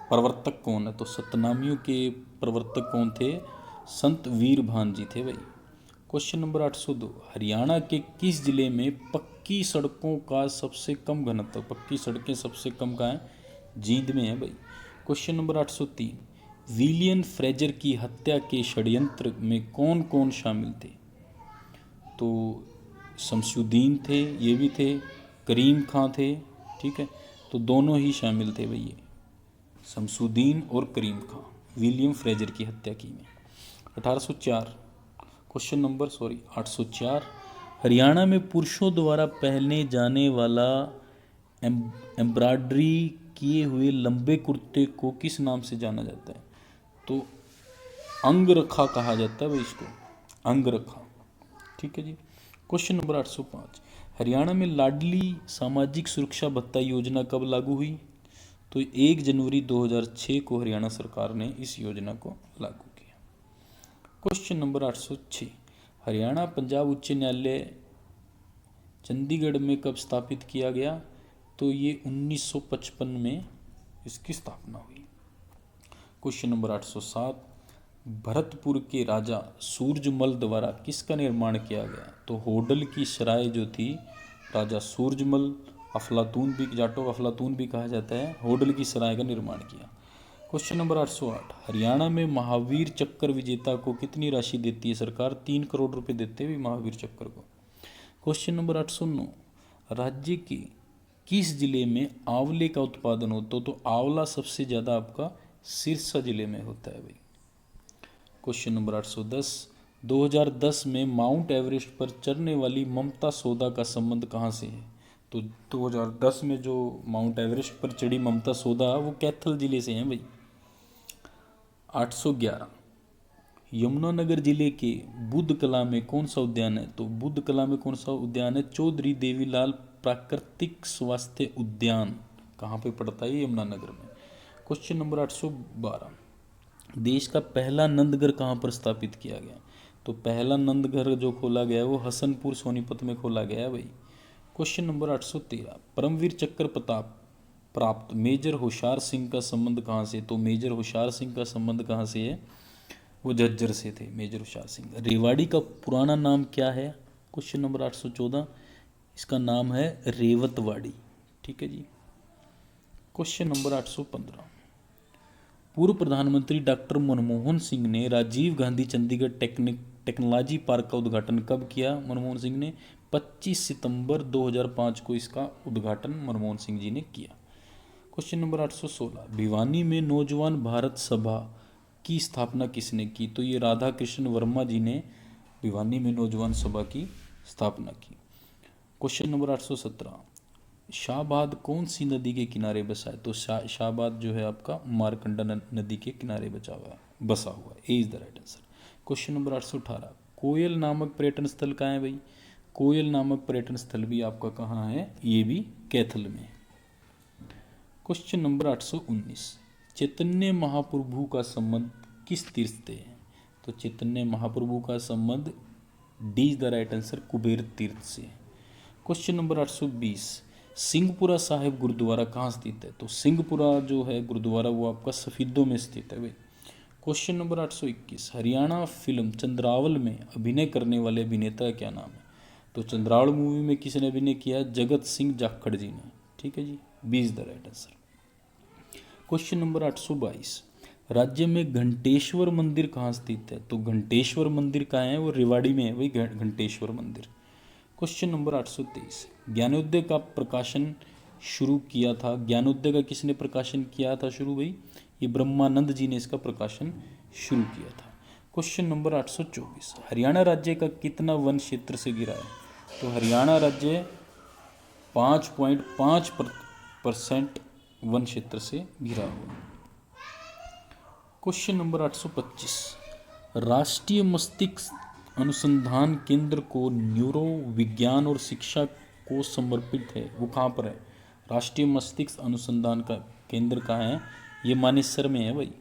प्रवर्तक कौन है? तो सतनामियों के प्रवर्तक कौन थे? संत वीरभान जी थे भाई। क्वेश्चन नंबर 802, हरियाणा के किस जिले में पक्की सड़कों का सबसे कम घनत्व? पक्की सड़कें सबसे कम कहाँ है? जींद में है भाई। क्वेश्चन नंबर 803, विलियम फ्रेजर की हत्या के षड्यंत्र में कौन कौन शामिल थे? तो शमसुद्दीन थे, ये भी थे, करीम खां थे, ठीक है, तो दोनों ही शामिल थे भाई, ये शमसुद्दीन और करीम खां विलियम फ्रेजर की हत्या की में। 1804 क्वेश्चन नंबर 804, हरियाणा में पुरुषों द्वारा पहने जाने वाला एम्ब्रॉयडरी किए हुए लंबे कुर्ते को किस नाम से जाना जाता है? तो अंगरखा कहा जाता है भाई इसको, अंगरखा, ठीक है जी। क्वेश्चन नंबर 805, हरियाणा में लाडली सामाजिक सुरक्षा भत्ता योजना कब लागू हुई? तो 1 जनवरी 2006 को हरियाणा सरकार ने इस योजना को लागू किया। क्वेश्चन नंबर 806, हरियाणा पंजाब उच्च न्यायालय चंडीगढ़ में कब स्थापित किया गया? तो ये 1955 में इसकी स्थापना हुई। क्वेश्चन नंबर 807, भरतपुर के राजा सूरजमल द्वारा किसका निर्माण किया गया? तो होडल की सराय जो थी, राजा सूरजमल, अफलातून भी, जाटो अफलातून भी कहा जाता है, होडल की सराय का निर्माण किया। क्वेश्चन नंबर 808, हरियाणा में महावीर चक्र विजेता को कितनी राशि देती है सरकार? 3 करोड़ रुपए देते हैं महावीर चक्र को। क्वेश्चन नंबर 809, राज्य के किस जिले में आंवले का उत्पादन होता? तो आंवला सबसे ज़्यादा आपका सिरसा जिले में होता है भाई। क्वेश्चन नंबर 810, 2010 में माउंट एवरेस्ट पर चढ़ने वाली ममता सोदा का संबंध कहाँ से है? तो 2010 में जो माउंट एवरेस्ट पर चढ़ी ममता सोदा वो कैथल जिले से हैं भाई। 811, यमुनानगर जिले के बुद्ध कला में कौन सा उद्यान है? तो बुद्ध कला में कौन सा उद्यान है? चौधरी देवीलाल प्राकृतिक स्वास्थ्य उद्यान कहाँ पे पड़ता है? यमुनानगर में। क्वेश्चन नंबर 812, देश का पहला नंदघर कहाँ पर स्थापित किया गया? तो पहला नंदघर जो खोला गया है वो हसनपुर सोनीपत में खोला गया है भाई। क्वेश्चन नंबर 813, परमवीर चक्र प्रताप प्राप्त मेजर होशियार सिंह का संबंध कहाँ से? तो मेजर होशियार सिंह का संबंध कहाँ से है? वो झज्जर से थे मेजर होशियार सिंह। रेवाड़ी का पुराना नाम क्या है? क्वेश्चन नंबर 814, इसका नाम है रेवतवाड़ी, ठीक है जी। क्वेश्चन नंबर 815, पूर्व प्रधानमंत्री डॉक्टर मनमोहन सिंह ने राजीव गांधी चंडीगढ़ टेक्नोलॉजी पार्क का उद्घाटन कब किया? मनमोहन सिंह ने 25 सितंबर 2005 को इसका उद्घाटन मनमोहन सिंह जी ने किया। क्वेश्चन नंबर 816, भिवानी में नौजवान भारत सभा की स्थापना किसने की? तो ये राधा कृष्ण वर्मा जी ने भिवानी में नौजवान सभा की स्थापना की। क्वेश्चन नंबर 817, शाहबाद कौन सी नदी के किनारे बसा है? तो शाहबाद जो है आपका मारकंडा नदी के किनारे बसा हुआ है, A is the right answer. Question number 818, Koyal नामक पर्यटन स्थल कहाँ है भाई? कोयल नामक पर्यटन स्थल भी आपका कहाँ है? ये भी कैथल में। क्वेश्चन नंबर 819, चैतन्य महाप्रभु का संबंध किस तीर्थ से है? तो चैतन्य महाप्रभु का संबंध D is the right answer, Kuber तीर्थ से। क्वेश्चन नंबर 820, सिंहपुरा साहिब गुरुद्वारा कहाँ स्थित है? तो सिंहपुरा जो है गुरुद्वारा वो आपका सफीदों में स्थित है भाई। Question number 821, Haryana film Chandrawal में अभिनय करने वाले अभिनेता का क्या नाम है? तो चंद्रावल मूवी में किसने अभिनय किया? जगत सिंह जाखड़ जी ने, ठीक है जी, B is the right answer. Question number 822, राज्य में घंटेश्वर मंदिर कहाँ स्थित है? तो घंटेश्वर मंदिर कहाँ है? वो रेवाड़ी में है वही घंटेश्वर मंदिर। क्वेश्चन नंबर 823, ज्ञानोदय का प्रकाशन शुरू किया था, ज्ञानोदय का किसने प्रकाशन किया था शुरू भाई? ये ब्रह्मानंद जी ने इसका प्रकाशन शुरू किया था। क्वेश्चन नंबर 824, हरियाणा राज्य का कितना वन क्षेत्र से घिरा है? तो हरियाणा राज्य 5.5% वन क्षेत्र से घिरा हुआ। क्वेश्चन नंबर 825, राष्ट्रीय मस्तिष्क अनुसंधान केंद्र को न्यूरो विज्ञान और शिक्षा को समर्पित है, वो कहाँ पर है? राष्ट्रीय मस्तिष्क अनुसंधान का केंद्र कहाँ है? ये मानेसर में है भाई।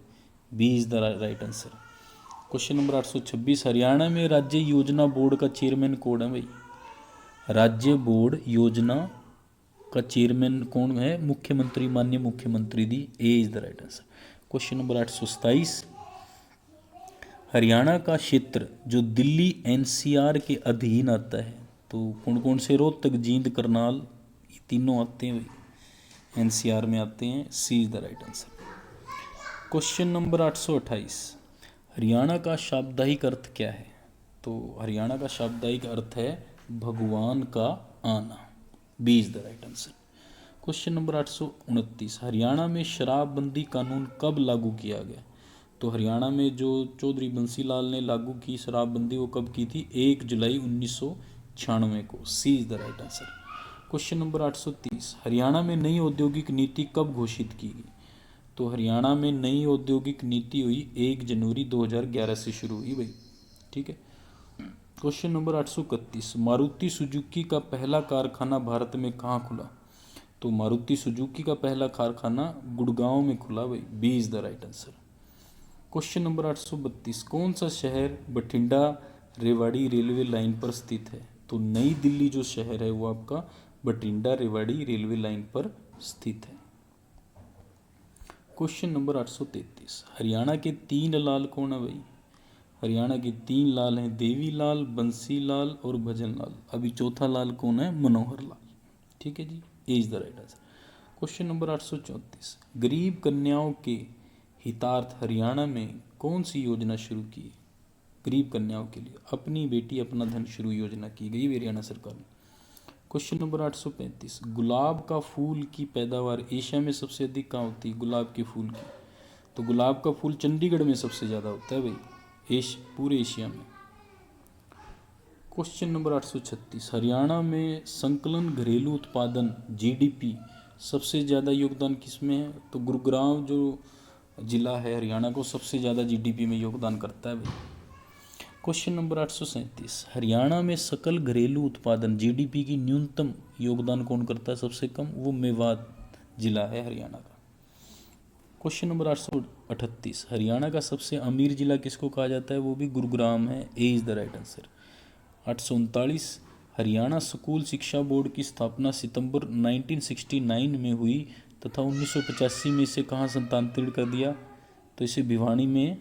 B is the right answer. Question number 826, Haryana में राज्य योजना बोर्ड का चेयरमैन कौन है भाई? राज्य बोर्ड योजना का चेयरमैन कौन है? मुख्यमंत्री, माननीय मुख्यमंत्री दी। A is the right answer. Question number 827, Haryana का क्षेत्र जो दिल्ली एनसीआर के अधीन आता है, तो कौन कौन से? रोहतक, जींद, करनाल, ये तीनों आते हैं भाई, एनसीआर में आते हैं। C is the right answer. Question number 828, Haryana का शाब्दिक अर्थ क्या है? तो हरियाणा का शाब्दिक अर्थ है भगवान का आना। B is the right answer. Question number 829, Haryana में शराबबंदी कानून कब लागू किया गया? तो हरियाणा में जो चौधरी बंसीलाल ने लागू की शराबबंदी, वो कब की थी? 1 जुलाई 1996 को। C is the right answer. Question number 830, Haryana में नई औद्योगिक नीति कब घोषित की गई? तो हरियाणा में नई औद्योगिक नीति हुई 1 जनवरी 2011 से शुरू हुई भाई, ठीक है। क्वेश्चन नंबर 831, मारुति सुजुकी का पहला कारखाना भारत में कहाँ खुला? तो मारुति सुजुकी का पहला कारखाना गुड़गांव में खुला भाई। B is the right answer. Question number 832, कौन सा शहर बठिंडा रेवाड़ी रेलवे लाइन पर स्थित है? तो नई दिल्ली जो शहर है वो आपका बठिंडा रेवाड़ी रेलवे लाइन पर स्थित है। क्वेश्चन नंबर 833, हरियाणा के 3 लाल कौन है भाई? हरियाणा के 3 लाल हैं, देवी लाल, बंसी लाल और भजन लाल। अभी चौथा लाल कौन है? मनोहर लाल, ठीक है जी। A is the right answer. Question number 834, गरीब कन्याओं के हितार्थ हरियाणा में कौन सी योजना शुरू की? गरीब कन्याओं के लिए अपनी बेटी अपना धन शुरू योजना की गई हरियाणा सरकार ने। क्वेश्चन नंबर 835, गुलाब का फूल की पैदावार एशिया में सबसे अधिक कहाँ होती है? गुलाब के फूल की, तो गुलाब का फूल चंडीगढ़ में सबसे ज़्यादा होता है भाई, पूरे एशिया में। क्वेश्चन नंबर 836, हरियाणा में संकलन घरेलू उत्पादन जीडीपी सबसे ज़्यादा योगदान किसमें है? तो गुरुग्राम जो जिला है हरियाणा को सबसे ज़्यादा जीडीपी में योगदान करता है भाई। क्वेश्चन नंबर 837, हरियाणा में सकल घरेलू उत्पादन जीडीपी की न्यूनतम योगदान कौन करता है सबसे कम? वो मेवात जिला है हरियाणा का। क्वेश्चन नंबर 838, हरियाणा का सबसे अमीर जिला किसको कहा जाता है? वो भी गुरुग्राम है। A is the right answer. 839, Haryana school शिक्षा बोर्ड की स्थापना सितंबर 1969 में हुई तथा 1985 में इसे कहाँ स्थानांतरित कर दिया? तो इसे भिवानी में,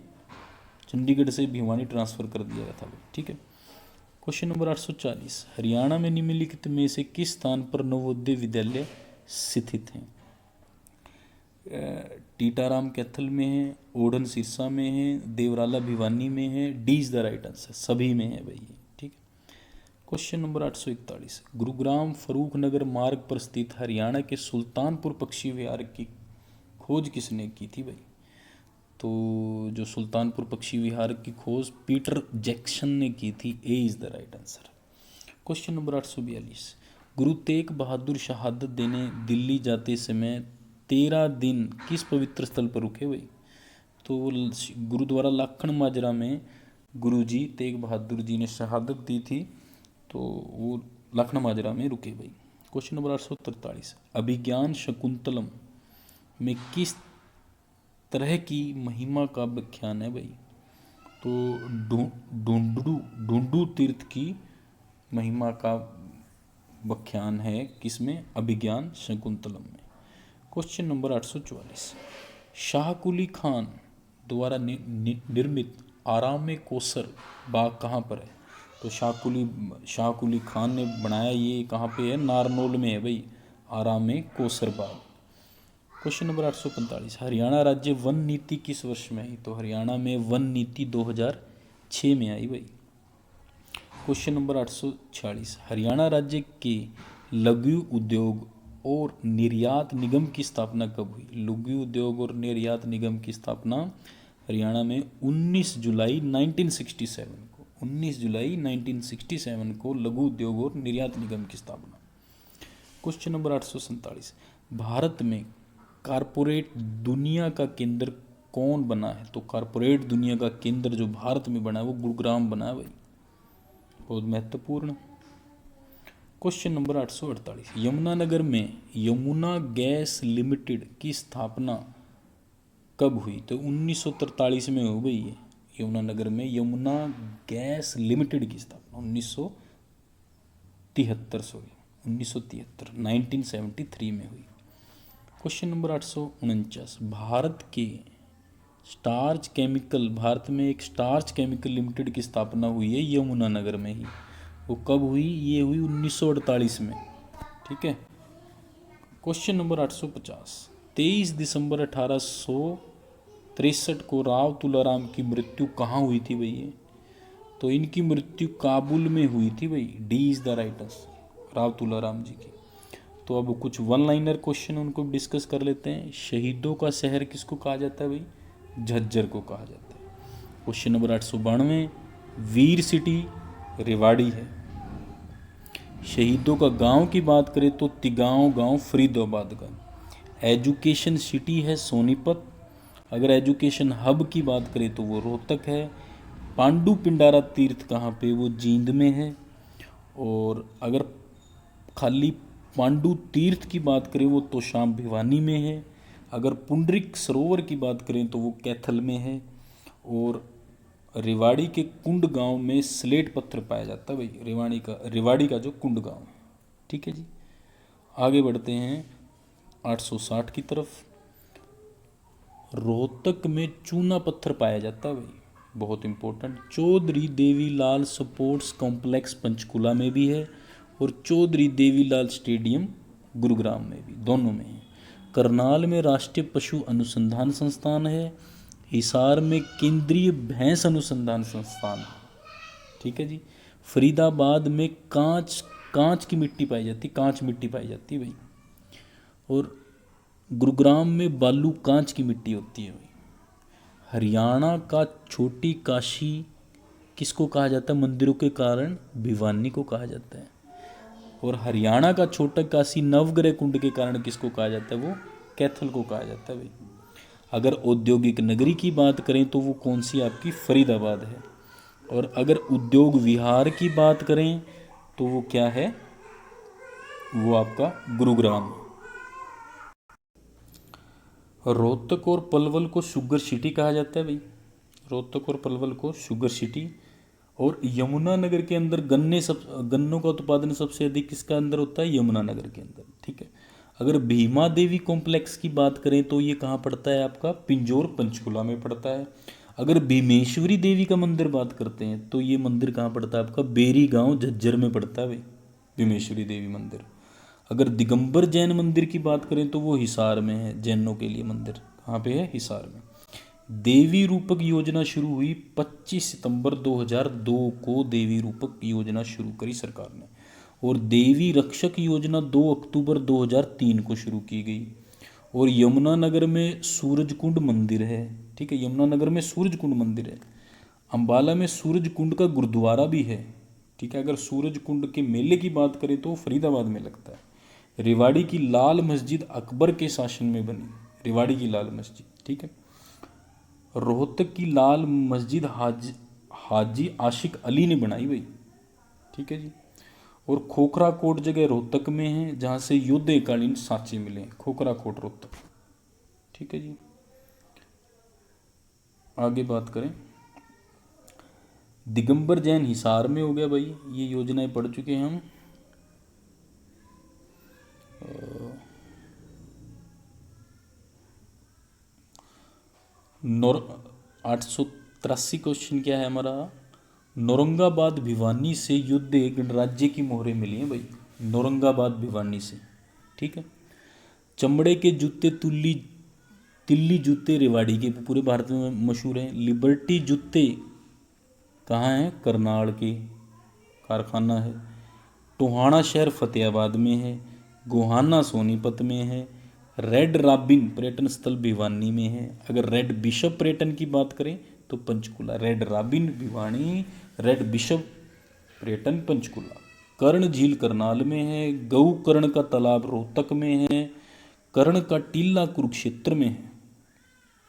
चंडीगढ़ से भिवानी ट्रांसफ़र कर दिया गया था, ठीक है। क्वेश्चन नंबर 840, हरियाणा में निम्नलिखित में से किस स्थान पर नवोदय विद्यालय स्थित हैं? टीटाराम कैथल में है, ओढ़न सिरसा में है, देवराला भिवानी में है। D is the right answer, सभी में है भाई, ठीक है। क्वेश्चन नंबर 841, गुरुग्राम फरूख नगर मार्ग पर स्थित हरियाणा के सुल्तानपुर पक्षी विहार की खोज किसने की थी भाई? तो जो सुल्तानपुर पक्षी विहार की खोज पीटर जैक्सन ने की थी। A is the right answer. Question number 842, Guru Tegh Bahadur शहादत देने दिल्ली जाते समय 13 दिन किस पवित्र स्थल पर रुके भाई? तो गुरुद्वारा लाखन माजरा में गुरुजी तेग बहादुर जी ने शहादत दी थी, तो वो लाखन माजरा में रुके भाई। क्वेश्चन नंबर 843, अभिज्ञान शकुंतलम में किस तरह की महिमा का व्याख्यान है भाई? तो ढूंढू तीर्थ की महिमा का व्याख्यान है किसमें? अभिज्ञान शकुंतलम में। क्वेश्चन नंबर 844, शाह कुली खान द्वारा निर्मित आराम कोसर बाग कहाँ पर है? तो शाह कुली खान ने बनाया, ये कहाँ पे है? नारनौल में है भाई, आराम कोसर बाग। क्वेश्चन नंबर 845, हरियाणा राज्य वन नीति किस वर्ष में आई? तो हरियाणा में वन नीति 2006 में आई भाई। क्वेश्चन नंबर 846, हरियाणा राज्य के लघु उद्योग और निर्यात निगम की स्थापना कब हुई? लघु उद्योग और निर्यात निगम की स्थापना हरियाणा में 19 जुलाई 1967 को, 19 जुलाई 1967 को लघु उद्योग और निर्यात निगम की स्थापना। क्वेश्चन नंबर 847, भारत में कारपोरेट दुनिया का केंद्र कौन बना है? तो कारपोरेट दुनिया का केंद्र जो भारत में बना है वो गुरुग्राम बना है भाई, बहुत महत्वपूर्ण। क्वेश्चन नंबर 848, यमुनानगर में यमुना गैस लिमिटेड की स्थापना कब हुई? तो 1943 में हो गई है। यमुनानगर में यमुना गैस लिमिटेड की स्थापना 1973 में हुई। क्वेश्चन नंबर 849, भारत में एक स्टार्च केमिकल लिमिटेड की स्थापना हुई है यमुनानगर में ही। वो कब हुई? ये हुई 1948 में। ठीक है। क्वेश्चन नंबर 850, 23 दिसंबर 1863 को राव तुलाराम की मृत्यु कहाँ हुई थी भैया? तो इनकी मृत्यु काबुल में हुई थी भाई। D is the right answer, Rao Tularam ji की। तो अब कुछ वन लाइनर क्वेश्चन उनको डिस्कस कर लेते हैं। शहीदों का शहर किसको कहा जाता है भाई? झज्जर को कहा जाता है। क्वेश्चन नंबर 892, वीर सिटी रेवाड़ी है। शहीदों का गांव की बात करें तो तिगांव गांव फरीदाबाद का। एजुकेशन सिटी है सोनीपत। अगर एजुकेशन हब की बात करें तो वो रोहतक है। पांडु पिंडारा तीर्थ कहाँ पे? वो जींद में है। और अगर खाली पांडु तीर्थ की बात करें वो तोशाम भिवानी में है। अगर पुंडरिक सरोवर की बात करें तो वो कैथल में है। और रेवाड़ी के कुंड गांव में स्लेट पत्थर पाया जाता है भाई, रेवाड़ी का जो कुंड गांव है। ठीक है जी, आगे बढ़ते हैं 860 की तरफ। रोहतक में चूना पत्थर पाया जाता है भाई, बहुत important. Chaudhary Devilal sports complex Panchkula में भी है और चौधरी देवीलाल स्टेडियम गुरुग्राम में भी, दोनों में है। करनाल में राष्ट्रीय पशु अनुसंधान संस्थान है। हिसार में केंद्रीय भैंस अनुसंधान संस्थान है। ठीक है जी। फरीदाबाद में कांच की मिट्टी पाई जाती, कांच मिट्टी पाई जाती है भाई। और गुरुग्राम में बालू कांच की मिट्टी होती है भाई। हरियाणा का छोटी काशी किसको कहा जाता है? मंदिरों के कारण भिवानी को कहा जाता है। और हरियाणा का छोटा काशी नवग्रह कुंड के कारण किसको कहा जाता है? वो कैथल को कहा जाता है भाई। अगर औद्योगिक नगरी की बात करें तो वो कौन सी आपकी? फरीदाबाद है। और अगर उद्योग विहार की बात करें तो वो क्या है? वो आपका गुरुग्राम। रोहतक और पलवल को शुगर सिटी कहा जाता है भाई, रोहतक और पलवल को शुगर सिटी। और यमुनानगर के अंदर गन्नों का उत्पादन सबसे अधिक किसका अंदर होता है? यमुनानगर के अंदर। ठीक है। अगर भीमा देवी कॉम्प्लेक्स की बात करें तो ये कहाँ पड़ता है आपका? पिंजौर पंचकुला में पड़ता है। अगर भीमेश्वरी देवी का मंदिर बात करते हैं तो ये मंदिर कहाँ पड़ता है आपका? बेरी गांव झज्जर में पड़ता है भाई, भीमेश्वरी देवी मंदिर। अगर दिगंबर जैन मंदिर की बात करें तो वो हिसार में है, जैनों के लिए मंदिर कहाँ पे है? हिसार में। देवी रूपक योजना शुरू हुई 25 सितंबर 2002 को देवी रूपक योजना शुरू करी सरकार ने। और देवी रक्षक योजना 2 अक्टूबर 2003 को शुरू की गई। और यमुनानगर में सूरजकुंड मंदिर है। ठीक है, यमुनानगर में सूरजकुंड मंदिर है। अंबाला में सूरजकुंड का गुरुद्वारा भी है। ठीक है। अगर सूरजकुंड के मेले की बात करें तो फरीदाबाद में लगता है। रेवाड़ी की लाल मस्जिद अकबर के शासन में बनी, रेवाड़ी की लाल मस्जिद। ठीक है। रोहतक की लाल मस्जिद हाजी आशिक अली ने बनाई भाई। ठीक है जी। और खोखरा कोट जगह रोहतक में है जहाँ से युद्धकालीन सांचे मिले हैं, खोखरा कोट रोहतक। ठीक है जी। आगे बात करें, दिगंबर जैन हिसार में हो गया भाई, ये योजनाएं पढ़ चुके हैं हम। 883 क्वेश्चन क्या है हमारा? नौरंगाबाद भिवानी से युद्ध गणराज्य की मोहरें मिली हैं भाई, नौरंगाबाद भिवानी से। ठीक है। चमड़े के जूते तिल्ली जूते रेवाड़ी के पूरे भारत में मशहूर हैं। लिबर्टी जूते कहाँ हैं? करनाल के कारखाना है। टोहाना शहर फतेहाबाद में है। गोहाना सोनीपत में है। रेड रॉबिन पर्यटन स्थल भिवानी में है। अगर रेड बिशप पर्यटन की बात करें तो Panchkula. Red robin Bhiwani, red bishop पर्यटन पंचकुला। कर्ण झील करनाल में है। गऊ कर्ण का तालाब रोहतक में है। कर्ण का टीला कुरुक्षेत्र में है।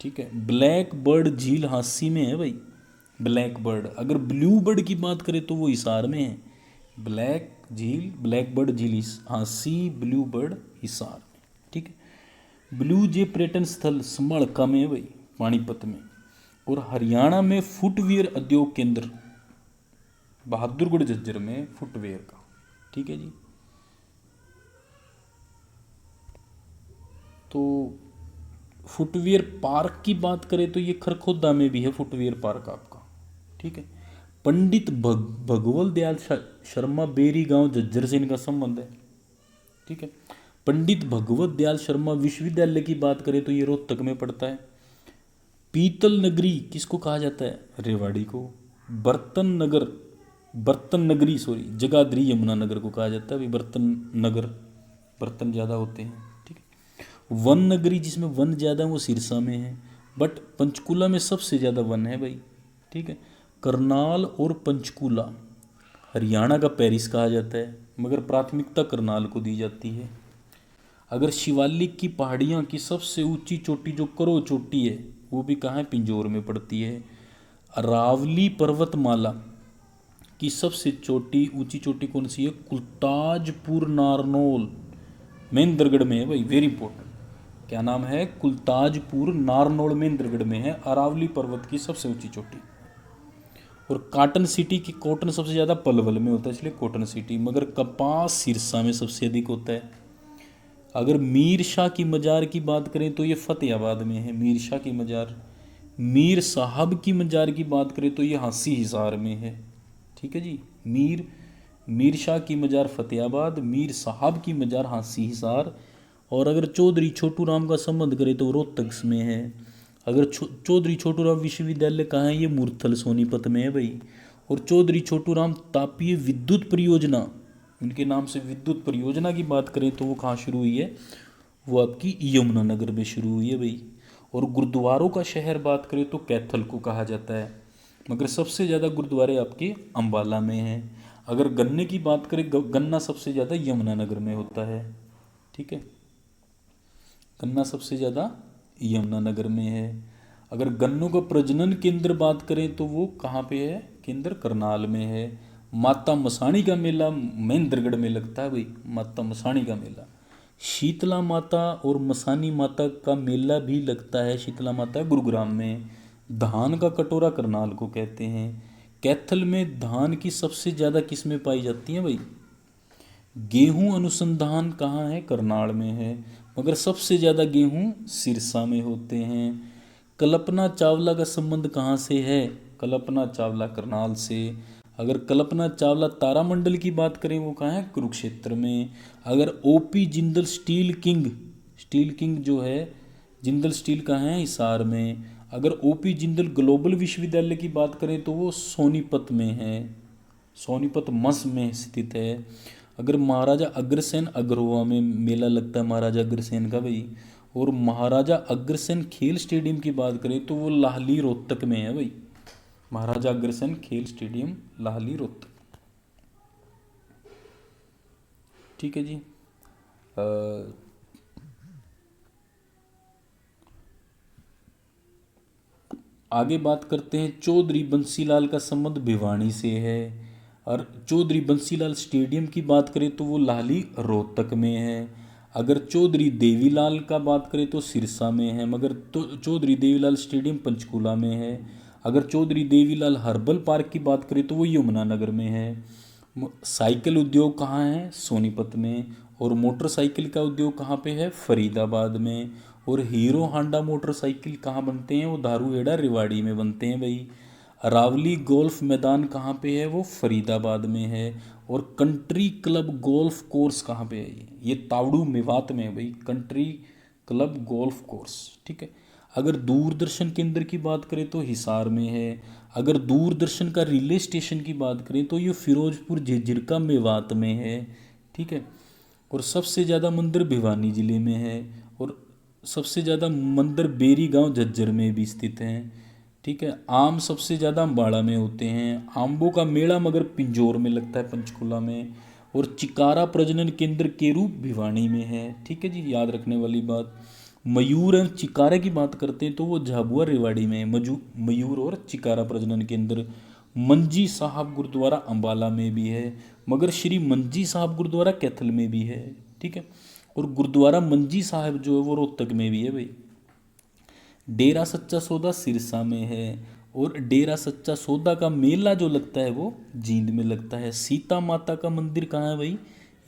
ठीक है। ब्लैक बर्ड झील हांसी में है भाई। ब्लैक बर्ड, अगर ब्लू बर्ड की बात करें तो वो हिसार में है। ब्लैक बर्ड झील हांसी, ब्लू बर्ड हिसार में। ठीक है। ब्लू जे पर्यटन स्थल स्मारका में है भाई, पानीपत में। और हरियाणा में फुटवियर उद्योग केंद्र बहादुरगढ़ झज्जर में फुटवेयर का। ठीक है जी। तो फुटवियर पार्क की बात करें तो ये खरखोदा में भी है फुटवियर पार्क आपका। ठीक है। पंडित भगवल दयाल शर्मा बेरी गांव झज्जर से इनका संबंध है। ठीक है। पंडित भगवत दयाल शर्मा विश्वविद्यालय की बात करें तो ये रोहतक में पड़ता है। पीतल नगरी किसको कहा जाता है? रेवाड़ी को। बर्तन नगरी जगाधरी यमुनानगर को कहा जाता है भाई। बर्तन नगर, बर्तन ज़्यादा होते हैं। ठीक है। वन नगरी जिसमें वन ज़्यादा है वो सिरसा में है, बट पंचकुला में सबसे ज़्यादा वन है भाई। ठीक है। करनाल और पंचकुला हरियाणा का पेरिस कहा जाता है, मगर प्राथमिकता करनाल को दी जाती है। अगर शिवालिक की पहाड़ियाँ की सबसे ऊंची चोटी जो करो चोटी है वो भी कहाँ है? पिंजौर में पड़ती है। अरावली पर्वतमाला की सबसे ऊंची चोटी कौन सी है? कुलताजपुर नारनौल महेंद्रगढ़ में है भाई। Very important. क्या नाम है? कुलताजपुर नारनौल महेंद्रगढ़ में है अरावली पर्वत की सबसे ऊंची चोटी। और कॉटन सिटी की कॉटन सबसे ज़्यादा पलवल में होता है इसलिए कॉटन सिटी, मगर कपास सिरसा में सबसे अधिक होता है। अगर मीर शाह की मज़ार की बात करें तो ये फतेहाबाद में है, मीर शाह की मज़ार। मीर साहब की मज़ार की बात करें तो ये हांसी हिसार में है। ठीक है जी। मीर शाह की मज़ार फतेहाबाद, मीर साहब की मज़ार हांसी हिसार। और अगर चौधरी छोटू राम का संबंध करें तो रोहतक में है। अगर चौधरी छोटू राम विश्वविद्यालय कहाँ है? ये मूर्थल सोनीपत में है भाई। और चौधरी छोटू राम तापीय विद्युत परियोजना, उनके नाम से विद्युत परियोजना की बात करें तो वो कहाँ शुरू हुई है? वो आपकी यमुनानगर में शुरू हुई है भाई। और गुरुद्वारों का शहर बात करें तो कैथल को कहा जाता है, मगर सबसे ज़्यादा गुरुद्वारे आपके अम्बाला में हैं। अगर गन्ने की बात करें, गन्ना सबसे ज़्यादा यमुनानगर में होता है। ठीक है। गन्ना सबसे ज़्यादा यमुनानगर में है। अगर गन्नों का प्रजनन केंद्र बात करें तो वो कहाँ पे है? केंद्र करनाल में है। माता मसाणी का मेला महेंद्रगढ़ में लगता है भाई। माता मसाणी का मेला। शीतला माता और मसानी माता का मेला भी लगता है। शीतला माता गुरुग्राम में। धान का कटोरा करनाल को कहते हैं। कैथल में धान की सबसे ज़्यादा किस्में पाई जाती हैं भाई। गेहूं अनुसंधान कहाँ है? करनाल में है, मगर सबसे ज़्यादा गेहूं सिरसा में होते हैं। कल्पना चावला का संबंध कहाँ से है? कल्पना चावला करनाल से। अगर कल्पना चावला तारामंडल की बात करें वो कहाँ है? कुरुक्षेत्र में। अगर ओपी जिंदल स्टील किंग जो है जिंदल स्टील कहाँ है? हिसार में। अगर ओपी जिंदल ग्लोबल विश्वविद्यालय की बात करें तो वो सोनीपत में है, सोनीपत मस में स्थित है। अगर महाराजा अग्रसेन अग्रवा में मेला लगता है महाराजा अग्रसेन का भाई। और महाराजा अग्रसेन खेल स्टेडियम की बात करें तो वो लाहली रोहतक में है भाई। महाराजा अग्रसेन खेल स्टेडियम लाहली रोहतक। ठीक है जी। आगे बात करते हैं। चौधरी बंसीलाल का संबंध भिवानी से है। और चौधरी बंसीलाल स्टेडियम की बात करें तो वो लाहली रोहतक में है। अगर चौधरी देवीलाल का बात करें तो सिरसा में है, मगर तो चौधरी देवीलाल स्टेडियम पंचकूला में है। अगर चौधरी देवीलाल हर्बल पार्क की बात करें तो वो यमुनानगर में है। साइकिल उद्योग कहाँ है? सोनीपत में। और मोटरसाइकिल का उद्योग कहाँ पे है? फरीदाबाद में। और हीरो हांडा मोटरसाइकिल कहाँ बनते हैं? वो धारूहेड़ा रेवाड़ी में बनते हैं भाई। अरावली गोल्फ मैदान कहाँ पे है? वो फरीदाबाद में है। और कंट्री क्लब गोल्फ कोर्स कहाँ पे है? ये तावड़ू मेवात में है भाई, कंट्री क्लब गोल्फ कोर्स। ठीक है। अगर दूरदर्शन केंद्र की बात करें तो हिसार में है। अगर दूरदर्शन का रिले स्टेशन की बात करें तो ये फिरोजपुर झिरका मेवात में है। ठीक है। और सबसे ज़्यादा मंदिर भिवानी ज़िले में है, और सबसे ज़्यादा मंदिर बेरी गांव झज्जर में भी स्थित हैं। ठीक है। आम सबसे ज़्यादा अम्बाड़ा में होते हैं। आम्बों का मेला मगर पिंजौर में लगता है, पंचकुला में। और चिकारा प्रजनन केंद्र केरू भिवानी में है। ठीक है जी, याद रखने वाली बात। मयूर एवं चिकारे की बात करते हैं तो वो झाबुआ रेवाड़ी में है, मयूर और चिकारा प्रजनन केंद्र। मंजी साहब गुरुद्वारा अम्बाला में भी है, मगर श्री मंजी साहब गुरुद्वारा कैथल में भी है। ठीक है। और गुरुद्वारा मंजी साहब जो है वो रोहतक में भी है भाई। डेरा सच्चा सौदा सिरसा में है, और डेरा सच्चा सौदा का मेला जो लगता है वो जींद में लगता है। सीता माता का मंदिर कहाँ है भाई?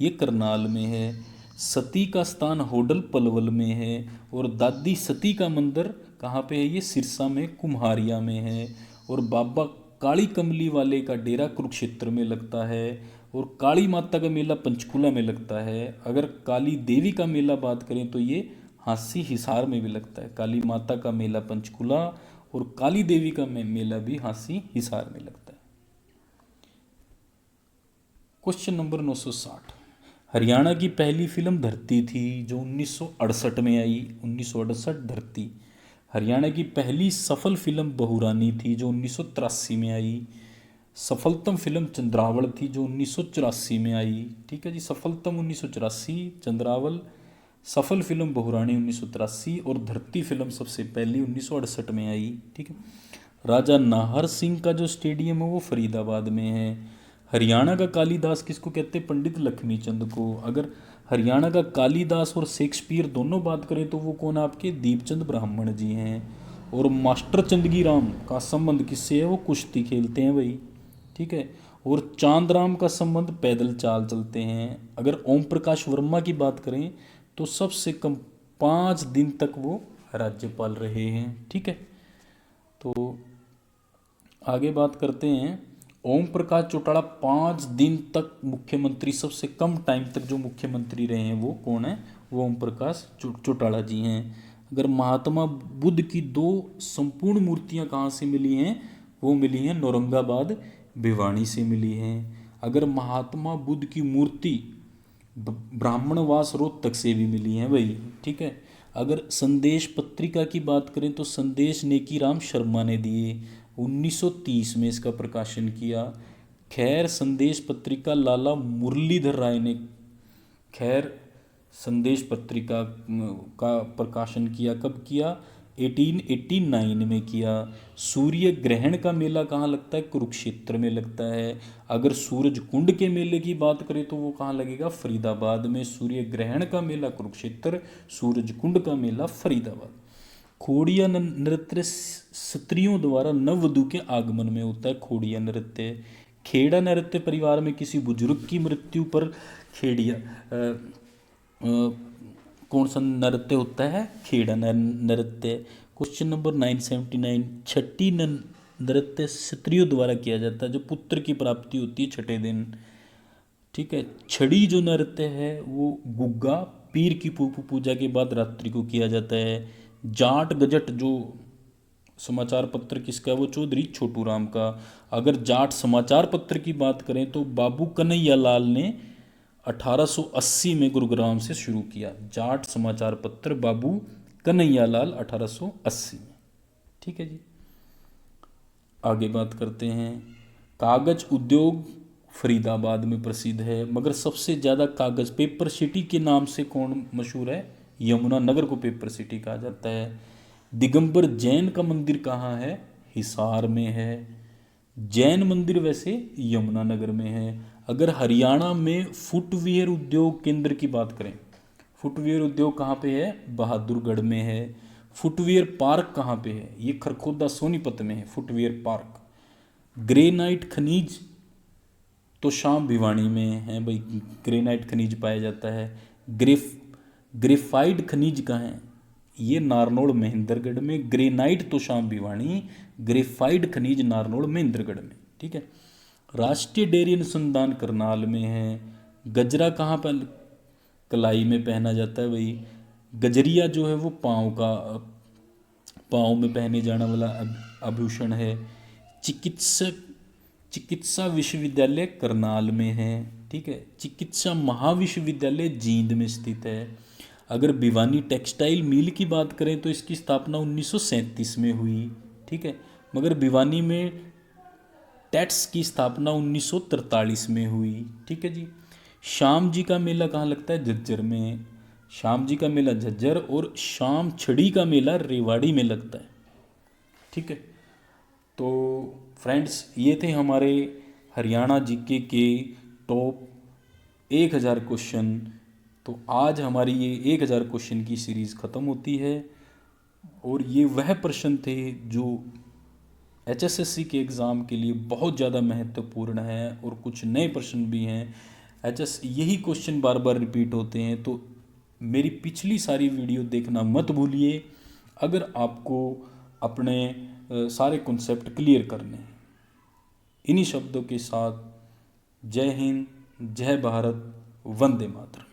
ये करनाल में है। सती का स्थान होडल पलवल में है, और दादी सती का मंदिर कहाँ पे है? ये सिरसा में कुम्हारिया में है। और बाबा काली कमली वाले का डेरा कुरुक्षेत्र में लगता है, और काली माता का मेला पंचकुला में लगता है। अगर काली देवी का मेला बात करें तो ये हांसी हिसार में भी लगता है। काली माता का मेला पंचकुला और काली देवी का मेला भी हांसी हिसार में लगता है। क्वेश्चन नंबर 960, हरियाणा की पहली फिल्म धरती थी जो 1968 में आई। 1968 धरती। हरियाणा की पहली सफल फिल्म बहुरानी थी जो 1983 में आई। सफलतम फिल्म चंद्रावल थी जो 1984 में आई। ठीक है जी, सफलतम 1984, चंद्रावल। सफल फिल्म बहुरानी 1983, और धरती फिल्म सबसे पहली 1968 में आई। ठीक है। राजा नाहर सिंह का जो स्टेडियम है वो फरीदाबाद में है। हरियाणा का कालिदास किसको कहते हैं? पंडित लक्ष्मीचंद को। अगर हरियाणा का कालिदास और शेक्सपियर दोनों बात करें तो वो कौन? आपके दीपचंद ब्राह्मण जी हैं। और मास्टर चंदगी राम का संबंध किससे है? वो कुश्ती खेलते हैं भाई। ठीक है। और चांदराम का संबंध पैदल चाल चलते हैं। अगर ओम प्रकाश वर्मा की बात करें तो सबसे कम 5 दिन तक वो राज्यपाल रहे हैं। ठीक है। तो आगे बात करते हैं। ओम प्रकाश चौटाला 5 दिन तक मुख्यमंत्री, सबसे कम टाइम तक जो मुख्यमंत्री रहे हैं वो कौन है? वो ओम प्रकाश चौटाला जी हैं। अगर महात्मा बुद्ध की 2 संपूर्ण मूर्तियां कहाँ से मिली हैं? वो मिली हैं औरंगाबाद भिवानी से मिली हैं। अगर महात्मा बुद्ध की मूर्ति ब्राह्मणवास रोहतक से भी मिली हैं भाई। ठीक है। अगर संदेश पत्रिका की बात करें तो संदेश नेकीराम शर्मा ने दिए, 1930 में इसका प्रकाशन किया। खैर संदेश पत्रिका लाला मुरलीधर राय ने खैर संदेश पत्रिका का प्रकाशन किया। कब किया? 1889 में किया। सूर्य ग्रहण का मेला कहाँ लगता है? कुरुक्षेत्र में लगता है। अगर सूरज कुंड के मेले की बात करें तो वो कहाँ लगेगा? फरीदाबाद में। सूर्य ग्रहण का मेला कुरुक्षेत्र, सूरज कुंड का मेला फरीदाबाद। खोड़िया नृत्य स्त्रियों द्वारा नववधु के आगमन में होता है। खोड़िया नृत्य। खेड़ा नृत्य परिवार में किसी बुजुर्ग की मृत्यु पर खेड़िया कौन सा नृत्य होता है? खेड़ा नृत्य। क्वेश्चन नंबर 979, छठी नृत्य स्त्रियों द्वारा किया जाता है जो पुत्र की प्राप्ति होती है छठे दिन। ठीक है। छड़ी जो नृत्य है वो गुग्गा पीर की पूजा के बाद रात्रि को किया जाता है। जाट गजट जो समाचार पत्र किसका है? वो चौधरी छोटू राम का। अगर जाट समाचार पत्र की बात करें तो बाबू कन्हैया लाल ने 1880 में गुरुग्राम से शुरू किया। जाट समाचार पत्र बाबू कन्हैया लाल 1880 में। ठीक है जी। आगे बात करते हैं। कागज उद्योग फरीदाबाद में प्रसिद्ध है, मगर सबसे ज़्यादा कागज पेपर सिटी के नाम से कौन मशहूर है? यमुनानगर को पेपर सिटी कहा जाता है। दिगंबर जैन का मंदिर कहाँ है? हिसार में है। जैन मंदिर वैसे यमुनानगर में है। अगर हरियाणा में फुटवियर उद्योग केंद्र की बात करें, फुटवियर उद्योग कहाँ पे है? बहादुरगढ़ में है। फुटवियर पार्क कहाँ पे है? ये खरखोदा सोनीपत में है फुटवियर पार्क। ग्रेनाइट खनिज तो शाम भिवानी में है भाई, ग्रेनाइट खनिज पाया जाता है। ग्रेफाइड खनिज कहाँ है? ये नारनौल महेंद्रगढ़ में। ग्रेनाइट तो शाम भिवानी, ग्रेफाइड खनिज नारनौल महेंद्रगढ़ में। ठीक है। राष्ट्रीय डेयरी अनुसंधान करनाल में है। गजरा कहाँ पर कलाई में पहना जाता है भाई? गजरिया जो है वो पाँव में पहने जाने वाला आभूषण है। चिकित्सा विश्वविद्यालय करनाल में है, ठीक है। चिकित्सा महाविश्वविद्यालय जींद में स्थित है। अगर भिवानी टेक्सटाइल मिल की बात करें तो इसकी स्थापना 1937 में हुई, ठीक है। मगर भिवानी में टैट्स की स्थापना 1943 में हुई, ठीक है जी। श्याम जी का मेला कहाँ लगता है? झज्जर में। श्याम जी का मेला झज्जर, और शाम छड़ी का मेला रेवाड़ी में लगता है, ठीक है। तो फ्रेंड्स, ये थे हमारे हरियाणा जीके के टॉप 1000 क्वेश्चन। तो आज हमारी ये 1000 क्वेश्चन की सीरीज़ ख़त्म होती है, और ये वह प्रश्न थे जो HSSC के एग्ज़ाम के लिए बहुत ज़्यादा महत्वपूर्ण है, और कुछ नए प्रश्न भी हैं। यही क्वेश्चन बार बार रिपीट होते हैं, तो मेरी पिछली सारी वीडियो देखना मत भूलिए अगर आपको अपने सारे कॉन्सेप्ट क्लियर करने हैं। इन्हीं शब्दों के साथ जय हिंद, जय भारत, वंदे मातरम।